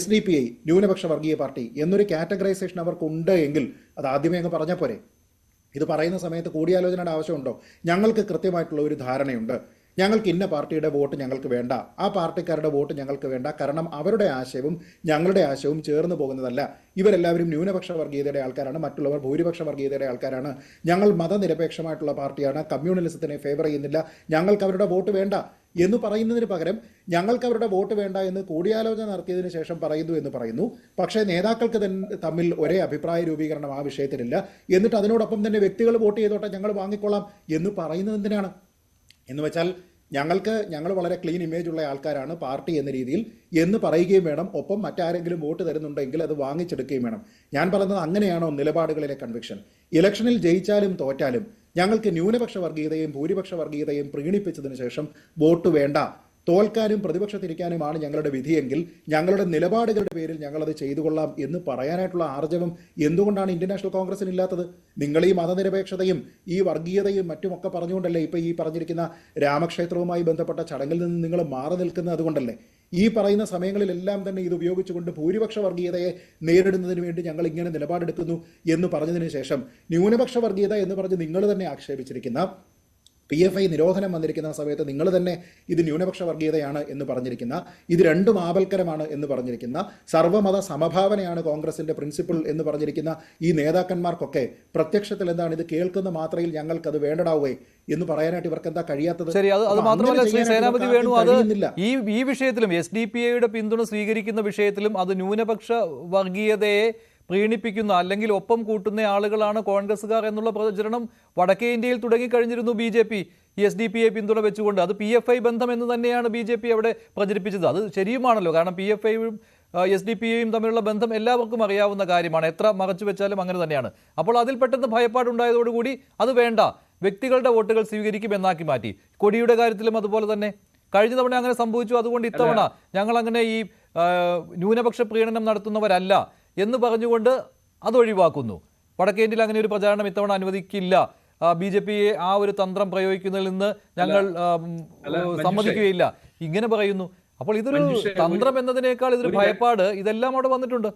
SDPI ന്യൂനപക്ഷ വർഗീയ പാർട്ടി എന്നൊരു കാറ്റഗറൈസേഷൻ അവർക്കുണ്ട് എങ്കിൽ അത് ആദ്യമേ അങ്ങ് പറഞ്ഞാൽ പോരെ. ഇത് പറയുന്ന സമയത്ത് കൂടിയാലോചനയുടെ ആവശ്യമുണ്ടോ? ഞങ്ങൾക്ക് കൃത്യമായിട്ടുള്ള ഒരു ധാരണയുണ്ട്, ഞങ്ങൾക്ക് ഇന്ന പാർട്ടിയുടെ വോട്ട് ഞങ്ങൾക്ക് വേണ്ട, ആ പാർട്ടിക്കാരുടെ വോട്ട് ഞങ്ങൾക്ക് വേണ്ട, കാരണം അവരുടെ ആശയവും ഞങ്ങളുടെ ആശയവും ചേർന്ന് പോകുന്നതല്ല, ഇവരെല്ലാവരും ന്യൂനപക്ഷ വർഗീയതയുടെ ആൾക്കാരാണ്, മറ്റുള്ളവർ ഭൂരിപക്ഷ വർഗീയതയുടെ ആൾക്കാരാണ്, ഞങ്ങൾ മതനിരപേക്ഷമായിട്ടുള്ള പാർട്ടിയാണ്, കമ്മ്യൂണലിസത്തിനെ ഫേവർ ചെയ്യുന്നില്ല, ഞങ്ങൾക്ക് അവരുടെ വോട്ട് വേണ്ട എന്ന് പറയുന്നതിന് പകരം ഞങ്ങൾക്ക് അവരുടെ വോട്ട് വേണ്ട എന്ന് കൂടിയാലോചന നടത്തിയതിനു ശേഷം പറയുന്നു എന്ന് പറയുന്നു. പക്ഷേ നേതാക്കൾക്ക് തമ്മിൽ ഒരേ അഭിപ്രായ രൂപീകരണം ആ വിഷയത്തിലില്ല. എന്നിട്ട് അതിനോടൊപ്പം തന്നെ വ്യക്തികൾ വോട്ട് ചെയ്തോട്ടെ, ഞങ്ങൾ വാങ്ങിക്കൊള്ളാം എന്ന് പറയുന്നത് എന്തിനാണ്? എന്ന് വെച്ചാൽ ഞങ്ങൾ വളരെ ക്ലീൻ ഇമേജ് ഉള്ള ആൾക്കാരാണ് പാർട്ടി എന്ന രീതിയിൽ എന്ന് പറയുകയും വേണം. ഒപ്പം മറ്റാരെങ്കിലും വോട്ട് തരുന്നുണ്ടെങ്കിൽ അത് വാങ്ങിച്ചെടുക്കുകയും വേണം. ഞാൻ പറയുന്നത് അങ്ങനെയാണോ നിലപാടുകളിലെ കൺവിക്ഷൻ? ഇലക്ഷനിൽ ജയിച്ചാലും തോറ്റാലും ഞങ്ങൾക്ക് ന്യൂനപക്ഷ വർഗീയതയും ഭൂരിപക്ഷ വർഗീയതയും പ്രീണിപ്പിച്ചതിന് ശേഷം വോട്ട് വേണ്ട, തോൽക്കാനും പ്രതിപക്ഷത്തിരിക്കാനുമാണ് ഞങ്ങളുടെ വിധിയെങ്കിൽ ഞങ്ങളുടെ നിലപാടുകളുടെ പേരിൽ ഞങ്ങളത് ചെയ്തു കൊള്ളാം എന്ന് പറയാനായിട്ടുള്ള ആർജവം എന്തുകൊണ്ടാണ് ഇന്ത്യൻ നാഷണൽ കോൺഗ്രസിന് ഇല്ലാത്തത്? നിങ്ങൾ ഈ മതനിരപേക്ഷതയും ഈ വർഗീയതയും മറ്റുമൊക്കെ പറഞ്ഞുകൊണ്ടല്ലേ ഇപ്പോൾ ഈ പറഞ്ഞിരിക്കുന്ന രാമക്ഷേത്രവുമായി ബന്ധപ്പെട്ട ചടങ്ങിൽ നിന്ന് നിങ്ങൾ മാറി നിൽക്കുന്നത്? അതുകൊണ്ടല്ലേ ഈ പറയുന്ന സമയങ്ങളിലെല്ലാം തന്നെ ഇത് ഉപയോഗിച്ചുകൊണ്ട് ഭൂരിപക്ഷ വർഗീയതയെ നേരിടുന്നതിന് വേണ്ടി ഞങ്ങൾ ഇങ്ങനെ നിലപാടെടുക്കുന്നു എന്ന് പറഞ്ഞതിന് ശേഷം ന്യൂനപക്ഷ വർഗീയത എന്ന് പറഞ്ഞ് നിങ്ങൾ തന്നെ ആക്ഷേപിച്ചിരിക്കുന്ന PFI നിരോധനം വന്നിരിക്കുന്ന സമയത്ത് നിങ്ങൾ തന്നെ ഇത് ന്യൂനപക്ഷ വർഗീയതയാണ് എന്ന് പറഞ്ഞിരിക്കുന്ന, ഇത് രണ്ടും ആപൽക്കരമാണ് എന്ന് പറഞ്ഞിരിക്കുന്ന, സർവ്വമത സമഭാവനയാണ് കോൺഗ്രസിന്റെ പ്രിൻസിപ്പിൾ എന്ന് പറഞ്ഞിരിക്കുന്ന ഈ നേതാക്കന്മാർക്കൊക്കെ പ്രത്യക്ഷത്തിൽ എന്താണ് ഇത് കേൾക്കുന്ന മാത്രയിൽ ഞങ്ങൾക്കത് വേണ്ടടാവേ എന്ന് പറയാനായിട്ട് ഇവർക്ക് എന്താ കഴിയാത്തത്? ശരി, അത് മാത്രമല്ല ശ്രീ സേനാപതി വേണു, അത് ഈ വിഷയത്തിലും SDPIയുടെ പിന്തുണ സ്വീകരിക്കുന്ന വിഷയത്തിലും അത് ന്യൂനപക്ഷ വർഗീയതയെ പ്രീണിപ്പിക്കുന്ന അല്ലെങ്കിൽ ഒപ്പം കൂട്ടുന്ന ആളുകളാണ് കോൺഗ്രസ്സുകാർ എന്നുള്ള പ്രചരണം വടക്കേ ഇന്ത്യയിൽ തുടങ്ങിക്കഴിഞ്ഞിരുന്നു. BJP SDPI പിന്തുണ വെച്ചുകൊണ്ട് അത് PFI ബന്ധം എന്ന് തന്നെയാണ് BJP അവിടെ പ്രചരിപ്പിച്ചത്. അത് ശരിയുമാണല്ലോ, കാരണം PFIയും SDPIയും തമ്മിലുള്ള ബന്ധം എല്ലാവർക്കും അറിയാവുന്ന കാര്യമാണ്, എത്ര മറച്ചു വെച്ചാലും അങ്ങനെ തന്നെയാണ്. അപ്പോൾ അതിൽ പെട്ടെന്ന് ഭയപ്പാടുണ്ടായതോടുകൂടി അത് വേണ്ട, വ്യക്തികളുടെ വോട്ടുകൾ സ്വീകരിക്കുമെന്നാക്കി മാറ്റി. കൊടിയുടെ കാര്യത്തിലും അതുപോലെ തന്നെ കഴിഞ്ഞ തവണ അങ്ങനെ സംഭവിച്ചു, അതുകൊണ്ട് ഇത്തവണ ഞങ്ങൾ അങ്ങനെ ഈ ന്യൂനപക്ഷ പ്രീണനം നടത്തുന്നവരല്ല എന്ന് പറഞ്ഞുകൊണ്ട് അത് ഒഴിവാക്കുന്നു. വടക്കേ ഇന്ത്യയിൽ അങ്ങനെ ഒരു പ്രചാരണം ഇത്തവണ അനുവദിക്കില്ല, BJPയെ ആ ഒരു തന്ത്രം പ്രയോഗിക്കുന്നതിൽ നിന്ന് ഞങ്ങൾ സമ്മതിക്കുകയില്ല, ഇങ്ങനെ പറയുന്നു. അപ്പോൾ ഇതൊരു തന്ത്രം എന്നതിനേക്കാൾ ഇതൊരു ഭയപ്പാട്, ഇതെല്ലാം അവിടെ വന്നിട്ടുണ്ട്.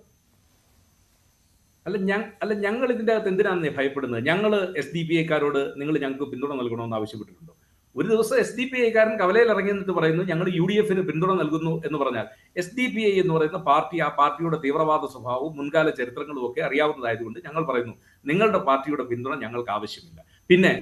ഞങ്ങൾ ഇതിന്റെ അകത്ത് എന്തിനാണ് ഭയപ്പെടുന്നത്? ഞങ്ങൾ SDPIക്കാരോട് നിങ്ങൾ ഞങ്ങൾക്ക് പിന്തുണ നൽകണമെന്ന് ആവശ്യപ്പെട്ടിട്ടുണ്ടോ? ഒരു ദിവസം SDPIക്കാരൻ കവലയിൽ ഇറങ്ങി എന്നിട്ട് പറയുന്നു ഞങ്ങൾ UDFന് പിന്തുണ നൽകുന്നു എന്ന് പറഞ്ഞാൽ SDPI എന്ന് പറയുന്ന പാർട്ടി, ആ പാർട്ടിയുടെ തീവ്രവാദ സ്വഭാവവും മുൻകാല ചരിത്രങ്ങളും ഒക്കെ അറിയാവുന്നതായതുകൊണ്ട് ഞങ്ങൾ പറയുന്നു നിങ്ങളുടെ പാർട്ടിയുടെ പിന്തുണ ഞങ്ങൾക്ക് ആവശ്യമില്ല. പിന്നെ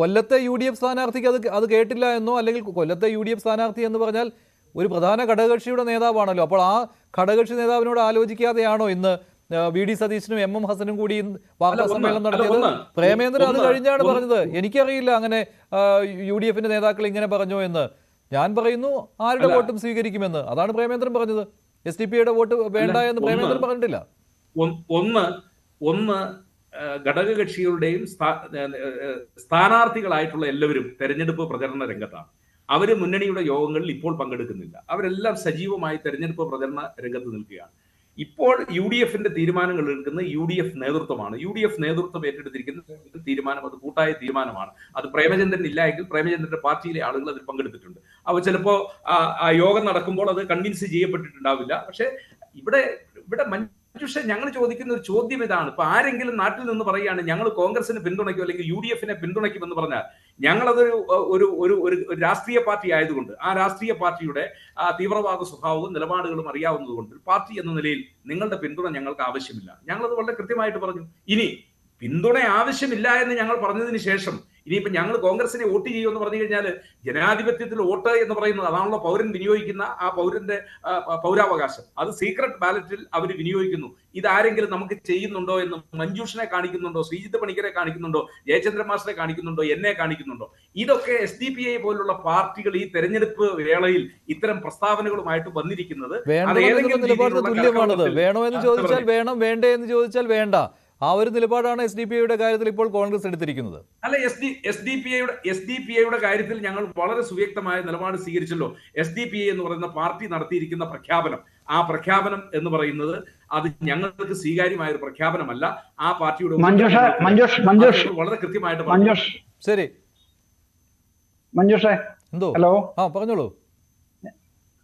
കൊല്ലത്തെ UDF സ്ഥാനാർത്ഥിക്ക് അത് കേട്ടില്ല എന്നോ, അല്ലെങ്കിൽ കൊല്ലത്തെ UDF സ്ഥാനാർത്ഥി എന്ന് പറഞ്ഞാൽ ഒരു പ്രധാന ഘടകകക്ഷിയുടെ നേതാവാണല്ലോ, അപ്പോൾ ആ ഘടകകക്ഷി നേതാവിനോട് ആലോചിക്കാതെയാണോ ഇന്ന് VD സതീശനും MM ഹസനും കൂടി വാർത്താ സമ്മേളനം നടത്തിയത്? പ്രേമേന്ദ്രൻ അത് കഴിഞ്ഞാണ് പറഞ്ഞത് എനിക്കറിയില്ല അങ്ങനെ UDFന്റെ നേതാക്കൾ ഇങ്ങനെ പറഞ്ഞു എന്ന്. ഞാൻ പറയുന്നു ആരുടെ വോട്ടും സ്വീകരിക്കുമെന്ന്, അതാണ് പ്രേമേന്ദ്രൻ പറഞ്ഞത്. SDPIയുടെ വോട്ട് വേണ്ട എന്ന് പ്രേമേന്ദ്രൻ പറഞ്ഞിട്ടില്ല. ഒന്ന് ഘടകകക്ഷികളുടെയും സ്ഥാനാർത്ഥികളായിട്ടുള്ള എല്ലാവരും തെരഞ്ഞെടുപ്പ് പ്രചരണ രംഗത്താണ്. അവര് മുന്നണിയുടെ യോഗങ്ങളിൽ ഇപ്പോൾ പങ്കെടുക്കുന്നില്ല, അവരെല്ലാം സജീവമായി തെരഞ്ഞെടുപ്പ് പ്രചരണ രംഗത്ത് നിൽക്കുകയാണ്. ഇപ്പോൾ UDFന്റെ തീരുമാനങ്ങൾ എടുക്കുന്ന UDF നേതൃത്വമാണ്. UDF നേതൃത്വം ഏറ്റെടുത്തിരിക്കുന്ന തീരുമാനം അത് കൂട്ടായ തീരുമാനമാണ്. അത് പ്രേമചന്ദ്രൻ ഇല്ല എങ്കിൽ പ്രേമചന്ദ്രന്റെ പാർട്ടിയിലെ ആളുകൾ അതിൽ പങ്കെടുത്തിട്ടുണ്ട്. അവ ചിലപ്പോ ആ യോഗം നടക്കുമ്പോൾ അത് കൺവിൻസ് ചെയ്യപ്പെട്ടിട്ടുണ്ടാവില്ല. പക്ഷെ ഇവിടെ മഞ്ജുഷ, ഞങ്ങൾ ചോദിക്കുന്ന ഒരു ചോദ്യം ഇതാണ്. ഇപ്പൊ ആരെങ്കിലും നാട്ടിൽ നിന്ന് പറയുകയാണ് ഞങ്ങൾ കോൺഗ്രസിനെ പിന്തുണയ്ക്കും അല്ലെങ്കിൽ UDFനെ പിന്തുണയ്ക്കുമെന്ന് പറഞ്ഞാൽ, ഞങ്ങളതൊരു ഒരു രാഷ്ട്രീയ പാർട്ടി ആയതുകൊണ്ട് ആ രാഷ്ട്രീയ പാർട്ടിയുടെ തീവ്രവാദ സ്വഭാവവും നിലപാടുകളും അറിയാവുന്നതുകൊണ്ട് പാർട്ടി എന്ന നിലയിൽ നിങ്ങളുടെ പിന്തുണ ഞങ്ങൾക്ക് ആവശ്യമില്ല. ഞങ്ങളത് വളരെ കൃത്യമായിട്ട് പറഞ്ഞു. ഇനി പിന്തുണ ആവശ്യമില്ല എന്ന് ഞങ്ങൾ പറഞ്ഞതിന് ശേഷം ഇനിയിപ്പോ ഞങ്ങൾ കോൺഗ്രസിനെ വോട്ട് ചെയ്യുമെന്ന് പറഞ്ഞു കഴിഞ്ഞാൽ, ജനാധിപത്യത്തിൽ വോട്ട് എന്ന് പറയുന്നത് അതാണല്ലോ പൗരൻ വിനിയോഗിക്കുന്ന ആ പൗരന്റെ പൗരാവകാശം, അത് സീക്രട്ട് ബാലറ്റിൽ അവർ വിനിയോഗിക്കുന്നു. ഇതാരെങ്കിലും നമുക്ക് ചെയ്യുന്നുണ്ടോ എന്ന് മഞ്ജുഷിനെ കാണിക്കുന്നുണ്ടോ, ശ്രീജിത്ത് പണിക്കരെ കാണിക്കുന്നുണ്ടോ, ജയചന്ദ്രൻ മാസ്റ്ററെ കാണിക്കുന്നുണ്ടോ, എന്നെ കാണിക്കുന്നുണ്ടോ? ഇതൊക്കെ SDPI പോലുള്ള പാർട്ടികൾ ഈ തെരഞ്ഞെടുപ്പ് വേളയിൽ ഇത്തരം പ്രസ്താവനകളുമായിട്ട് വന്നിരിക്കുന്നത് വേണോ എന്ന് ചോദിച്ചാൽ വേണം, വേണ്ടേ എന്ന് ചോദിച്ചാൽ വേണ്ട, ആ ഒരു നിലപാടാണ് SDPIയുടെ കാര്യത്തിൽ ഇപ്പോൾ കോൺഗ്രസ് എടുത്തിരിക്കുന്നത്. അല്ല, SDPIയുടെ കാര്യത്തിൽ ഞങ്ങൾ വളരെ സുവ്യക്തമായ നിലപാട് സ്വീകരിച്ചല്ലോ. SDPI എന്ന് പറയുന്ന പാർട്ടി നടത്തിയിരിക്കുന്ന പ്രഖ്യാപനം, ആ പ്രഖ്യാപനം എന്ന് പറയുന്നത് അത് ഞങ്ങൾക്ക് സ്വീകാര്യമായ ഒരു പ്രഖ്യാപനമല്ല. ആ പാർട്ടിയുടെ വളരെ കൃത്യമായിട്ട് ശരി മഞ്ജുഷേ, എന്തോ ഹലോ, പറഞ്ഞോളൂ.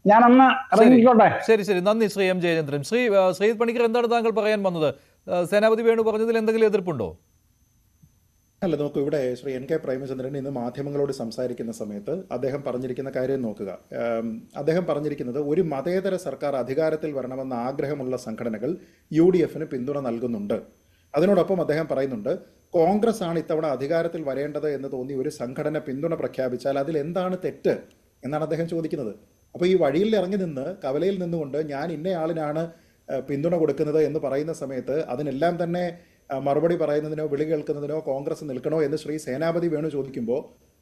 ഞാനൊന്ന് ഇറങ്ങിക്കോട്ടെ. ശരി, നന്ദി ശ്രീ M ജയചന്ദ്രൻ. ശ്രീജിത്ത് പണിക്കർ, എന്താണ് താങ്കൾ പറയാൻ വന്നത്? സേനാപതി വേണു പറഞ്ഞതിൽ എന്തെങ്കിലും എതിർപ്പുണ്ടോ? അല്ല, നോക്കൂ, ഇവിടെ ശ്രീ NK പ്രേമചന്ദ്രൻ ഇന്ന് മാധ്യമങ്ങളോട് സംസാരിക്കുന്ന സമയത്ത് അദ്ദേഹം പറഞ്ഞിരിക്കുന്ന കാര്യം നോക്കുക. അദ്ദേഹം പറഞ്ഞിരിക്കുന്നത് ഒരു മതേതര സർക്കാർ അധികാരത്തിൽ വരണമെന്ന ആഗ്രഹമുള്ള സംഘടനകൾ UDF-ന് പിന്തുണ നൽകുന്നുണ്ട്. അതിനോടൊപ്പം അദ്ദേഹം പറയുന്നുണ്ട്, കോൺഗ്രസ് ആണ് ഇത്തവണ അധികാരത്തിൽ വരേണ്ടത് എന്ന് തോന്നി ഒരു സംഘടന പിന്തുണ പ്രഖ്യാപിച്ചാൽ അതിൽ എന്താണ് തെറ്റ് എന്നാണ് അദ്ദേഹം ചോദിക്കുന്നത്. അപ്പോൾ ഈ വഴിയിൽ ഇറങ്ങി നിന്ന് കവലയിൽ നിന്നുകൊണ്ട് ഞാൻ ഇന്നയാളിനാണ് പിന്തുണ കൊടുക്കുന്നത് എന്ന് പറയുന്ന സമയത്ത് അതിനെല്ലാം തന്നെ മറുപടി പറയുന്നതിനോ വിളി കേൾക്കുന്നതിനോ കോൺഗ്രസ് നിൽക്കണോ എന്ന് ശ്രീ സേനാപതി വേണു ചോദിക്കുമ്പോൾ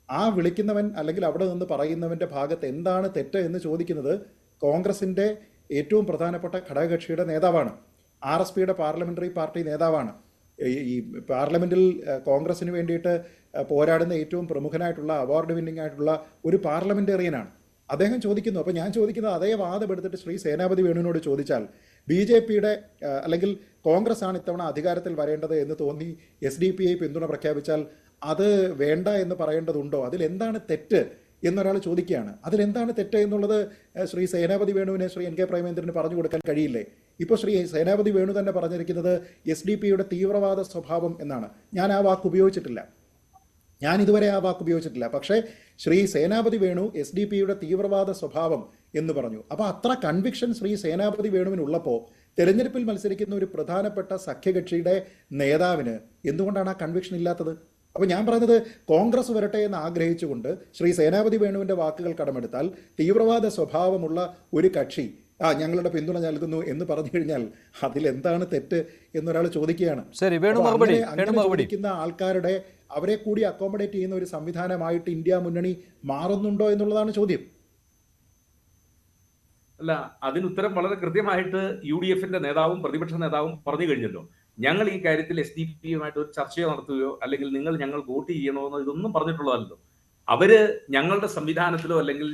ആ വിളിക്കുന്നവൻ അല്ലെങ്കിൽ അവിടെ നിന്ന് പറയുന്നവൻ്റെ ഭാഗത്ത് എന്താണ് തെറ്റ് എന്ന് ചോദിക്കുന്നത് കോൺഗ്രസിൻ്റെ ഏറ്റവും പ്രധാനപ്പെട്ട ഘടകകക്ഷിയുടെ നേതാവാണ്, RSPയുടെ പാർലമെന്ററി പാർട്ടി നേതാവാണ്. ഈ പാർലമെന്റിൽ കോൺഗ്രസിന് വേണ്ടിയിട്ട് പോരാടുന്ന ഏറ്റവും പ്രമുഖനായിട്ടുള്ള അവാർഡ് വിന്നിംഗ് ആയിട്ടുള്ള ഒരു പാർലമെന്റേറിയനാണ്. അദ്ദേഹം ചോദിക്കുന്നു. അപ്പോൾ ഞാൻ ചോദിക്കുന്നത് അതേ വാദം എടുത്തിട്ട് ശ്രീ സേനാപതി വേണുവിനോട് ചോദിച്ചാൽ BJPയുടെ അല്ലെങ്കിൽ കോൺഗ്രസ് ആണ് ഇത്തവണ അധികാരത്തിൽ വരേണ്ടത് എന്ന് തോന്നി SDPI പിന്തുണ പ്രഖ്യാപിച്ചാൽ അത് വേണ്ട എന്ന് പറയേണ്ടതുണ്ടോ? അതിലെന്താണ് തെറ്റ് എന്നൊരാൾ ചോദിക്കുകയാണ്. അതിലെന്താണ് തെറ്റ് എന്നുള്ളത് ശ്രീ സേനാപതി വേണുവിനെ ശ്രീ NK പ്രേമചന്ദ്രന് പറഞ്ഞു കൊടുക്കാൻ കഴിയില്ലേ? ഇപ്പോൾ ശ്രീ സേനാപതി വേണു തന്നെ പറഞ്ഞിരിക്കുന്നത് SDPയുടെ തീവ്രവാദ സ്വഭാവം എന്നാണ്. ഞാൻ ആ വാക്ക് ഉപയോഗിച്ചിട്ടില്ല, ഞാൻ ഇതുവരെ ആ വാക്ക് ഉപയോഗിച്ചിട്ടില്ല. പക്ഷേ ശ്രീ സേനാപതി വേണു SDPയുടെ തീവ്രവാദ സ്വഭാവം എന്ന് പറഞ്ഞു. അപ്പോൾ അത്ര കൺവിക്ഷൻ ശ്രീ സേനാപതി വേണുവിനുള്ളപ്പോൾ തെരഞ്ഞെടുപ്പിൽ മത്സരിക്കുന്ന ഒരു പ്രധാനപ്പെട്ട സഖ്യകക്ഷിയുടെ നേതാവിന് എന്തുകൊണ്ടാണ് ആ കൺവിക്ഷൻ ഇല്ലാത്തത്? അപ്പോൾ ഞാൻ പറയുന്നത് കോൺഗ്രസ് വരട്ടെ എന്ന് ആഗ്രഹിച്ചുകൊണ്ട് ശ്രീ സേനാപതി വേണുവിൻ്റെ വാക്കുകൾ കടമെടുത്താൽ തീവ്രവാദ സ്വഭാവമുള്ള ഒരു കക്ഷി ഞങ്ങളുടെ പിന്തുണ നൽകുന്നു എന്ന് പറഞ്ഞു കഴിഞ്ഞാൽ അതിലെന്താണ് തെറ്റ് എന്നൊരാൾ ചോദിക്കുകയാണ്. ചോദിക്കുന്ന ആൾക്കാരുടെ അവരെ കൂടി അക്കോമഡേറ്റ് ചെയ്യുന്ന ഒരു സംവിധാനമായിട്ട് ഇന്ത്യ മുന്നണി മാറുന്നുണ്ടോ എന്നുള്ളതാണ് ചോദ്യം. അല്ല, അതിനുത്തരം വളരെ കൃത്യമായിട്ട് UDF-ന്റെ നേതാവും പ്രതിപക്ഷ നേതാവും പറഞ്ഞു കഴിഞ്ഞല്ലോ. ഞങ്ങൾ ഈ കാര്യത്തിൽ SDPയുമായിട്ട് ഒരു ചർച്ചയോ നടത്തുകയോ അല്ലെങ്കിൽ ഞങ്ങൾ വോട്ട് ചെയ്യണോ എന്ന് ഇതൊന്നും പറഞ്ഞിട്ടുള്ളതല്ലോ. അവര് ഞങ്ങളുടെ സംവിധാനത്തിലോ അല്ലെങ്കിൽ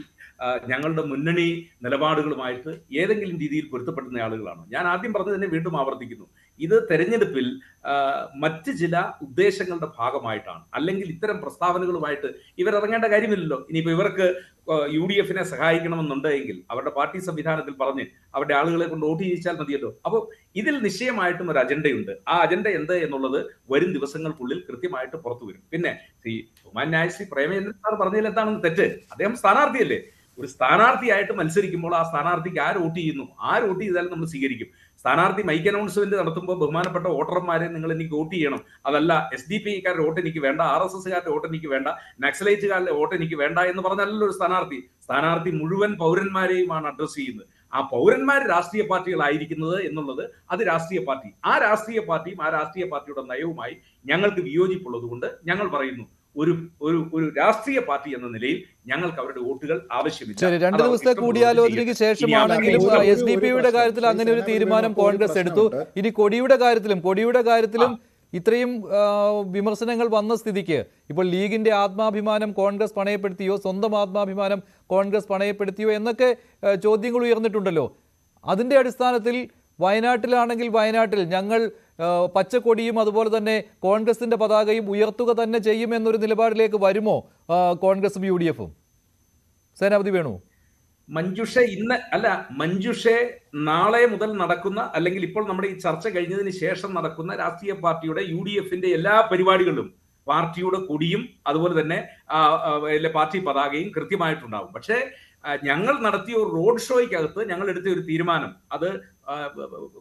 ഞങ്ങളുടെ മുന്നണി നിലപാടുകളുമായിട്ട് ഏതെങ്കിലും രീതിയിൽ പൊരുത്തപ്പെടുന്ന ആളുകളാണ്. ഞാൻ ആദ്യം പറഞ്ഞതിനെ വീണ്ടും ആവർത്തിക്കുന്നു. ഇത് തെരഞ്ഞെടുപ്പിൽ മറ്റ് ചില ഉദ്ദേശങ്ങളുടെ ഭാഗമായിട്ടാണ്, അല്ലെങ്കിൽ ഇത്തരം പ്രസ്താവനകളുമായിട്ട് ഇവരിറങ്ങേണ്ട കാര്യമില്ലല്ലോ. ഇനിയിപ്പോൾ ഇവർക്ക് UDF-നെ സഹായിക്കണമെന്നുണ്ടെങ്കിൽ അവരുടെ പാർട്ടി സംവിധാനത്തിൽ പറഞ്ഞ് അവരുടെ ആളുകളെ കൊണ്ട് വോട്ട് ചെയ്യിച്ചാൽ മതിയല്ലോ. അപ്പോൾ ഇതിൽ നിശ്ചയമായിട്ടും ഒരു അജണ്ടയുണ്ട്. ആ അജണ്ട എന്ത് എന്നുള്ളത് വരും ദിവസങ്ങൾക്കുള്ളിൽ കൃത്യമായിട്ട് പുറത്തു വരും. പിന്നെ ബഹുമാന്യായ ശ്രീ പ്രേമചന്ദ്രൻ സാർ പറഞ്ഞതിൽ എന്താണ് തെറ്റ്? അദ്ദേഹം സ്ഥാനാർത്ഥിയല്ലേ. ഒരു സ്ഥാനാർത്ഥിയായിട്ട് മത്സരിക്കുമ്പോൾ ആ സ്ഥാനാർത്ഥിക്ക് ആര് വോട്ട് ചെയ്യുന്നു, ആര് വോട്ട് ചെയ്താലും നമ്മൾ സ്വീകരിക്കും. സ്ഥാനാർത്ഥി മൈക്ക് അനൗൺസ്മെന്റ് നടത്തുമ്പോൾ ബഹുമാനപ്പെട്ട വോട്ടർമാരെ നിങ്ങൾ എനിക്ക് വോട്ട് ചെയ്യണം, അതല്ല SDPക്കാരുടെ വോട്ട് എനിക്ക് വേണ്ട, RSSകാരുടെ വോട്ട് എനിക്ക് വേണ്ട, നക്സലൈറ്റുകാരുടെ വോട്ട് എനിക്ക് വേണ്ട എന്ന് പറഞ്ഞല്ലോ ഒരു സ്ഥാനാർത്ഥി മുഴുവൻ പൗരന്മാരെയുമാണ് അഡ്രസ് ചെയ്യുന്നത്. ആ പൗരന്മാർ രാഷ്ട്രീയ പാർട്ടികളായിരിക്കുന്നത് എന്നുള്ളത് അത് രാഷ്ട്രീയ പാർട്ടി, ആ രാഷ്ട്രീയ പാർട്ടിയും ആ രാഷ്ട്രീയ പാർട്ടിയുടെ നയവുമായി ഞങ്ങൾക്ക് വിയോജിപ്പുള്ളത് കൊണ്ട് ഞങ്ങൾ പറയുന്നു ഒരു രാഷ്ട്രീയ പാർട്ടി എന്ന നിലയിൽ ഞങ്ങൾക്ക് അവരുടെ വോട്ടുകൾ ആവശ്യമില്ല. 2 ദിവസത്തെ കൂടിയാലോചനയ്ക്ക് ശേഷമാണെങ്കിലും SDPയുടെ കാര്യത്തിൽ അങ്ങനെ ഒരു തീരുമാനം കോൺഗ്രസ് എടുത്തു. ഇനി കൊടിയുടെ കാര്യത്തിലും ഇത്രയും വിമർശനങ്ങൾ വന്ന സ്ഥിതിക്ക് ഇപ്പോൾ ലീഗിന്റെ ആത്മാഭിമാനം കോൺഗ്രസ് പണയപ്പെടുത്തിയോ, സ്വന്തം ആത്മാഭിമാനം കോൺഗ്രസ് പണയപ്പെടുത്തിയോ എന്നൊക്കെ ചോദ്യങ്ങൾ ഉയർന്നിട്ടുണ്ടല്ലോ. അതിന്റെ അടിസ്ഥാനത്തിൽ വയനാട്ടിലാണെങ്കിൽ വയനാട്ടിൽ ഞങ്ങൾ പച്ചക്കൊടിയും അതുപോലെ തന്നെ കോൺഗ്രസിന്റെ പതാകയും ഉയർത്തുക തന്നെ ചെയ്യുമെന്നൊരു നിലപാടിലേക്ക് വരുമോ കോൺഗ്രസും UDF-ഉം? സേനാപതി വേണു. മഞ്ജുഷെ നാളെ മുതൽ നടക്കുന്ന അല്ലെങ്കിൽ ഇപ്പോൾ നമ്മുടെ ഈ ചർച്ച കഴിഞ്ഞതിന് ശേഷം നടക്കുന്ന രാഷ്ട്രീയ പാർട്ടിയുടെ UDF-ന്റെ എല്ലാ പരിപാടികളിലും പാർട്ടിയുടെ കൊടിയും അതുപോലെ തന്നെ പാർട്ടി പതാകയും കൃത്യമായിട്ടുണ്ടാവും. പക്ഷേ ഞങ്ങൾ നടത്തിയ ഒരു റോഡ് ഷോയ്ക്കകത്ത് ഞങ്ങൾ എടുത്ത ഒരു തീരുമാനം, അത്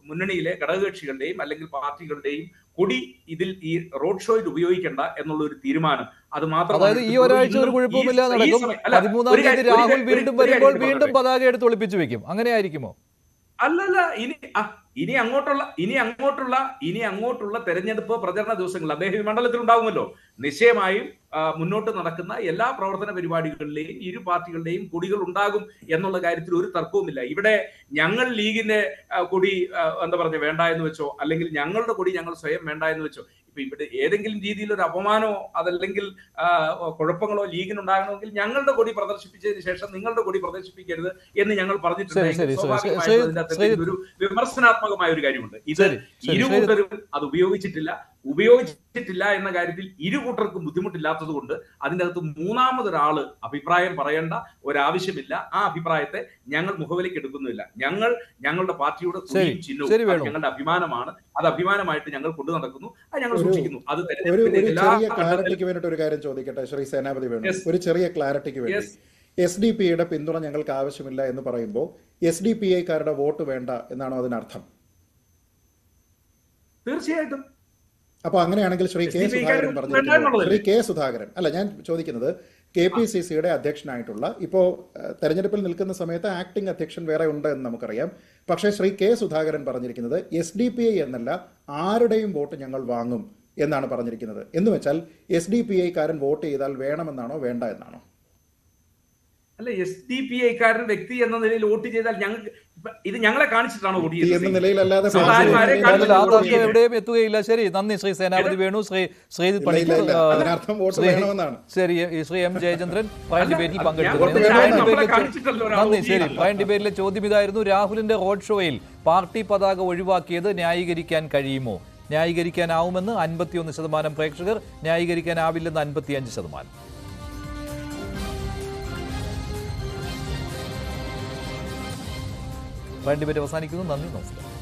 മുന്നണിയിലെ ഘടകകക്ഷികളുടെയും അല്ലെങ്കിൽ പാർട്ടികളുടെയും കൊടി ഇതിൽ ഈ റോഡ് ഷോയിൽ ഉപയോഗിക്കേണ്ട എന്നുള്ള ഒരു തീരുമാനം, അത് മാത്രം. ഈ ഒരാഴ്ച ഒരു കുഴപ്പമില്ല നടക്കും. 13-ാം തീയതി രാഹുൽ വീണ്ടും വരുമ്പോൾ വീണ്ടും പതാക എടുത്ത് ഒളിപ്പിച്ചു വെക്കും, അങ്ങനെ ആയിരിക്കുമോ? അല്ലല്ല, ഇനി അങ്ങോട്ടുള്ള തെരഞ്ഞെടുപ്പ് പ്രചരണ ദിവസങ്ങൾ അദ്ദേഹം ഈ മണ്ഡലത്തിൽ ഉണ്ടാകുമല്ലോ. നിശ്ചയമായും മുന്നോട്ട് നടക്കുന്ന എല്ലാ പ്രവർത്തന പരിപാടികളിലെയും ഇരു പാർട്ടികളുടെയും കൊടികൾ ഉണ്ടാകും എന്നുള്ള കാര്യത്തിൽ ഒരു തർക്കവുമില്ല. ഇവിടെ ഞങ്ങൾ ലീഗിന്റെ കൊടി വേണ്ട എന്ന് വെച്ചോ, അല്ലെങ്കിൽ ഞങ്ങളുടെ കൊടി ഞങ്ങൾ സ്വയം വേണ്ട എന്ന് വെച്ചോ, ഇപ്പൊ ഇവിടെ ഏതെങ്കിലും രീതിയിൽ ഒരു അപമാനമോ അതല്ലെങ്കിൽ കുഴപ്പങ്ങളോ ലീഗിനുണ്ടാകണമെങ്കിൽ ഞങ്ങളുടെ കൊടി പ്രദർശിപ്പിച്ചതിന് ശേഷം നിങ്ങളുടെ കൊടി പ്രദർശിപ്പിക്കരുത് എന്ന് ഞങ്ങൾ പറഞ്ഞിട്ടുണ്ട്. സ്വാഭാവികമായിട്ടും ഒരു വിമർശനാത്മകമായ ഒരു കാര്യമുണ്ട്. ഇത് ഇരുകൂട്ടരും അത് ഉപയോഗിച്ചിട്ടില്ല. ഉപയോഗിച്ചിട്ടില്ല എന്ന കാര്യത്തിൽ ഇരു കൂട്ടർക്കും ബുദ്ധിമുട്ടില്ലാത്തത് കൊണ്ട് അതിൻ്റെ അകത്ത് മൂന്നാമതൊരാള് അഭിപ്രായം പറയേണ്ട ഒരാവശ്യമില്ല. ആ അഭിപ്രായത്തെ ഞങ്ങൾ മുഖവിലേക്ക് എടുക്കുന്നില്ല. ഞങ്ങളുടെ പാർട്ടിയുടെ ചിഹ്നവും ഞങ്ങളുടെ അഭിമാനമാണ്. അത് അഭിമാനമായിട്ട് ഞങ്ങൾ കൊണ്ടു നടക്കുന്നു, അത് ഞങ്ങൾ സൂക്ഷിക്കുന്നു. അത് ചെറിയ ക്ലാരിറ്റിക്ക് വേണ്ടിയിട്ട് ഒരു കാര്യം ചോദിക്കട്ടെ ശ്രീ സേനാപതി വേണു, ഒരു ചെറിയ ക്ലാരിറ്റിക്ക് വേണ്ടി. SDP-യുടെ പിന്തുണ ഞങ്ങൾക്ക് ആവശ്യമില്ല എന്ന് പറയുമ്പോൾ SDPI-കാരുടെ വോട്ട് വേണ്ട എന്നാണോ അതിനർത്ഥം? തീർച്ചയായിട്ടും. അപ്പൊ അങ്ങനെയാണെങ്കിൽ ശ്രീ കെ സുധാകരൻ അല്ല, ഞാൻ ചോദിക്കുന്നത് KPCC-യുടെ അധ്യക്ഷനായിട്ടുള്ള, ഇപ്പോ തെരഞ്ഞെടുപ്പിൽ നിൽക്കുന്ന സമയത്ത് ആക്ടിംഗ് അധ്യക്ഷൻ വേറെ ഉണ്ട് എന്ന് നമുക്കറിയാം. പക്ഷേ ശ്രീ കെ സുധാകരൻ പറഞ്ഞിരിക്കുന്നത് SDPI എന്നല്ല, ആരുടെയും വോട്ട് ഞങ്ങൾ വാങ്ങും എന്നാണ് പറഞ്ഞിരിക്കുന്നത്. എന്ന് വെച്ചാൽ SDPI-കാരൻ വോട്ട് ചെയ്താൽ വേണമെന്നാണോ വേണ്ട എന്നാണോ? അല്ല, SDPI-കാരൻ വ്യക്തി എന്ന നിലയിൽ വോട്ട് ചെയ്താൽ ഇത് ഞങ്ങളെ കാണിച്ചിട്ടാണോ വോട്ട് ചെയ്യുന്നത്? എവിടെയും എത്തുകയില്ല. ശരി, നന്ദി ശ്രീ സേനാപതി വേണു, ശ്രീജിത് പണിക്കർ, ശരി, ശ്രീ M ജയചന്ദ്രൻ പ്രൈം ഡിബേറ്റിൽ പങ്കെടുത്തു. നന്ദി. ശരി, പ്രൈം ഡിബേറ്റിലെ ചോദ്യം ഇതായിരുന്നു: രാഹുലിന്റെ റോഡ് ഷോയിൽ പാർട്ടി പതാക ഒഴിവാക്കിയത് ന്യായീകരിക്കാൻ കഴിയുമോ? ന്യായീകരിക്കാനാവുമെന്ന് 51% പ്രേക്ഷകർ, ന്യായീകരിക്കാനാവില്ലെന്ന് 55%. ഡിബേറ്റ് അവസാനിക്കുന്നു. നന്ദി, നമസ്കാരം.